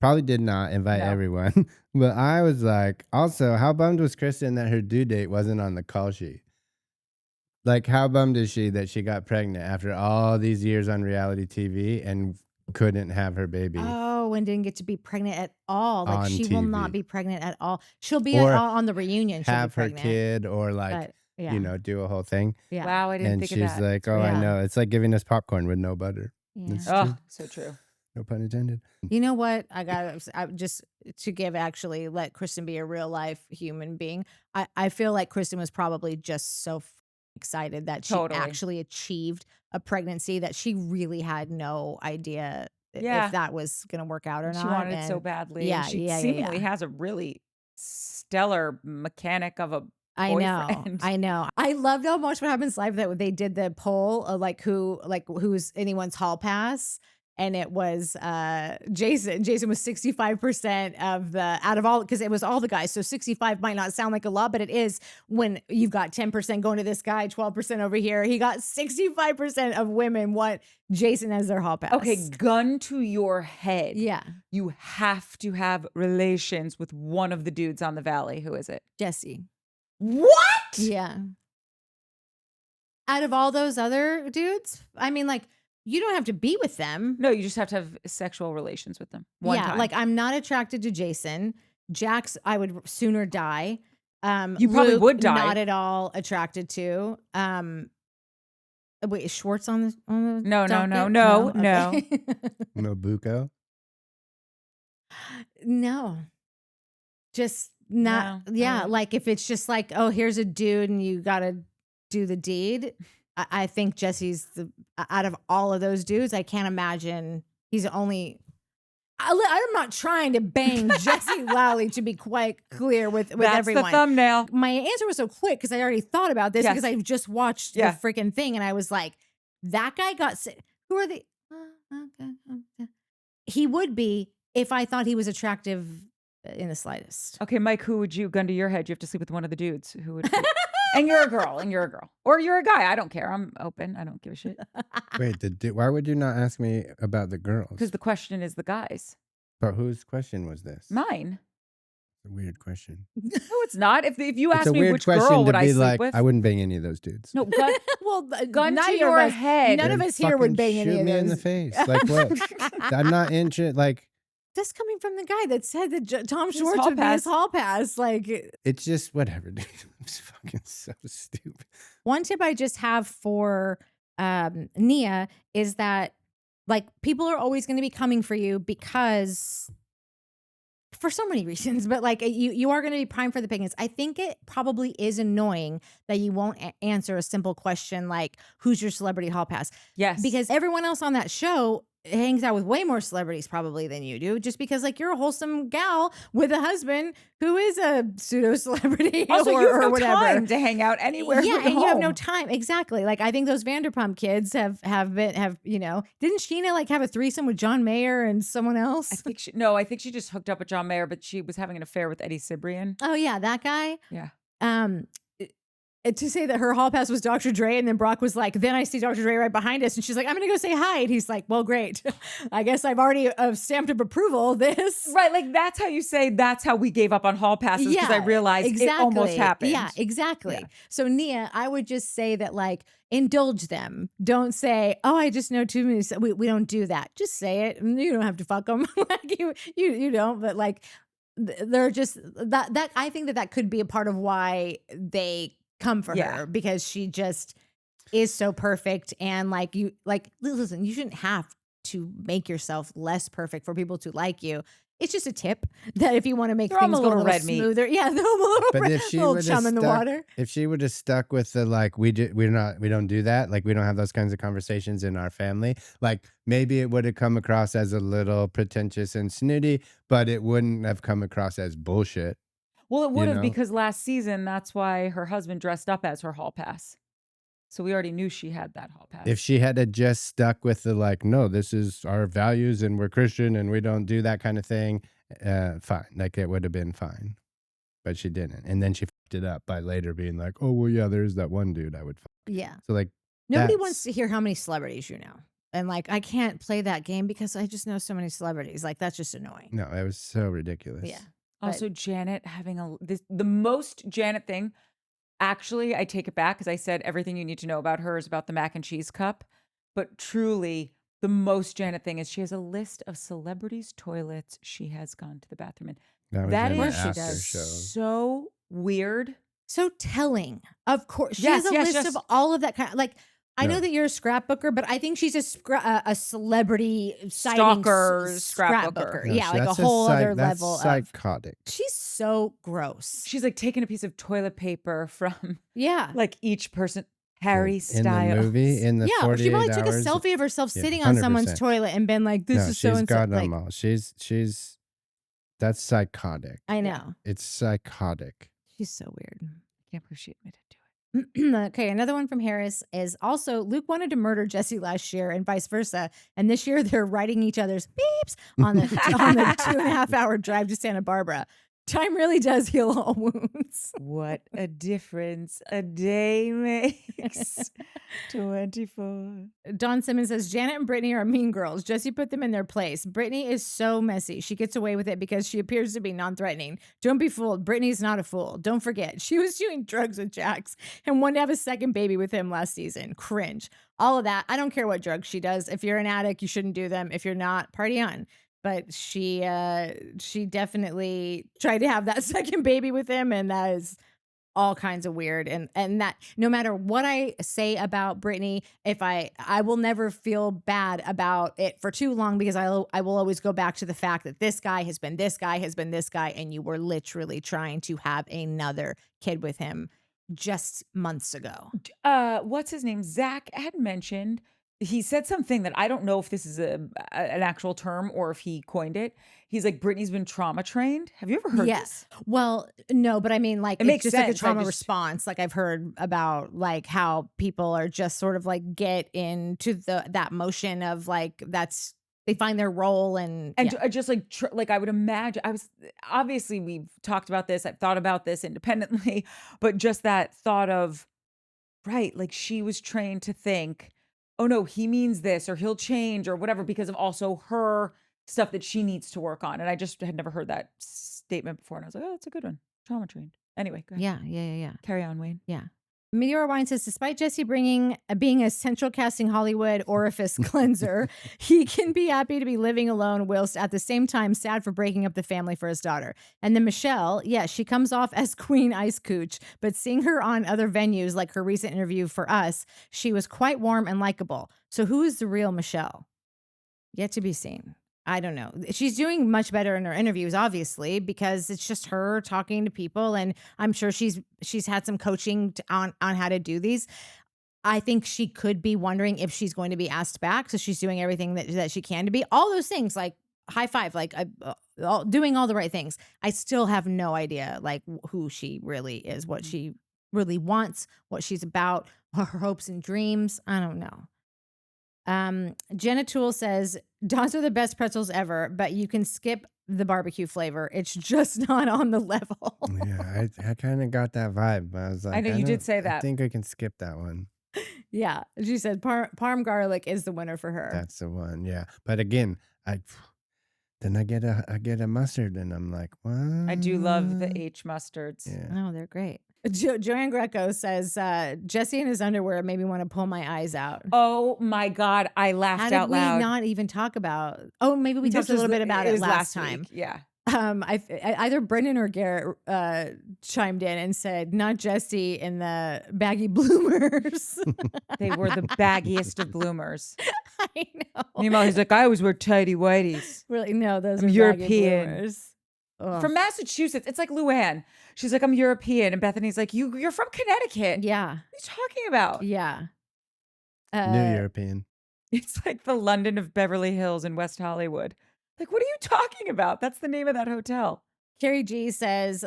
Probably did not invite No. everyone. But I was like, also, how bummed was Kristen that her due date wasn't on the call sheet? Like, how bummed is she that she got pregnant after all these years on reality TV and couldn't have her baby? Oh, and didn't get to be pregnant at all. Like On she will not TV. be pregnant at all. She'll be Or on the reunion. She'll have be her pregnant, kid or like, but, yeah. do a whole thing. Yeah. Wow, I didn't And think she's of that. like, oh, Yeah. I know. It's like giving us popcorn with no butter. Yeah. It's Oh, true. so true. No pun intended. You know what? I just to let Kristen be a real life human being. I feel like Kristen was probably just so excited that she Totally. actually achieved a pregnancy that she really had no idea Yeah. if that was going to work out or She not. wanted it so And badly. yeah, And she yeah, yeah, seemingly yeah. has a really stellar mechanic of a I know, boyfriend. I know. I loved how much What Happens Live that they did the poll of who's anyone's hall pass, and it was Jason. Jason was 65% of the out of all because it was all the guys. So 65 might not sound like a lot, but it is when you've got 10% going to this guy, 12% over here. He got 65% of women want Jason as their hall pass. Okay, gun to your head. Yeah, You have to have relations with one of the dudes on the Valley. Who is it? Jesse. What? Yeah. Out of all those other dudes, I mean, like, you don't have to be with them. No, you just have to have sexual relations with them. One time. Like I'm not attracted to Jason. Jax, I would sooner die. You probably Luke, would die. Not at all attracted to. Wait, is Schwartz on the No. Okay. No buco. No. Just not. No, Yeah, like if it's just like, oh, here's a dude and you got to do the deed. I think Jesse's out of all of those dudes. I can't imagine he's the only. I'm not trying to bang Jesse Lally, to be quite clear with That's everyone. the thumbnail. My answer was so quick because I already thought about this because I just watched the freaking thing and I was like, that guy got sick. Who are they? He would be if I thought he was attractive in the slightest. Okay, Mike, who would you gun to your head? You have to sleep with one of the dudes. Who would? And you're a girl. Or you're a guy. I don't care. I'm open. I don't give a shit. Wait, why would you not ask me about the girls? Because the question is the guys. But whose question was this? Mine. It's a weird question. No, it's not. If you It's ask a me weird which question girl to would I be sleep like, with, I wouldn't bang any of those dudes. no, gun, Well, gun to neither your of us, head. None of Then us here would fucking bang any shoot of me in the those. face. Like what? I'm not interested. Like That's coming from the guy that said that Tom His Schwartz hall would be his pass. hall pass. Like, it's just whatever, dude. It's fucking so stupid. one tip I just have for Nia is that like people are always going to be coming for you because for so many reasons, but like you are going to be primed for the pickings. I think it probably is annoying that you won't answer a simple question like, who's your celebrity hall pass? Yes. Because everyone else on that show hangs out with way more celebrities probably than you do, just because like you're a wholesome gal with a husband who is a pseudo celebrity also, you have no whatever. time to hang out anywhere. Yeah, but and you have no home. time. Exactly. Like I think those Vanderpump kids have didn't Sheena like have a threesome with John Mayer and someone else? I think she just hooked up with John Mayer, but she was having an affair with Eddie Cibrian. Oh yeah, that guy. Yeah. To say that her hall pass was Dr. Dre, and then Brock was like, then I see Dr. Dre right behind us, and she's like, I'm gonna go say hi, and he's like, well, great. I guess I've already stamped of approval of this. Right, like that's how you say that's how we gave up on hall passes because I realized it almost happened. Yeah, exactly. Yeah. So Nia, I would just say that like indulge them. Don't say, oh, I just know too many. We don't do that. Just say it. You don't have to fuck them. Like you don't. But like they're just that. I think that could be a part of why they come for her because she just is so perfect and like listen, you shouldn't have to make yourself less perfect for people to like you. It's just a tip that if you want to make Throw 'em things a go a little little red meat. smoother, yeah, throw 'em a little, But if she little would chum have in the stuck, water. if she would have stuck with the like we don't do that, like we don't have those kinds of conversations in our family, like maybe it would have come across as a little pretentious and snooty, but it wouldn't have come across as bullshit. Well, it would have know? because last season that's why her husband dressed up as her hall pass. So we already knew she had that hall pass. If she had just stuck with the like, no, this is our values and we're Christian and we don't do that kind of thing, fine. Like it would have been fine. But she didn't. And then she fucked it up by later being like, oh, well, yeah, there's that one dude I would fuck. Yeah. So like Nobody wants to hear how many celebrities you know. And like, I can't play that game because I just know so many celebrities. Like, that's just annoying. No, it was so ridiculous. Yeah. Also, Janet having the most Janet thing. Actually, I take it back because I said everything you need to know about her is about the mac and cheese cup. But truly, the most Janet thing is she has a list of celebrities' toilets she has gone to the bathroom in. That That was in is the after show. so weird. So telling. Of course. She Yes, has a yes, list yes. of all of that kind. Like, I know No. that you're a scrapbooker, but I think she's a celebrity sighting Stalker scrapbooker. scrapbooker. No, Yeah, like a that's whole other that's level of. psychotic. She's so gross. She's like taking a piece of toilet paper from Yeah. like each person. Harry in Styles. the movie, in the Yeah, 48 she probably took a hours. selfie of herself Yeah, sitting on someone's 100%. toilet and been like, "This No, is so she's and so." got Like, them all. She's that's psychotic. I know. It's psychotic. She's so weird. I can't believe she admitted to it. Okay, another one from Harris is also Luke wanted to murder Jesse last year and vice versa, and this year they're writing each other's beeps on the 2.5 hour drive to Santa Barbara. Time really does heal all wounds. What a difference a day makes. 24. Don Simmons says Janet and Brittany are mean girls. Jesse put them in their place. Brittany is so messy. She gets away with it because she appears to be non-threatening. Don't be fooled. Brittany's not a fool. Don't forget, she was doing drugs with Jax and wanted to have a second baby with him last season. Cringe. All of that. I don't care what drugs she does. If you're an addict, you shouldn't do them. If you're not, party on. But she definitely tried to have that second baby with him, and that is all kinds of weird. And that no matter what I say about Brittany, if I will never feel bad about it for too long, because I will always go back to the fact that this guy has been this guy, has been this guy, and you were literally trying to have another kid with him just months ago. What's his name? Zach had mentioned, he said something that I don't know if this is an actual term or if he coined it. He's like, Brittany's been trauma trained. Have you ever heard Yes. Well, no, but I mean, like, It it's makes just like a sense. I trauma just- response. Like I've heard about like how people are just sort of like get into that motion of like they find their role and yeah. just like like I would imagine, obviously we've talked about this, I've thought about this independently, but just that thought of, right, like she was trained to think, oh no, he means this or he'll change or whatever because of also her stuff that she needs to work on. And I just had never heard that statement before, and I was like, oh, that's a good one. Trauma trained. Anyway, go ahead. Yeah. Carry on, Wayne. Yeah. Meteor Wine says, despite Jesse being a central casting Hollywood orifice cleanser, he can be happy to be living alone whilst at the same time sad for breaking up the family for his daughter. And then Michelle, she comes off as Queen Ice Cooch, but seeing her on other venues like her recent interview for Us, she was quite warm and likable. So who is the real Michelle? Yet to be seen. I don't know. She's doing much better in her interviews, obviously, because it's just her talking to people, and I'm sure she's had some coaching on how to do these. I think she could be wondering if she's going to be asked back, so she's doing everything that she can to be. All those things, like high five, like doing all the right things. I still have no idea, like who she really is, what she really wants, what she's about, her hopes and dreams. I don't know. Jenna Toole says, Dawn's are the best pretzels ever, but you can skip the barbecue flavor. It's just not on the level. Yeah, I kind of got that vibe. I was like, I know you did say I that. think I can skip that one. Yeah. She said parm garlic is the winner for her. That's the one. Yeah. But again, then I get a mustard and I'm like, what? I do love the H mustards. Yeah. Oh, they're great. Joanne Greco says, Jesse in his underwear made me want to pull my eyes out. Oh my God. I laughed out loud. How did we not even talk about? Oh, maybe we talked a little bit about it last time. Week. Yeah. Either Brendan or Garrett chimed in and said, not Jesse in the baggy bloomers. They were the baggiest of bloomers. I know. Meanwhile, he's like, I always wear tighty whiteys. Really? No, those I'm are European. baggy bloomers. Ugh. From Massachusetts. It's like Luann. She's like, I'm European. And Bethany's like, you're from Connecticut. Yeah. What are you talking about? Yeah. New European. It's like the London of Beverly Hills in West Hollywood. Like, what are you talking about? That's the name of that hotel. Carrie G says,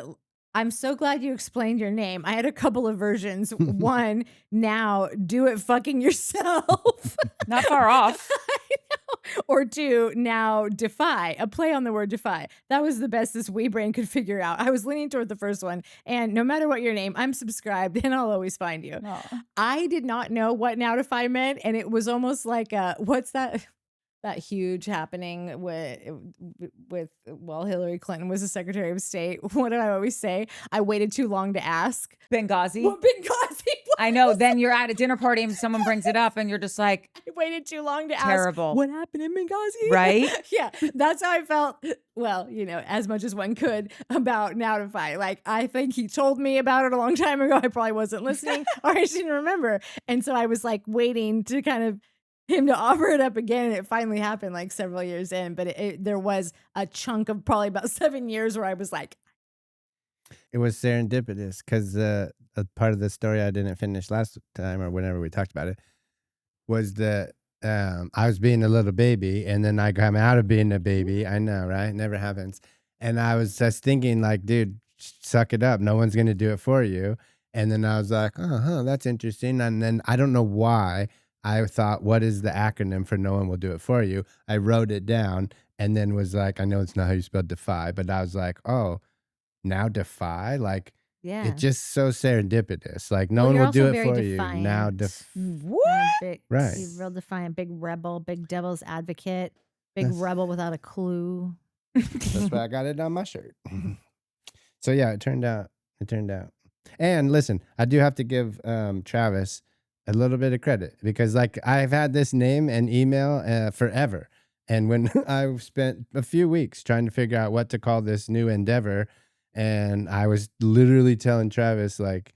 I'm so glad you explained your name. I had a couple of versions. One, now do it fucking yourself. Not far off. I know. Or two, now defy. A play on the word defy. That was the best this wee brain could figure out. I was leaning toward the first one. And no matter what your name, I'm subscribed and I'll always find you. Aw. I did not know what now defy meant. And it was almost like, what's that? That huge happening with Hillary Clinton was the Secretary of State. What did I always say? I waited too long to ask. Benghazi. What Benghazi I know. Then you're at a dinner party and someone brings it up and you're just like, I waited too long to terrible. ask what happened in Benghazi. Right? Yeah, that's how I felt. Well, as much as one could about Nautify. Like, I think he told me about it a long time ago. I probably wasn't listening or I didn't remember. And so I was like waiting to kind of him to offer it up again. And it finally happened like several years in. But there was a chunk of probably about 7 years where I was like, It was serendipitous because a part of the story I didn't finish last time or whenever we talked about it was that I was being a little baby and then I come out of being a baby. I know, right? Never happens. And I was just thinking like, dude, suck it up. No one's going to do it for you. And then I was like, that's interesting. And then I don't know why I thought, what is the acronym for no one will do it for you? I wrote it down and then was like, I know it's not how you spell defy, but I was like, oh, now defy? Like, yeah. it's just so serendipitous. Like, no Well, one you're will do also it very for you. Now defiant. What? Right. You're real defiant, big rebel, big devil's advocate, big That's- rebel without a clue. That's why I got it on my shirt. So yeah, it turned out. And listen, I do have to give Travis a little bit of credit because like I've had this name and email forever. And when I spent a few weeks trying to figure out what to call this new endeavor, and I was literally telling Travis like,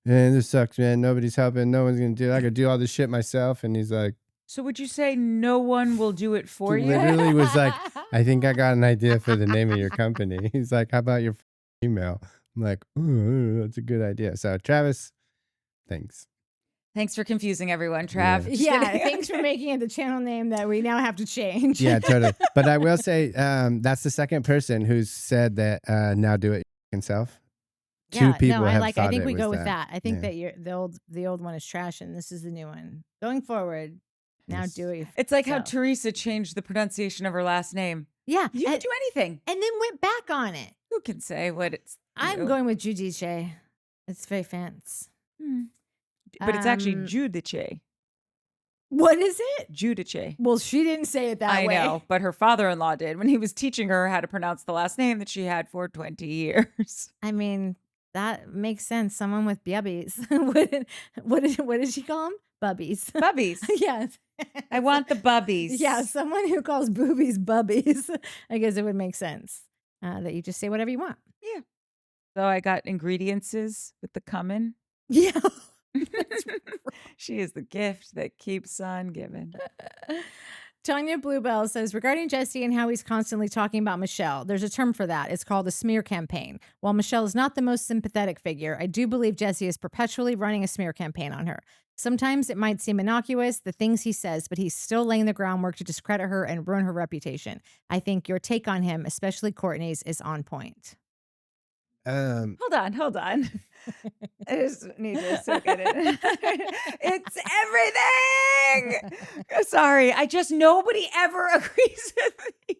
man, this sucks, man. Nobody's helping. No one's going to do it. I could do all this shit myself. And he's like, So would you say no one will do it for you? literally was like, I think I got an idea for the name of your company. He's like, how about your email? I'm like, ooh, that's a good idea. So Travis, thanks. Thanks for confusing everyone, Trav. Yeah. Just Yeah, kidding. thanks for making it the channel name that we now have to change. Yeah, totally. But I will say that's the second person who's said that now do it yourself. Yeah, Two people have I thought think it we was go with that. I think Yeah. that the old one is trash and this is the new one. Going forward, now Yes. do it. It's like how yourself. Teresa changed the pronunciation of her last name. Yeah, You can do anything. and then went back on it. Who can say what it's? I'm going with Judice. It's very fancy. But it's actually Um, Judice. What is it? Judice. Well, she didn't say it that I way. know, but her father-in-law did when he was teaching her how to pronounce the last name that she had for 20 years. I mean, that makes sense. Someone with bubbies. What did she call them? Bubbies. Bubbies. Yes. I want the bubbies. Yeah, someone who calls boobies bubbies. I guess it would make sense that you just say whatever you want. So I got ingredients with the cumin. Yeah. She is the gift that keeps on giving. Tanya Bluebell says, regarding Jesse and how he's constantly talking about Michelle, there's a term for that. It's called a smear campaign. While Michelle is not the most sympathetic figure, I do believe Jesse is perpetually running a smear campaign on her. Sometimes it might seem innocuous, the things he says, but he's still laying the groundwork to discredit her and ruin her reputation. I think your take on him, especially Courtney's, is on point. Hold on. I just need to soak it in. It's everything. Sorry, nobody ever agrees with me.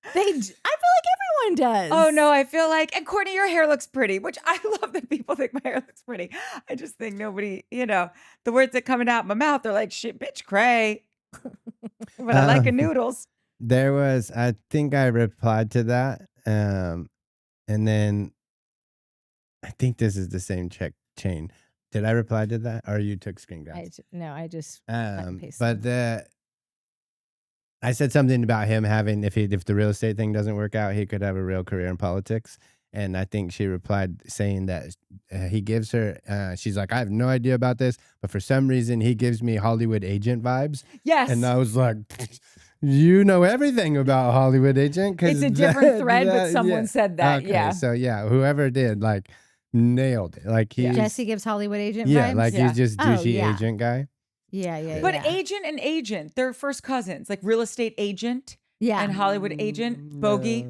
I feel like everyone does. Oh no, I feel like, and Courtney, your hair looks pretty, which I love that people think my hair looks pretty. I just think nobody, the words that coming out my mouth are like, shit, bitch, cray. But I like a noodles. I think I replied to that. And then I think this is the same chain. Did I reply to that or you took screen grabs? I just cut and pasted. But I said something about him having, if the real estate thing doesn't work out, he could have a real career in politics. And I think she replied saying that he gives her, she's like, I have no idea about this, but for some reason he gives me Hollywood agent vibes. Yes. And I was like, you know everything about Hollywood agent. It's a different thread, but someone said that. Okay, yeah. So yeah, whoever did nailed it. Like Jesse gives Hollywood agent yeah, vibes? like he's just douchey yeah. agent guy. Yeah. But agent and agent, they're first cousins, like real estate agent and Hollywood agent. Bogey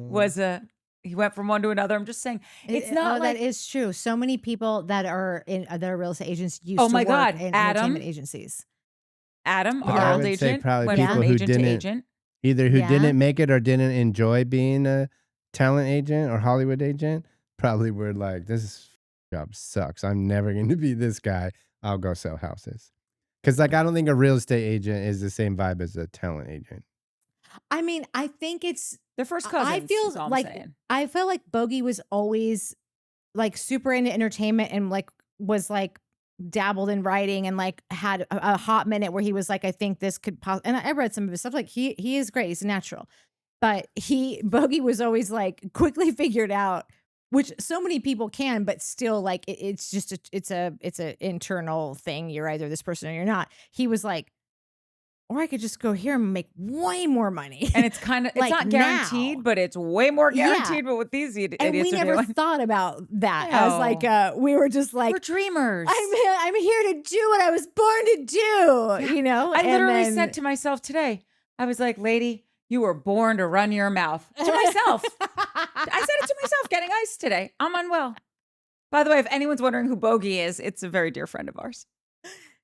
he went from one to another. I'm just saying, it's not like that is true. So many people that are real estate agents used Oh to my work God, in Adam. entertainment agencies. Adam, But our I old would say agent, probably went people from who agent to didn't- agent. Either who Yeah. didn't make it or didn't enjoy being a talent agent or Hollywood agent probably were like, this job sucks. I'm never going to be this guy. I'll go sell houses. Because I don't think a real estate agent is the same vibe as a talent agent. I mean, I think it's They're first cousins. I feel is all I'm like saying. I feel like Bogey was always super into entertainment and was dabbled in writing and like had a hot minute where he was like, I think this could and I read some of his stuff. Like he is great. He's a natural. But Bogey was always like quickly figured out, which so many people can, but still like it's just it's a internal thing. You're either this person or you're not. He was like, or I could just go here and make way more money. And it's kind of, it's Like not guaranteed, now. but it's way more Yeah. guaranteed. But what these idiots And we are never doing. thought about that. As like we were just like, We're dreamers. I'm here to do what I was born to do. You know, I And literally then- said to myself today, I was like, lady, you were born to run your mouth. To myself. I said it to myself getting iced today. I'm unwell. By the way, if anyone's wondering who Bogey is, it's a very dear friend of ours.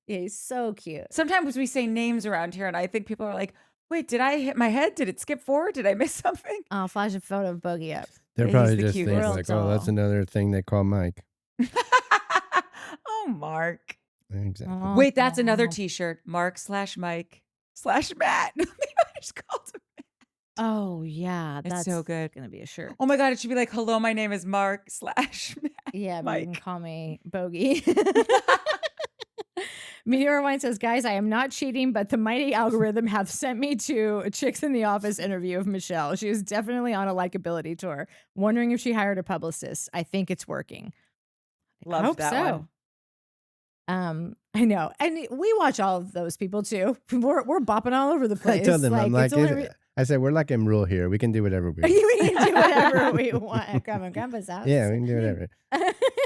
Yeah, he's so cute. Sometimes we say names around here, and I think people are like, wait, did I hit my head? Did it skip forward? Did I miss something? I'll flash a photo of Bogey up. They're He's probably the just cutest. thinking Real like, oh, that's doll. another thing they call Mike. Oh, Mark. Exactly. Oh, Wait, that's another wow. t-shirt. Mark/Mike/Matt. Maybe I just called him. Oh yeah, It's that's so good. gonna be a shirt. Oh my God, it should be like, hello, my name is Mark/Matt. Yeah, but you can Mike. call me Bogey. Meteor Wine says, guys, I am not cheating, but the mighty algorithm have sent me to a Chicks in the Office interview of Michelle. She is definitely on a likability tour. Wondering if she hired a publicist. I think it's working. I Loved hope that so. one. I know. And we watch all of those people too. We're bopping all over the I place. told them, I'm like, it's only I said, we're like in rule here. We can do whatever we want. we can do whatever we want at Grandma and Grandpa's house. Yeah, we can do whatever.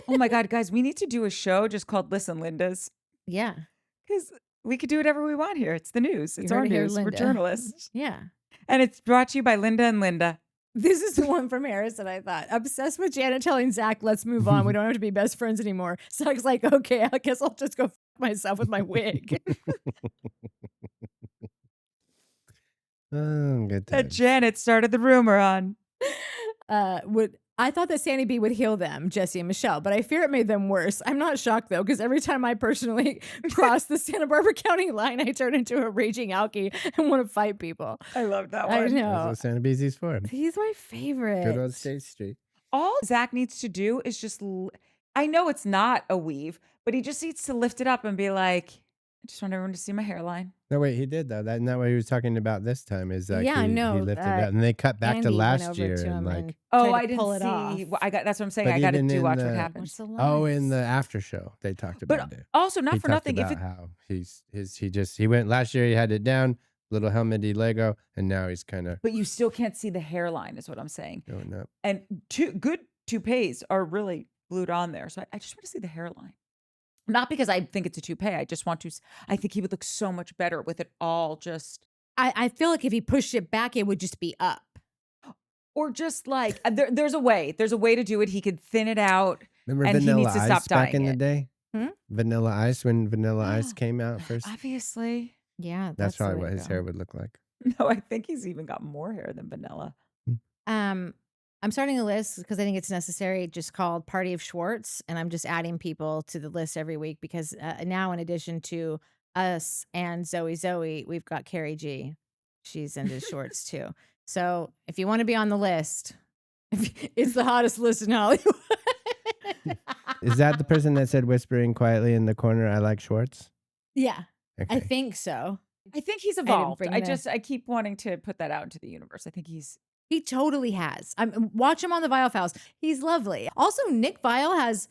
Oh my God, guys, we need to do a show just called Listen, Linda's. Yeah. Because we could do whatever we want here. It's the news. You It's heard our it here, news. We're Linda. journalists. Yeah. And it's brought to you by Linda and Linda. This is the one from Harris that I thought. Obsessed with Janet telling Zach, let's move on. We don't have to be best friends anymore. Zach's like, okay, I guess I'll just go f myself with my wig. Oh, good That times. Janet started the rumor on. I thought that Sandy B would heal them, Jesse and Michelle, but I fear it made them worse. I'm not shocked though, because every time I personally cross the Santa Barbara County line, I turn into a raging alkie and want to fight people. I love that I one. That's know. what Santa Beezy's for. He's my favorite. Good old State Street. All Zach needs to do is just, I know it's not a weave, but he just needs to lift it up and be like, I just want everyone to see my hairline. No, wait, he did though. That's not what he was talking about this time. Is like Yeah, I he know, lifted it up, and they cut back Andy to went last over year, to and him like, and Oh, tried I to didn't pull it off. see. Well, that's what I'm saying. But I got to even do in watch the- what What's happens. the oh, in lines? the after show they talked But about it. also, not He for talked nothing. If about it, how he went last year. He had it down, little helmety Lego, and now he's kind of but you still can't see the hairline, is what I'm saying. going up. And good toupees are really glued on there. So I just want to see the hairline. Not because I think it's a toupee. I just want to. I think he would look so much better with it all just, I feel like if he pushed it back, it would just be up. or just like there's a way. There's a way to do it. He could thin it out. Remember And he Vanilla needs to Ice stop back in dyeing the it. day? Hmm? Vanilla Ice, when Vanilla Ice came out first. Obviously. Yeah, That's the probably way what to his go. hair would look like. No, I think he's even got more hair than Vanilla. I'm starting a list because I think it's necessary, just called Party of Schwartz, and I'm just adding people to the list every week because now, in addition to us and Zoe, we've got Carrie G. She's into Schwartz too. So if you want to be on the list, it's the hottest list in Hollywood. Is that the person that said whispering quietly in the corner, I like Schwartz? Yeah, Okay. I think so. I think he's didn't evolved. bring I the- keep wanting to put that out into the universe. I think he's He totally has. Watch him on the Vile Files. He's lovely. Also, Nick Vile has.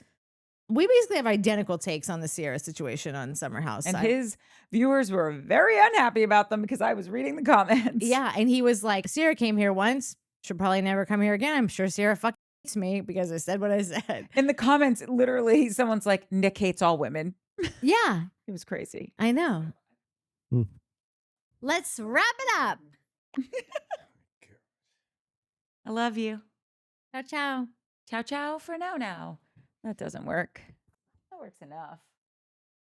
We basically have identical takes on the Sierra situation on Summer House. and his viewers were very unhappy about them because I was reading the comments. Yeah, and he was like, Sierra came here once. Should probably never come here again. I'm sure Sierra fucking hates me because I said what I said. In the comments, literally, someone's like, Nick hates all women. Yeah, It was crazy. I know. Hmm. Let's wrap it up. I love you. Ciao, ciao. Ciao, ciao for now. That doesn't work. That works enough.